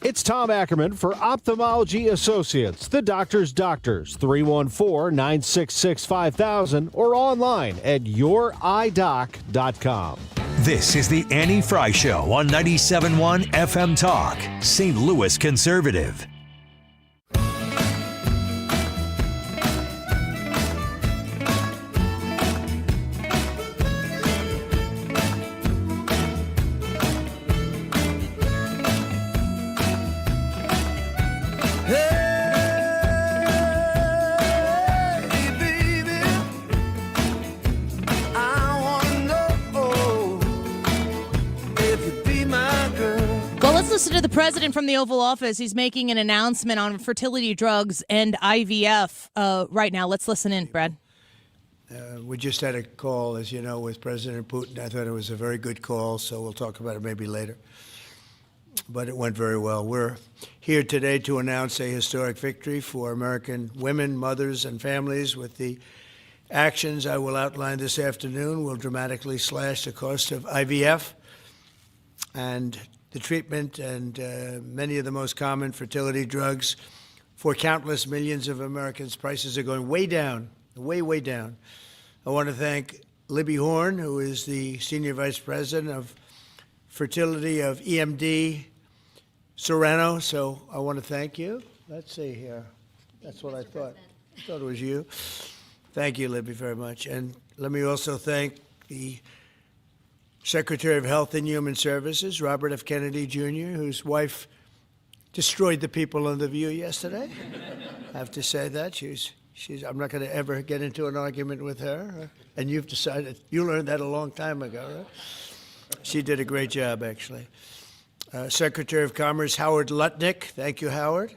Speaker 14: It's Tom Ackerman for Ophthalmology Associates, the doctor's doctors, 314-966-5000 or online at youridoc.com.
Speaker 3: This is the Annie Fry Show on 97.1 FM Talk, St. Louis Conservative.
Speaker 2: Listen to the president from the Oval Office. He's making an announcement on fertility drugs and IVF right now. Let's listen in, Brad.
Speaker 17: We just had a call, as you know, with President Putin. I thought it was a very good call, so we'll talk about it maybe later. But it went very well. We're here today to announce a historic victory for American women, mothers, and families. With the actions I will outline this afternoon, will dramatically slash the cost of IVF and the treatment and many of the most common fertility drugs for countless millions of Americans. Prices are going way down, way down. I want to thank Libby Horn, who is the Senior Vice President of Fertility of EMD Serrano. So I want to thank you. Let's see here. That's what I thought. I thought it was you. Thank you, Libby, very much. And let me also thank the Secretary of Health and Human Services, Robert F. Kennedy, Jr., whose wife destroyed the people on The View yesterday. I have to say that. She's. I'm not going to ever get into an argument with her. And you've decided, you learned that a long time ago, right? She did a great job, actually. Secretary of Commerce, Howard Lutnick. Thank you, Howard.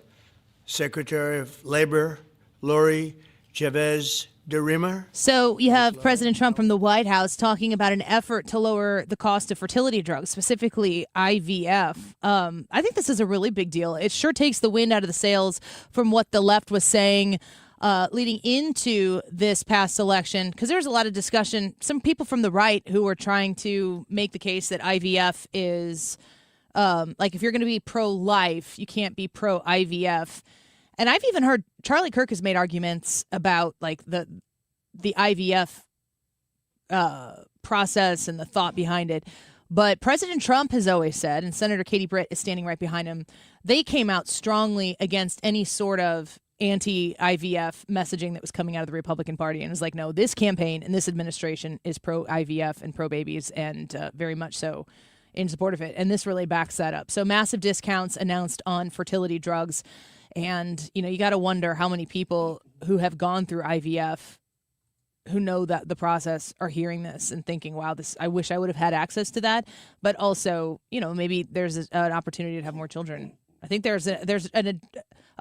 Speaker 17: Secretary of Labor, Lori Chavez de Rima.
Speaker 2: So you have President Trump from the White House talking about an effort to lower the cost of fertility drugs, specifically IVF. I think this is a really big deal. It sure takes the wind out of the sails from what the left was saying leading into this past election, because there's a lot of discussion. Some people from the right who were trying to make the case that IVF is like, if you're going to be pro-life, you can't be pro-IVF. And I've even heard Charlie Kirk has made arguments about like the IVF process and the thought behind it. But President Trump has always said, and Senator Katie Britt is standing right behind him, they came out strongly against any sort of anti-IVF messaging that was coming out of the Republican Party, and was like, no, this campaign and this administration is pro-IVF and pro-babies, and very much so in support of it. And this really backs that up. So massive discounts announced on fertility drugs. And, you know, you got to wonder how many people who have gone through IVF, who know that the process, are hearing this and thinking, wow, this, I wish I would have had access to that. But also, you know, maybe there's an opportunity to have more children. I think there's a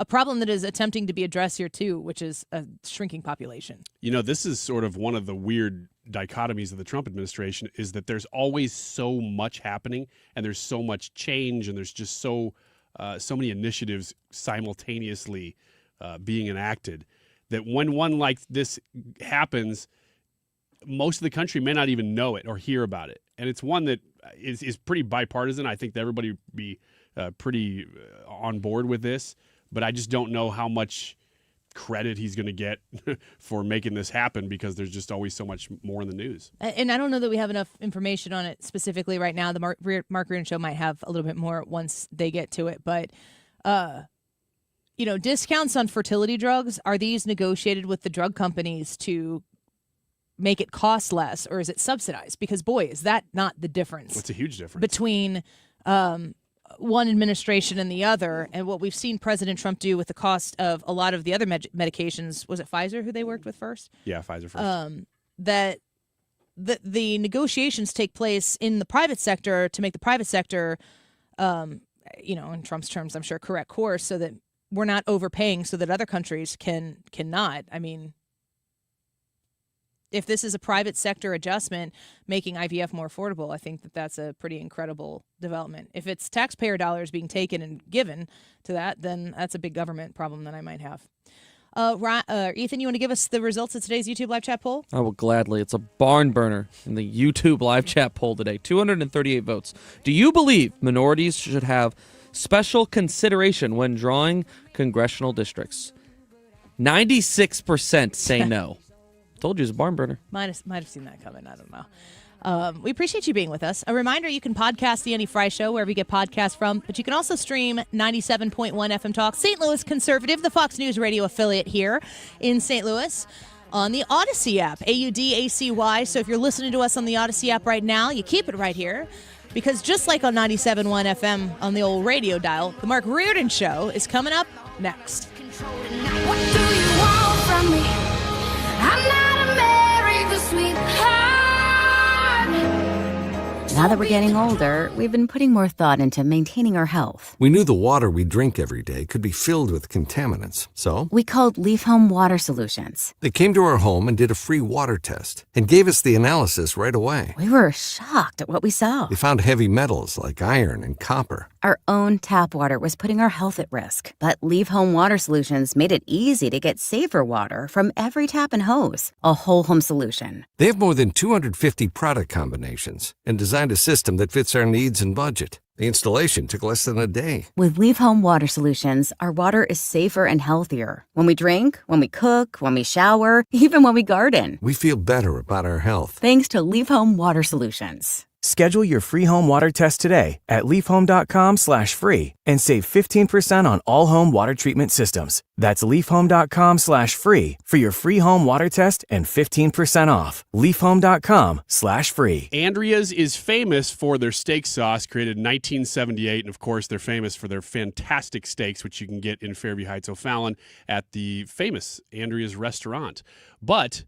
Speaker 2: problem that is attempting to be addressed here, too, which is a shrinking population.
Speaker 9: You know, this is sort of one of the weird dichotomies of the Trump administration, is that there's always so much happening and there's so much change and there's just so many initiatives simultaneously being enacted that when one like this happens, most of the country may not even know it or hear about it. And it's one that is pretty bipartisan. I think that everybody would be pretty on board with this, but I just don't know how much credit he's going to get for making this happen, because there's just always so much more in the news.
Speaker 2: And I don't know that we have enough information on it specifically right now. The Mark Reardon Show might have a little bit more once they get to it. But, you know, discounts on fertility drugs, are these negotiated with the drug companies to make it cost less, or is it subsidized? Because, boy, is that not the difference.
Speaker 9: It's a huge difference.
Speaker 2: Between one administration and the other, and what we've seen President Trump do with the cost of a lot of the other medications. Was it Pfizer who they worked with first?
Speaker 9: Yeah, Pfizer first.
Speaker 2: That the negotiations take place in the private sector to make the private sector, you know, in Trump's terms, I'm sure, correct course, so that we're not overpaying so that other countries cannot. I mean, if this is a private sector adjustment making IVF more affordable, I think that that's a pretty incredible development. If it's taxpayer dollars being taken and given to that, then that's a big government problem that I might have. Ethan, you want to give us the results of today's YouTube live chat poll?
Speaker 18: I will gladly. It's a barn burner in the YouTube live chat poll today. 238 votes. Do you believe minorities should have special consideration when drawing congressional districts? 96% say no. Told you it's a barn burner.
Speaker 2: Might have seen that coming. I don't know. We appreciate you being with us. A reminder, you can podcast The Annie Fry Show wherever you get podcasts from, but you can also stream 97.1 FM Talk, St. Louis Conservative, the Fox News radio affiliate here in St. Louis, on the Odyssey app, AUDACY. So if you're listening to us on the Odyssey app right now, you keep it right here, because just like on 97.1 FM on the old radio dial, the Mark Reardon Show is coming up next.
Speaker 8: What do you want from me? I'm not America's sweetheart.
Speaker 22: Now that we're getting older, we've been putting more thought into maintaining our health.
Speaker 15: We knew the water we drink every day could be filled with contaminants, so
Speaker 22: We called Leaf Home Water Solutions.
Speaker 15: they came to our home and did a free water test and gave us the analysis right away.
Speaker 22: We were shocked at what we saw.
Speaker 15: They found heavy metals like iron and copper.
Speaker 22: Our own tap water was putting our health at risk, but Leaf Home Water Solutions made it easy to get safer water from every tap and hose. A whole home solution.
Speaker 15: They have more than 250 product combinations and designed a system that fits our needs and budget. The installation took less than a day.
Speaker 22: With Leaf Home Water Solutions, our water is safer and healthier. When we drink, when we cook, when we shower, even when we garden.
Speaker 15: We feel better about our health.
Speaker 22: Thanks to Leaf Home Water Solutions.
Speaker 16: Schedule your free home water test today at leafhome.com/free and save 15% on all home water treatment systems. That's leafhome.com/free for your free home water test and 15% off. leafhome.com/free.
Speaker 9: Andrea's is famous for their steak sauce, created in 1978, and of course they're famous for their fantastic steaks, which you can get in Fairview Heights, O'Fallon, at the famous Andrea's restaurant. But